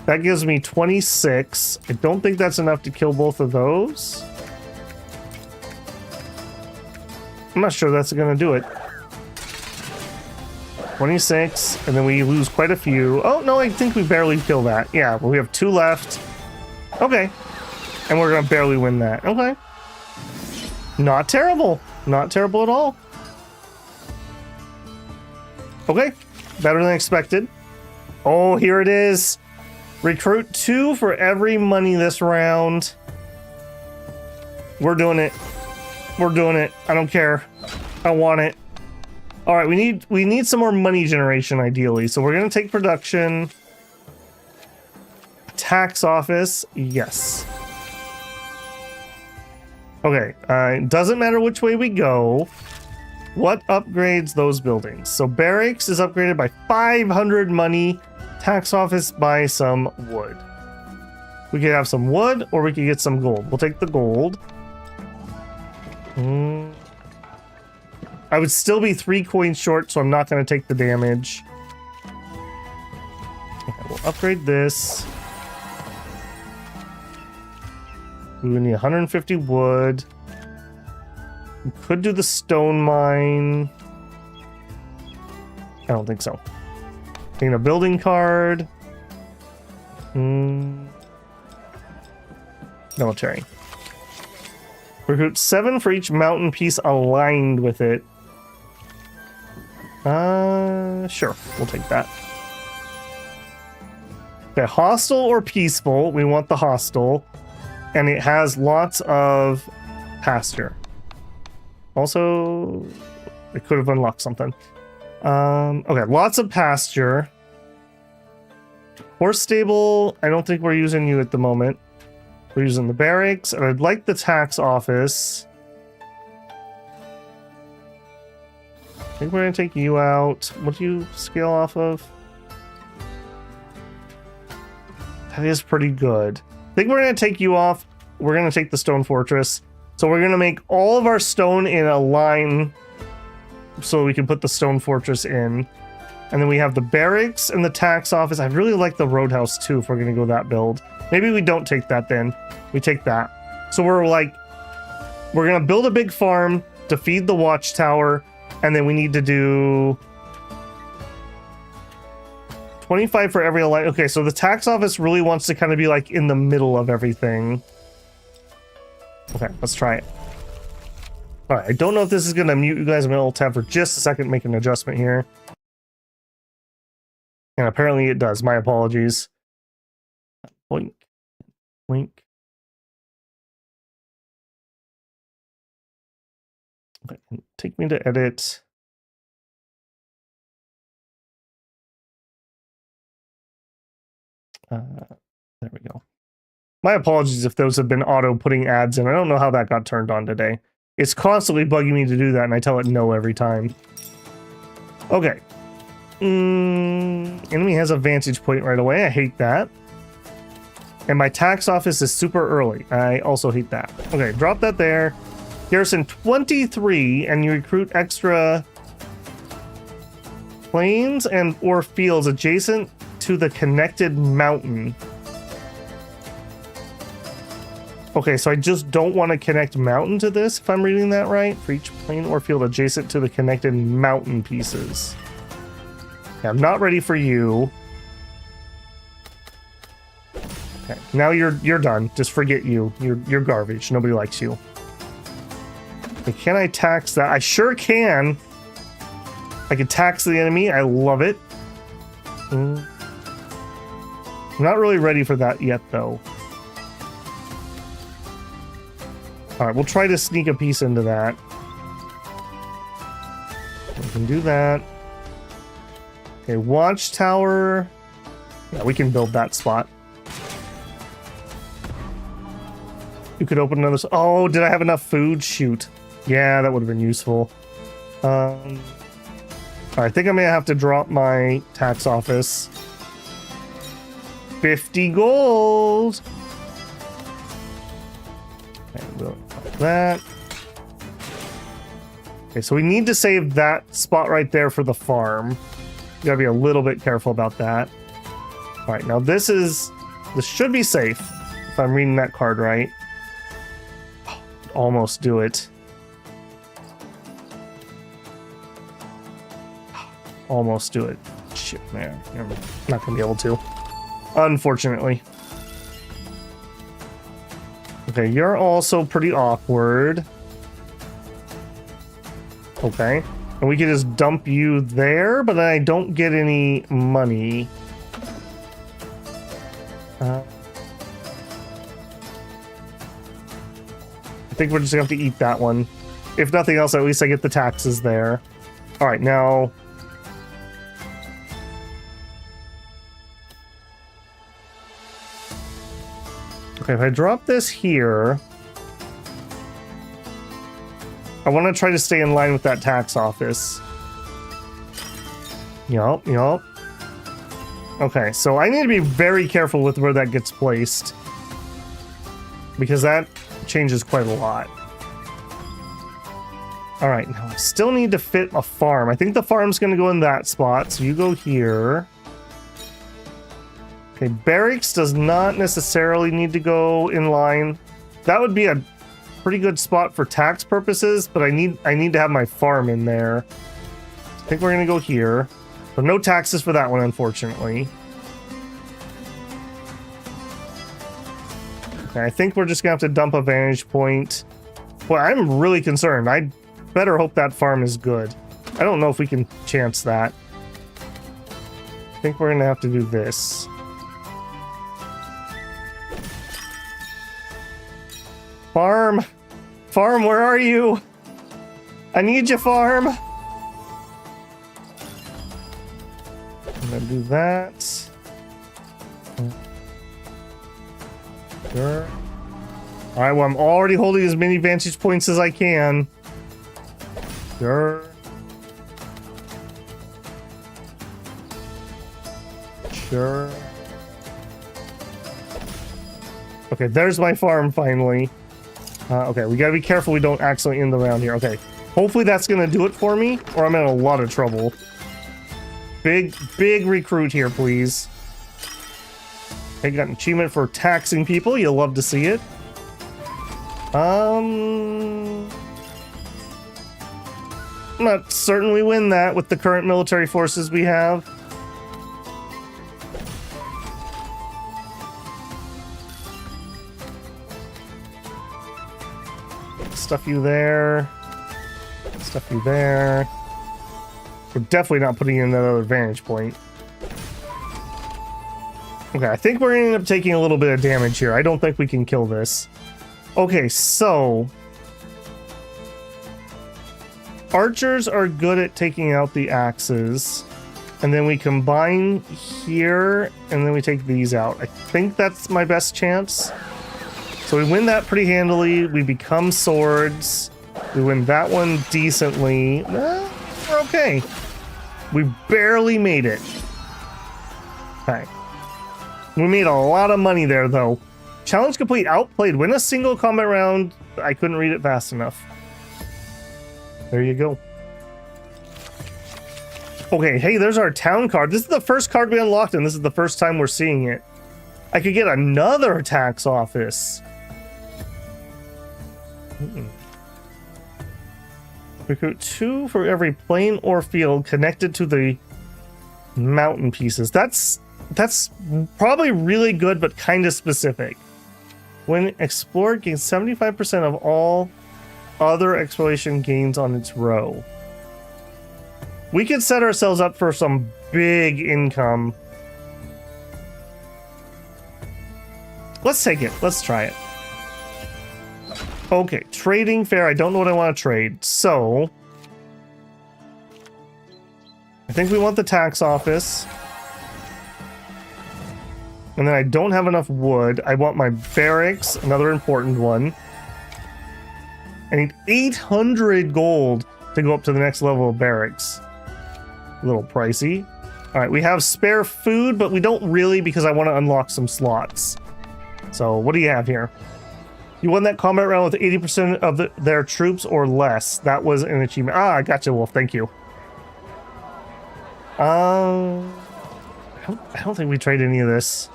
that gives me 26. I don't think that's enough to kill both of those. I'm not sure that's gonna do it. 26, and then we lose quite a few. Oh, no, I think we barely kill that. Yeah, but we have 2 left. Okay. And we're gonna barely win that. Okay. Not terrible. Not terrible at all. Okay. Better than expected. Oh, here it is. Recruit 2 for every money this round. We're doing it. We're doing it. I don't care. I want it. All right, we need some more money generation ideally. So we're going to take production. Tax office. Yes. Okay, it doesn't matter which way we go. What upgrades those buildings? So barracks is upgraded by 500 money. Tax office by some wood. We could have some wood or we could get some gold. We'll take the gold. I would still be 3 coins short, so I'm not going to take the damage. Okay, we'll upgrade this. We would need 150 wood. We could do the stone mine. I don't think so. Taking a building card. Military. Recruit 7 for each mountain piece aligned with it. Sure, we'll take that. Okay, hostile or peaceful? We want the hostile. And it has lots of pasture. Also, it could have unlocked something. Okay, lots of pasture. Horse stable, I don't think we're using you at the moment. We're using the barracks, and I'd like the tax office. I think we're going to take you out. What do you scale off of? That is pretty good. I think we're going to take you off. We're going to take the stone fortress. So we're going to make all of our stone in a line so we can put the stone fortress in. And then we have the barracks and the tax office. I really like the roadhouse too if we're going to go that build. Maybe we don't take that then. We take that. So we're like, we're going to build a big farm to feed the watchtower. And then we need to do 25 for every line. Okay, so the tax office really wants to kind of be like in the middle of everything. Okay, let's try it. All right, I don't know if this is going to mute you guys. I'm going to tab for just a second, make an adjustment here. And apparently it does. My apologies. Blink. Blink. Okay, take me to edit. There we go. My apologies if those have been auto putting ads in. I don't know how that got turned on today. It's constantly bugging me to do that, and I tell it no every time. Okay. Enemy has a vantage point right away. I hate that. And my tax office is super early. I also hate that. Okay, drop that there. Garrison 23, and you recruit extra plains and or fields adjacent to the connected mountain. Okay, so I just don't want to connect mountain to this, if I'm reading that right. For each plain or field adjacent to the connected mountain pieces. Okay, I'm not ready for you. Okay, now you're done. Just forget you. You're garbage. Nobody likes you. Okay, can I tax that? I sure can. I can tax the enemy. I love it. I'm not really ready for that yet, though. All right, we'll try to sneak a piece into that. We can do that. Okay, watchtower. Yeah, we can build that spot. You could open another. Oh, did I have enough food? Shoot. Yeah, that would have been useful. I think I may have to drop my tax office. 50 gold. Okay, we'll drop that. Okay, so we need to save that spot right there for the farm. You gotta be a little bit careful about that. All right, now this should be safe if I'm reading that card right. Almost do it. Almost do it. Shit, man. I'm not gonna be able to. Unfortunately. Okay, you're also pretty awkward. Okay. And we can just dump you there, but then I don't get any money. I think we're just gonna have to eat that one. If nothing else, at least I get the taxes there. All right, now. Okay, if I drop this here, I want to try to stay in line with that tax office. Yup. Okay, so I need to be very careful with where that gets placed, because that changes quite a lot. All right, now I still need to fit a farm. I think the farm's going to go in that spot, so you go here. Okay, barracks does not necessarily need to go in line. That would be a pretty good spot for tax purposes, but I need to have my farm in there. I think we're gonna go here. But no taxes for that one, unfortunately. Okay, I think we're just gonna have to dump a vantage point. Well, I'm really concerned. I better hope that farm is good. I don't know if we can chance that. I think we're gonna have to do this. Farm! Farm, where are you? I need you, farm! I'm gonna do that. Sure. Alright, well, I'm already holding as many vantage points as I can. Sure. Sure. Okay, there's my farm finally. Okay, we gotta be careful we don't accidentally end the round here. Okay, hopefully that's gonna do it for me, or I'm in a lot of trouble. Big recruit here, please. Okay, got an achievement for taxing people. You'll love to see it. I'm not certain we win that with the current military forces we have. Stuff you there. Stuff you there. We're definitely not putting in another vantage point. Okay, I think we're going to end up taking a little bit of damage here. I don't think we can kill this. Okay, so archers are good at taking out the axes. And then we combine here, and then we take these out. I think that's my best chance. So we win that pretty handily. We become swords. We win that one decently. Well, we're okay. We barely made it. Okay. We made a lot of money there, though. Challenge complete. Outplayed. Win a single combat round. I couldn't read it fast enough. There you go. Okay, hey, there's our town card. This is the first card we unlocked, and this is the first time we're seeing it. I could get another tax office. Recruit 2 for every plane or field connected to the mountain pieces. That's probably really good, but kind of specific. When explored, gains 75% of all other exploration gains on its row. We could set ourselves up for some big income. Let's take it. Let's try it. Okay. trading fair. I don't know what I want to trade. So I think we want the tax office. And then I don't have enough wood. I want my barracks, another important one. I need 800 gold to go up to the next level of barracks. A little pricey. All right, we have spare food, but we don't really because I want to unlock some slots. So what do you have here? You won that combat round with 80% of their troops or less. That was an achievement. Ah, I gotcha, Wolf. Thank you. I don't think we trade any of this.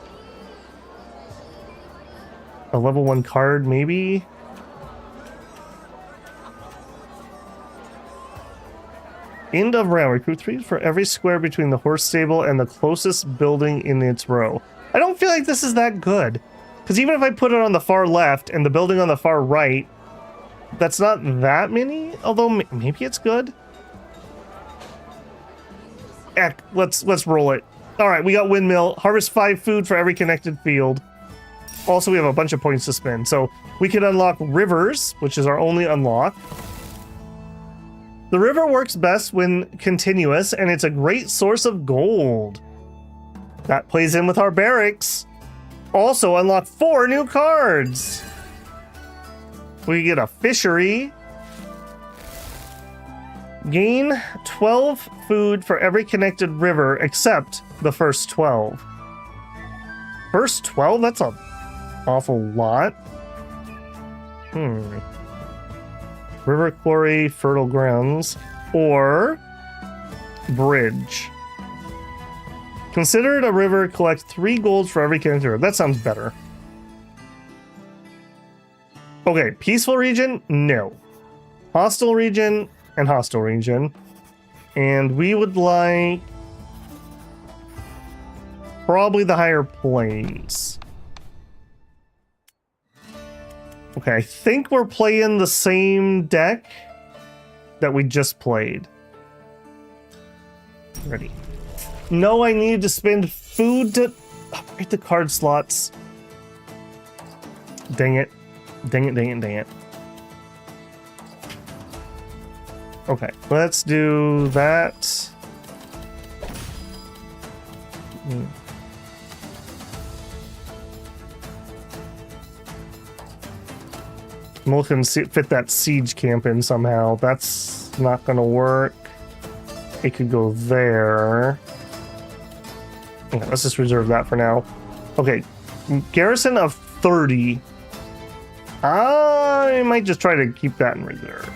A level 1 card, maybe? End of round. Recruit 3 for every square between the horse stable and the closest building in its row. I don't feel like this is that good. Because even if I put it on the far left and the building on the far right, that's not that many. Although maybe it's good. Heck, let's roll it. All right, we got windmill. Harvest 5 food for every connected field. Also, we have a bunch of points to spend. So we can unlock rivers, which is our only unlock. The river works best when continuous, and it's a great source of gold. That plays in with our barracks. Also unlock 4 new cards. We get a fishery. Gain 12 food for every connected river except the first 12. First 12? That's an awful lot. River quarry, fertile grounds, or bridge. Consider it a river, collect 3 gold for every connected river. That sounds better. Okay, peaceful region? No. Hostile region and hostile region. And we would like probably the higher plains. Okay, I think we're playing the same deck that we just played. Ready. No, I need to spend food to upgrade the card slots. Dang it. Dang it, dang it, dang it. Okay, let's do that. I'm looking to fit that siege camp in somehow. That's not gonna work. It could go there. Okay, let's just reserve that for now. Okay, garrison of 30. I might just try to keep that in reserve.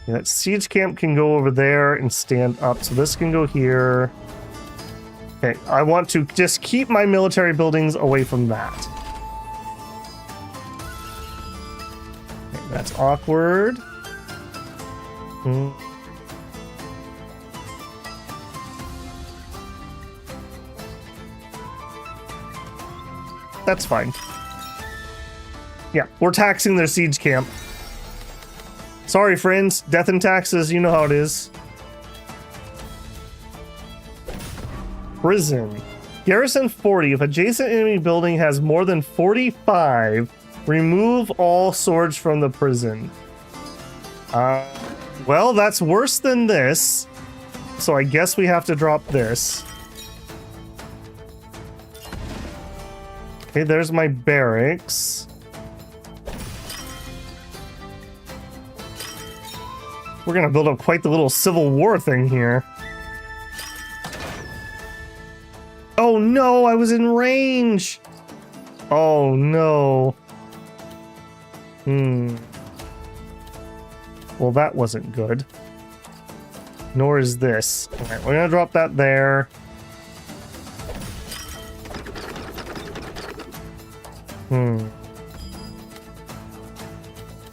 Yeah, that siege camp can go over there and stand up, so this can go here. Okay, I want to just keep my military buildings away from that. Okay, that's awkward. That's fine. Yeah, we're taxing their siege camp. Sorry, friends. Death and taxes, you know how it is. Prison. Garrison 40. If adjacent enemy building has more than 45, remove all swords from the prison. Well, that's worse than this. So I guess we have to drop this. Okay, there's my barracks. We're gonna build up quite the little civil war thing here. Oh no, I was in range! Oh no. Well, that wasn't good. Nor is this. Alright, we're gonna drop that there.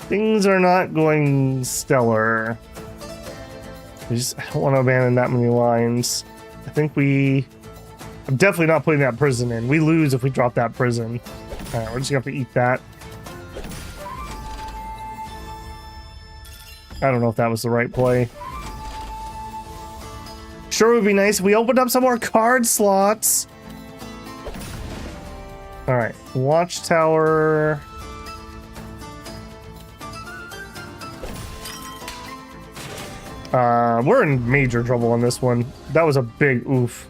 Things are not going stellar. I don't want to abandon that many lines. I'm definitely not putting that prison in. We lose if we drop that prison. Alright, we're just gonna have to eat that. I don't know if that was the right play. Sure would be nice if we opened up some more card slots. Alright, watchtower. We're in major trouble on this one. That was a big oof.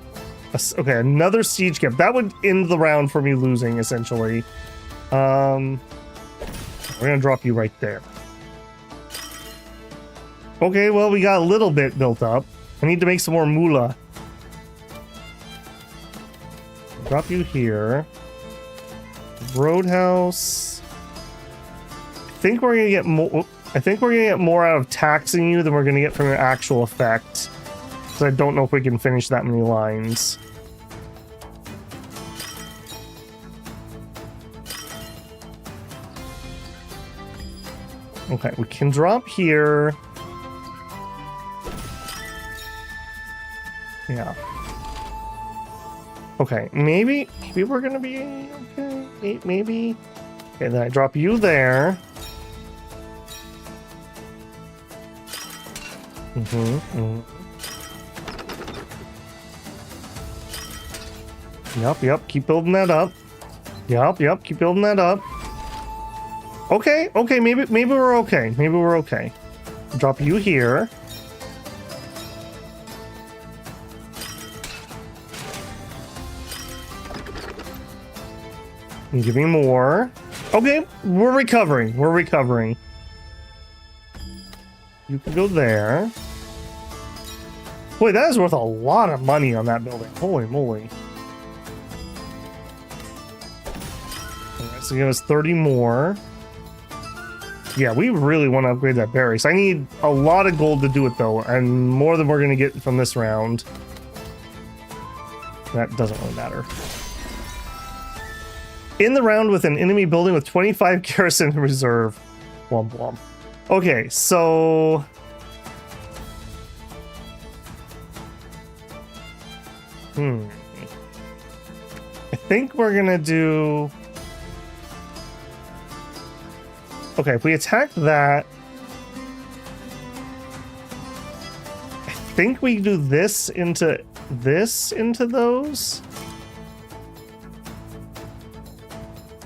Okay, another siege camp. That would end the round for me losing, essentially. We're gonna drop you right there. Okay, well, we got a little bit built up. I need to make some more moolah. Drop you here. Roadhouse. I think we're gonna get more. I think we're gonna get more out of taxing you than we're gonna get from your actual effect. So I don't know if we can finish that many lines. Okay, we can drop here. Yeah. Okay, maybe we're gonna be okay. Maybe. Okay, then I drop you there. Yep, keep building that up. Yep, keep building that up. Okay, maybe we're okay. Maybe we're okay. Drop you here. And give me more. Okay, we're recovering. We're recovering. You can go there. Boy, that is worth a lot of money on that building. Holy moly. Alright, so give us 30 more. Yeah, we really want to upgrade that barracks. I need a lot of gold to do it, though, and more than we're going to get from this round. That doesn't really matter. In the round with an enemy building with 25 garrison in reserve. Womp womp. Okay, so... I think we're gonna do... Okay, if we attack that... I think we do this into those?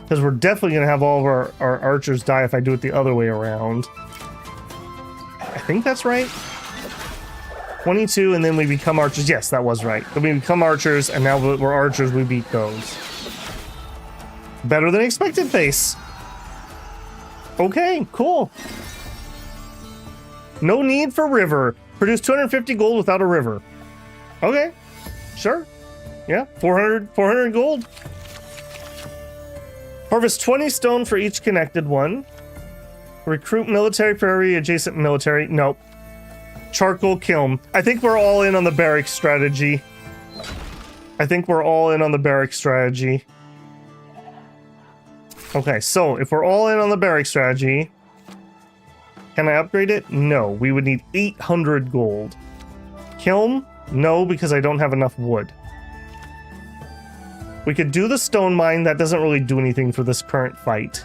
Because we're definitely going to have all of our archers die if I do it the other way around. I think that's right. 22, and then we become archers. Yes, that was right. Then we become archers, and now that we're archers, we beat those. Better than expected face. Okay, cool. No need for river. Produce 250 gold without a river. Okay, sure. Yeah, 400 gold. Harvest 20 stone for each connected one. Recruit military for every adjacent military. Nope. Charcoal kiln. I think we're all in on the barrack strategy. Okay, so if we're all in on the barrack strategy, can I upgrade it? No. We would need 800 gold. Kiln? No, because I don't have enough wood. We could do the stone mine. That doesn't really do anything for this current fight.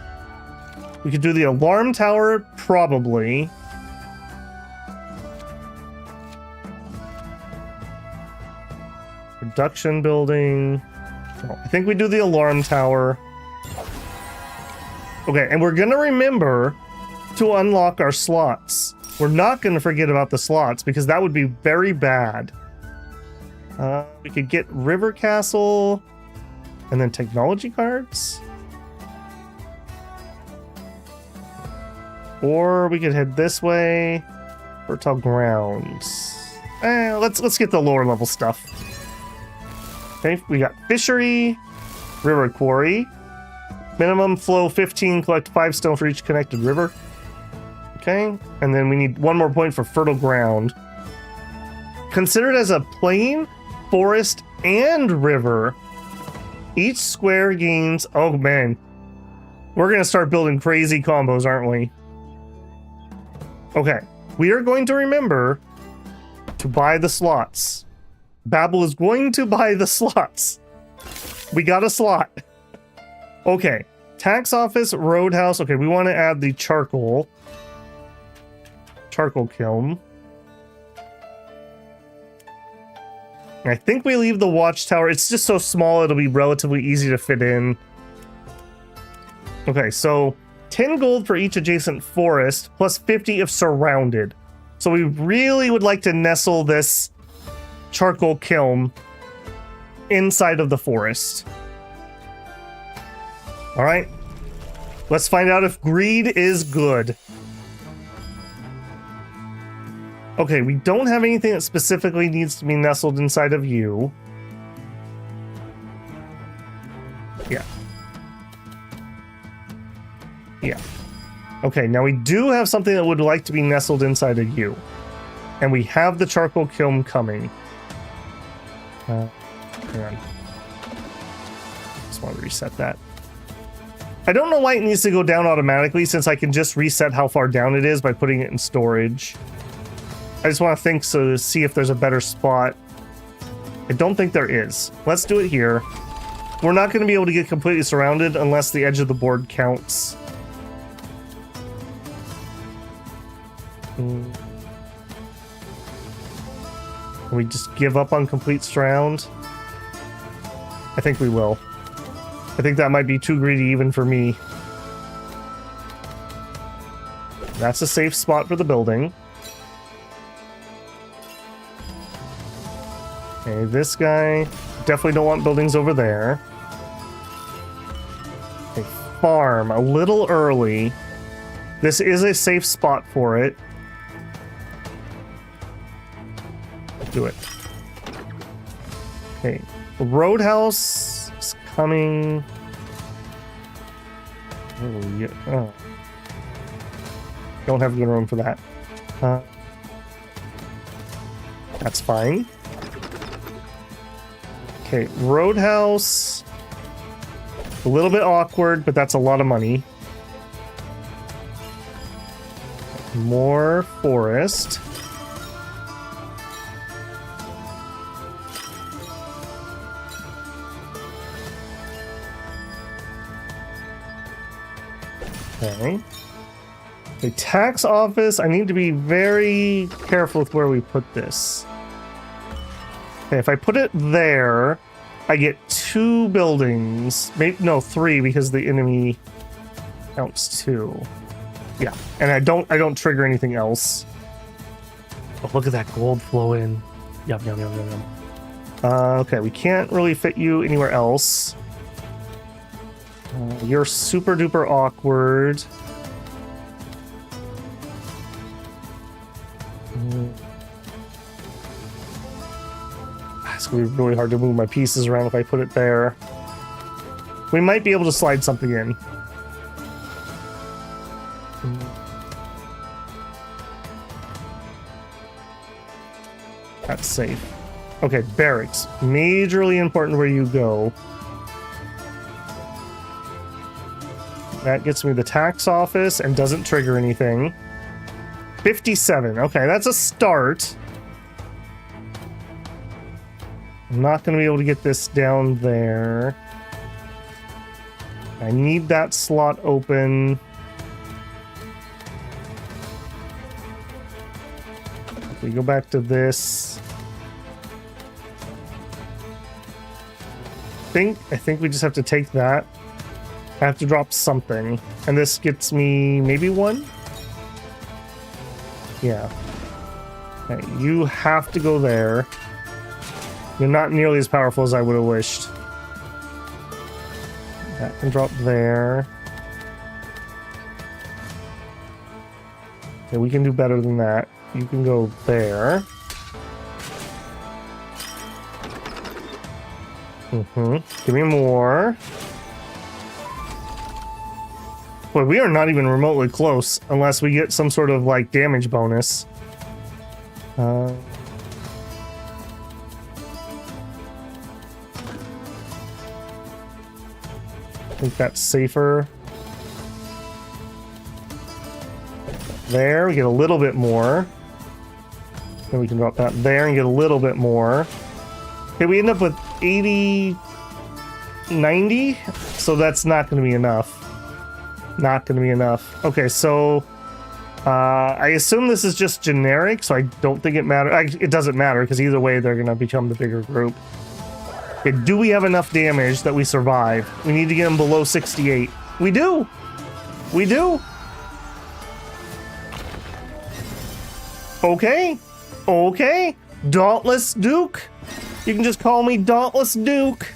We could do the alarm tower, probably. Production building. Oh, I think we do the alarm tower. Okay, and we're gonna remember to unlock our slots. We're not gonna forget about the slots because that would be very bad. We could get River Castle. And then technology cards. Or we could head this way. Fertile grounds. Let's get the lower level stuff. Okay, we got fishery, river quarry. Minimum flow 15, collect 5 stone for each connected river. Okay, and then we need 1 more point for fertile ground. Considered as a plain, forest, and river. Each square gains... Oh, man. We're going to start building crazy combos, aren't we? Okay. We are going to remember to buy the slots. Babel is going to buy the slots. We got a slot. Okay. Tax office, roadhouse. Okay, we want to add the charcoal. Charcoal kiln. I think we leave the watchtower. It's just so small, it'll be relatively easy to fit in. Okay, so 10 gold for each adjacent forest, plus 50 if surrounded. So we really would like to nestle this charcoal kiln inside of the forest. All right. Let's find out if greed is good. Okay, we don't have anything that specifically needs to be nestled inside of you. Yeah. Yeah. Okay, now we do have something that would like to be nestled inside of you. And we have the charcoal kiln coming. Hang on. Just want to reset that. I don't know why it needs to go down automatically, since I can just reset how far down it is by putting it in storage. I just want to think so to see if there's a better spot. I don't think there is. Let's do it here. We're not going to be able to get completely surrounded unless the edge of the board counts. Can we just give up on complete surround? I think we will. I think that might be too greedy even for me. That's a safe spot for the building. Okay, this guy. Definitely don't want buildings over there. Okay, farm. A little early. This is a safe spot for it. Do it. Okay. Roadhouse is coming. Oh, yeah. Oh. Don't have good room for that. That's fine. Okay, Roadhouse. A little bit awkward, but that's a lot of money. More forest. Okay. The tax office, I need to be very careful with where we put this. Okay, if I put it there, I get 2 buildings. Maybe no, 3 because the enemy counts 2. Yeah, and I don't trigger anything else. Oh, look at that gold flow in. Yum, yum, yum, yum, yum. Okay, we can't really fit you anywhere else. You're super duper awkward. It's gonna be really hard to move my pieces around if I put it there. We might be able to slide something in. That's safe. Okay, barracks. Majorly important where you go. That gets me the tax office and doesn't trigger anything. 57. Okay, that's a start. I'm not going to be able to get this down there. I need that slot open. If we go back to this. I think we just have to take that. I have to drop something. And this gets me maybe 1? Yeah. Okay, you have to go there. You're not nearly as powerful as I would have wished. That can drop there. Okay, we can do better than that. You can go there. Give me more. Boy, we are not even remotely close unless we get some sort of like damage bonus. I think that's safer. There, we get a little bit more. Then we can drop that there and get a little bit more. Okay, we end up with 80, 90, so that's not going to be enough. Not going to be enough. Okay, so I assume this is just generic, so I don't think it matters. It doesn't matter, because either way, they're going to become the bigger group. Okay, do we have enough damage that we survive? We need to get them below 68. We do! We do! Okay. Okay. Dauntless Duke. You can just call me Dauntless Duke.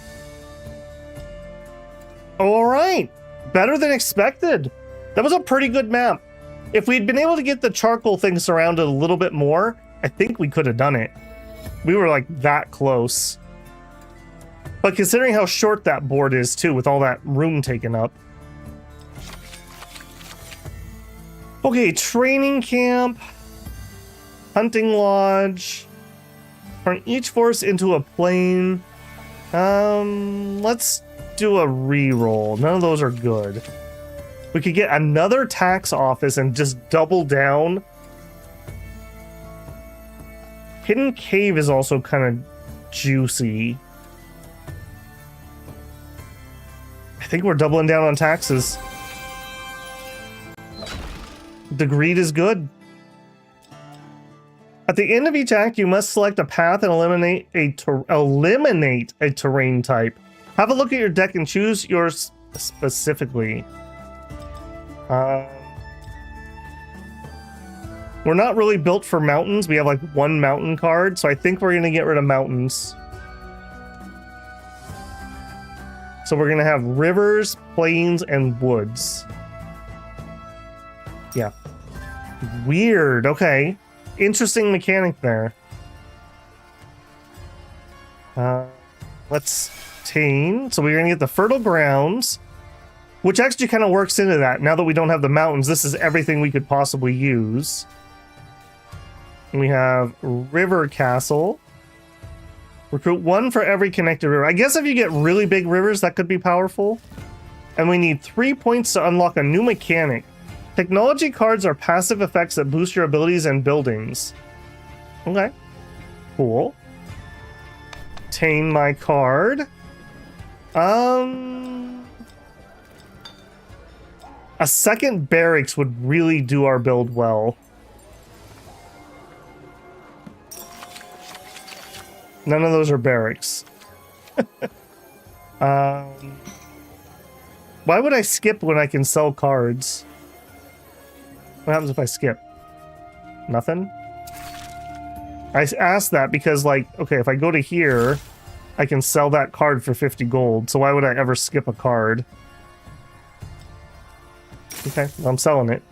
All right. Better than expected. That was a pretty good map. If we'd been able to get the charcoal thing surrounded a little bit more, I think we could have done it. We were like that close. But considering how short that board is too, with all that room taken up. Okay, training camp. Hunting lodge. Turn each force into a plane. Let's do a reroll. None of those are good. We could get another tax office and just double down. Hidden Cave is also kind of juicy. I think we're doubling down on taxes. The greed is good. At the end of each act, you must select a path and eliminate a terrain type. Have a look at your deck and choose yours specifically. We're not really built for mountains. We have like one mountain card, so I think we're gonna get rid of mountains. So we're gonna have rivers, plains, and woods. Yeah. Weird. Okay. Interesting mechanic there. Let's tame. So we're gonna get the fertile grounds, which actually kind of works into that. Now that we don't have the mountains, this is everything we could possibly use. And we have river castle. Recruit one for every connected river. I guess if you get really big rivers, that could be powerful. And we need 3 points to unlock a new mechanic. Technology cards are passive effects that boost your abilities and buildings. Okay. Cool. Tame my card. A second barracks would really do our build well. None of those are barracks. Why would I skip when I can sell cards? What happens if I skip? Nothing? I asked that because, like, okay, if I go to here, I can sell that card for 50 gold. So why would I ever skip a card? Okay, well, I'm selling it.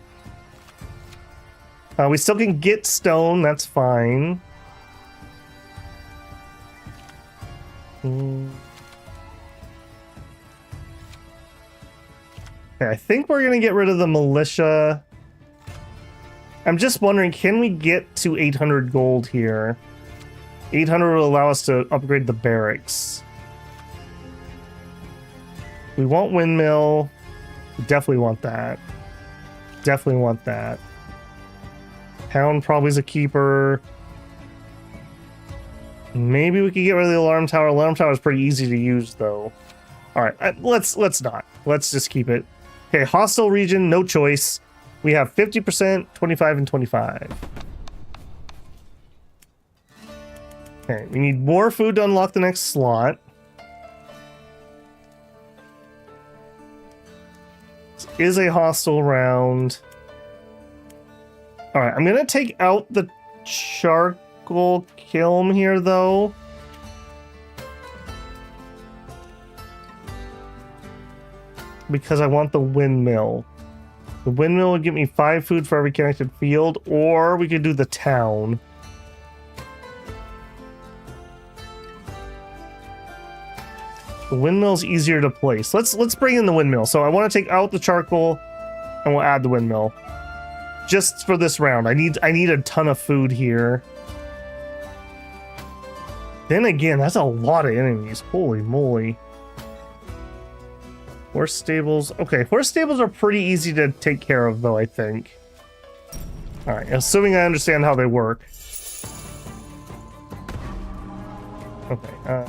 We still can get stone, that's fine. Okay, I think we're gonna get rid of the militia. I'm just wondering, can we get to 800 gold here? 800 will allow us to upgrade the barracks. We want windmill. We definitely want that. Definitely want that. Town probably is a keeper. Maybe we could get rid of the alarm tower. Alarm tower is pretty easy to use, though. All right, let's not. Let's just keep it. Okay, hostile region, no choice. We have 50%, 25, and 25. Okay, we need more food to unlock the next slot. This is a hostile round. All right, I'm gonna take out the charcoal kiln here, though. Because I want the windmill. The windmill would give me 5 food for every connected field, or we could do the town. The windmill's easier to place. Let's bring in the windmill. So I want to take out the charcoal, and we'll add the windmill. Just for this round. I need a ton of food here. Then again, that's a lot of enemies. Holy moly. Horse stables. Okay, horse stables are pretty easy to take care of, though, I think. Alright, assuming I understand how they work. Okay,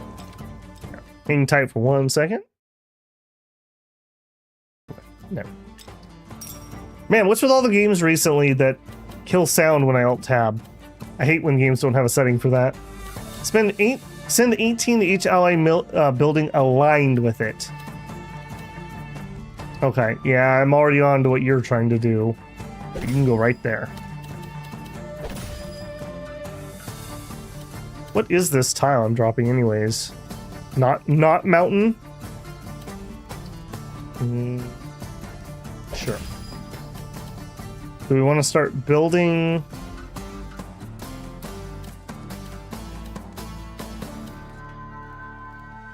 hang tight for 1 second. No. Man, what's with all the games recently that kill sound when I alt-tab? I hate when games don't have a setting for that. Send 18 to each ally building aligned with it. Okay, yeah, I'm already on to what you're trying to do. You can go right there. What is this tile I'm dropping anyways? Not mountain? Sure. Do we want to start building?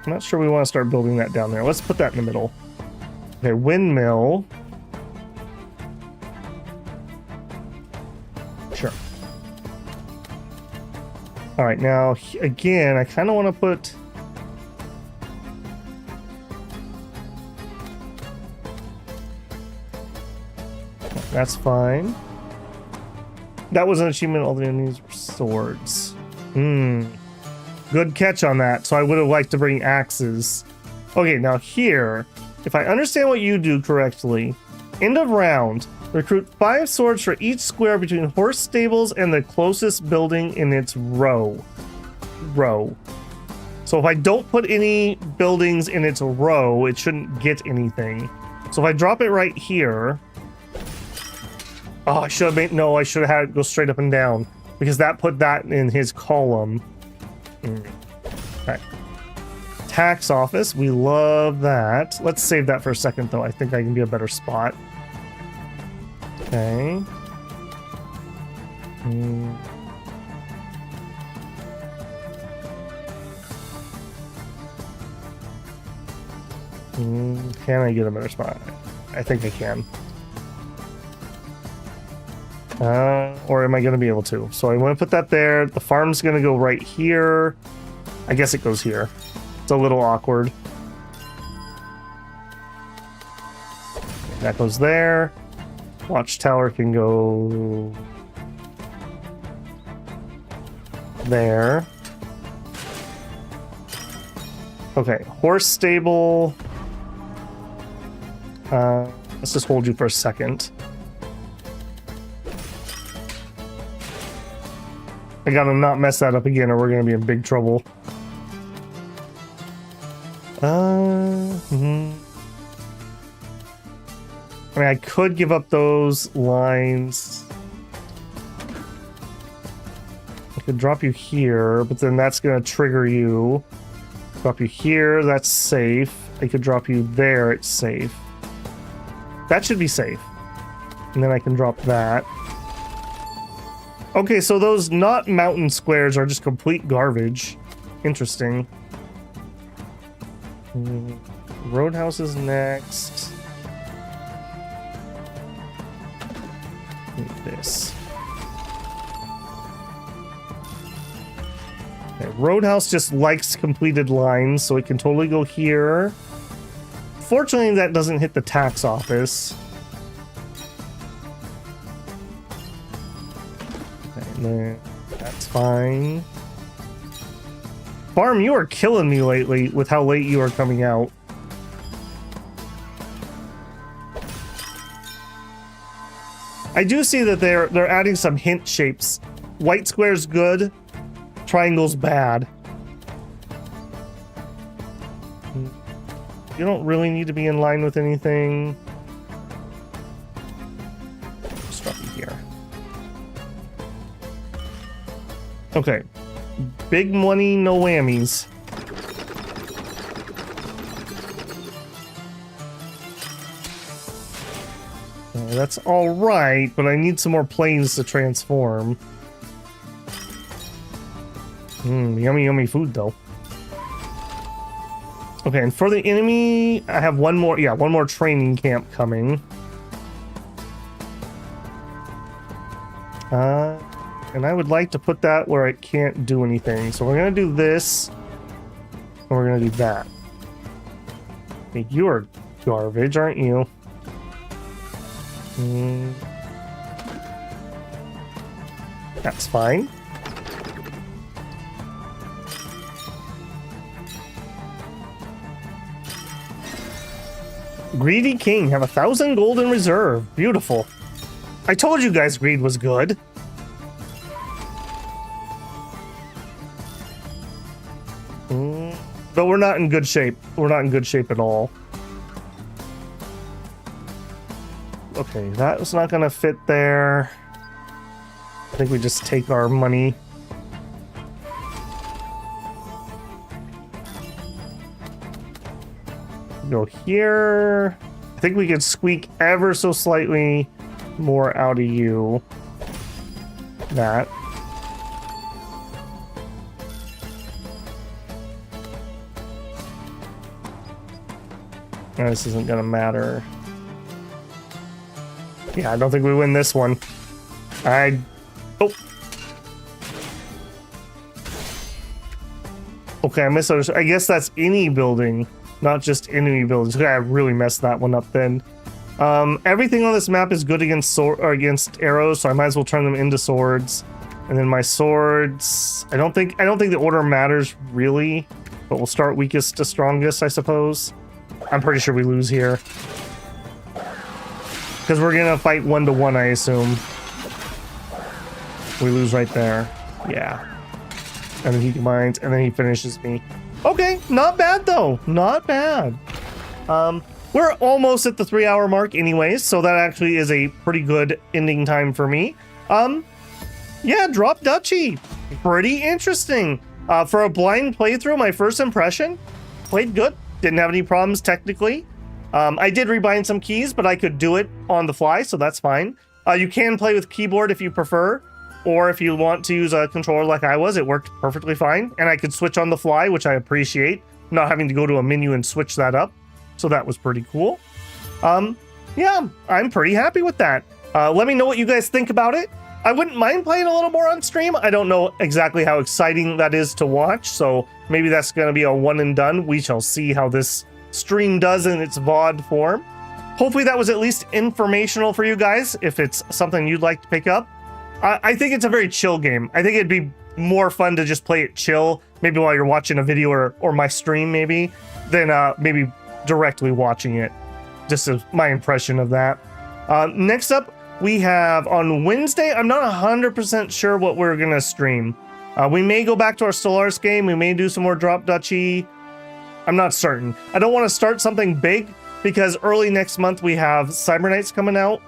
I'm not sure we want to start building that down there. Let's put that in the middle. Okay, windmill. Sure. All right, now again, I kind of want to put. That's fine. That was an achievement. All the enemies were swords. Good catch on that. So I would have liked to bring axes. Okay, now here, if I understand what you do correctly, end of round, recruit 5 swords for each square between horse stables and the closest building in its row. So if I don't put any buildings in its row, it shouldn't get anything. So if I drop it right here. Oh, I should have made, no, I should have had it go straight up and down because that put that in his column. Okay. Tax office, we love that. Let's save that for a second though. I think I can be a better spot. Okay. Can I get a better spot? I think I can. Or am I going to be able to? So I want to put that there. The farm's going to go right here. I guess it goes here. It's a little awkward. That goes there. Watchtower can go there. Okay, horse stable. Let's just hold you for a second. I gotta not mess that up again or we're gonna be in big trouble. I mean, I could give up those lines. I could drop you here, but then that's gonna trigger you. Drop you here, that's safe. I could drop you there, it's safe. That should be safe. And then I can drop that. Okay, so those not mountain squares are just complete garbage. Interesting. Roadhouse is next. This. Okay, Roadhouse just likes completed lines, so it can totally go here. Fortunately, that doesn't hit the tax office. That's fine. Farm, you are killing me lately with how late you are coming out. I do see that they're adding some hint shapes. White square's good, triangle's bad. You don't really need to be in line with anything. Just drop it here. Okay. Big money, no whammies. That's all right, but I need some more planes to transform. Yummy, yummy food, though. Okay, and for the enemy, I have one more training camp coming. And I would like to put that where it can't do anything. So we're going to do this, and we're going to do that. Okay, you're garbage, aren't you? That's fine. Greedy King, have 1,000 gold in reserve. Beautiful. I told you guys greed was good. But we're not in good shape. We're not in good shape at all. Okay, that was not gonna fit there. I think we just take our money. Go here. I think we could squeak ever so slightly more out of you. That. This isn't gonna matter. Yeah, I don't think we win this one. Oh. Okay, I misunderstood. I guess that's any building, not just enemy buildings. Okay, I really messed that one up then. Everything on this map is good against against arrows, so I might as well turn them into swords. And then my swords, I don't think the order matters really, but we'll start weakest to strongest, I suppose. I'm pretty sure we lose here. Because we're gonna fight 1-to-1, I assume. We lose right there. Yeah. And then he combines, and then he finishes me. Okay, not bad though. Not bad. We're almost at the 3-hour mark anyways, so that actually is a pretty good ending time for me. Yeah, drop Duchy. Pretty interesting. For a blind playthrough, my first impression, played good. Didn't have any problems technically. I did rebind some keys, but I could do it on the fly, so that's fine. You can play with keyboard if you prefer, or if you want to use a controller like I was, it worked perfectly fine. And I could switch on the fly, which I appreciate, not having to go to a menu and switch that up. So that was pretty cool. Yeah, I'm pretty happy with that. Let me know what you guys think about it. I wouldn't mind playing a little more on stream. I don't know exactly how exciting that is to watch, so maybe that's going to be a one and done. We shall see how this stream does in its VOD form. Hopefully that was at least informational for you guys, if it's something you'd like to pick up. I think it's a very chill game. I think it'd be more fun to just play it chill, maybe while you're watching a video or my stream maybe, than maybe directly watching it. Just as my impression of that. Next up, we have on Wednesday, I'm not 100% sure what we're going to stream. We may go back to our Stellaris game. We may do some more Drop Duchy. I'm not certain. I don't want to start something big because early next month we have Cyber Knights coming out.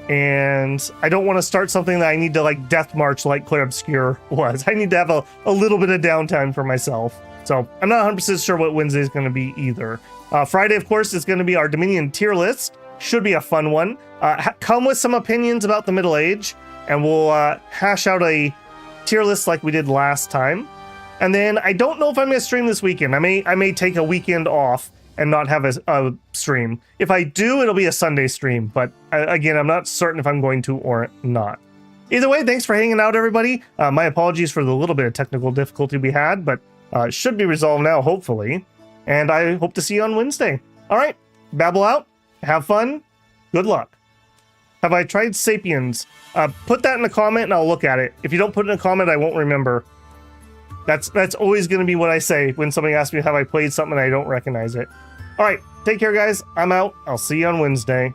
And I don't want to start something that I need to like Death March like Clear Obscure was. I need to have a little bit of downtime for myself. So I'm not 100% sure what Wednesday is going to be either. Friday, of course, is going to be our Dominion tier list. Should be a fun one. Come with some opinions about the Middle Age, and we'll hash out a tier list like we did last time. And then I don't know if I'm going to stream this weekend. I may take a weekend off and not have a stream. If I do, it'll be a Sunday stream. But again, I'm not certain if I'm going to or not. Either way, thanks for hanging out, everybody. My apologies for the little bit of technical difficulty we had, but it should be resolved now, hopefully. And I hope to see you on Wednesday. All right, babble out. Have fun. Good luck. Have I tried Sapiens? Put that in a comment and I'll look at it. If you don't put in a comment, I won't remember. That's always going to be what I say when somebody asks me have I played something and I don't recognize it. All right, take care, guys. I'm out. I'll see you on Wednesday.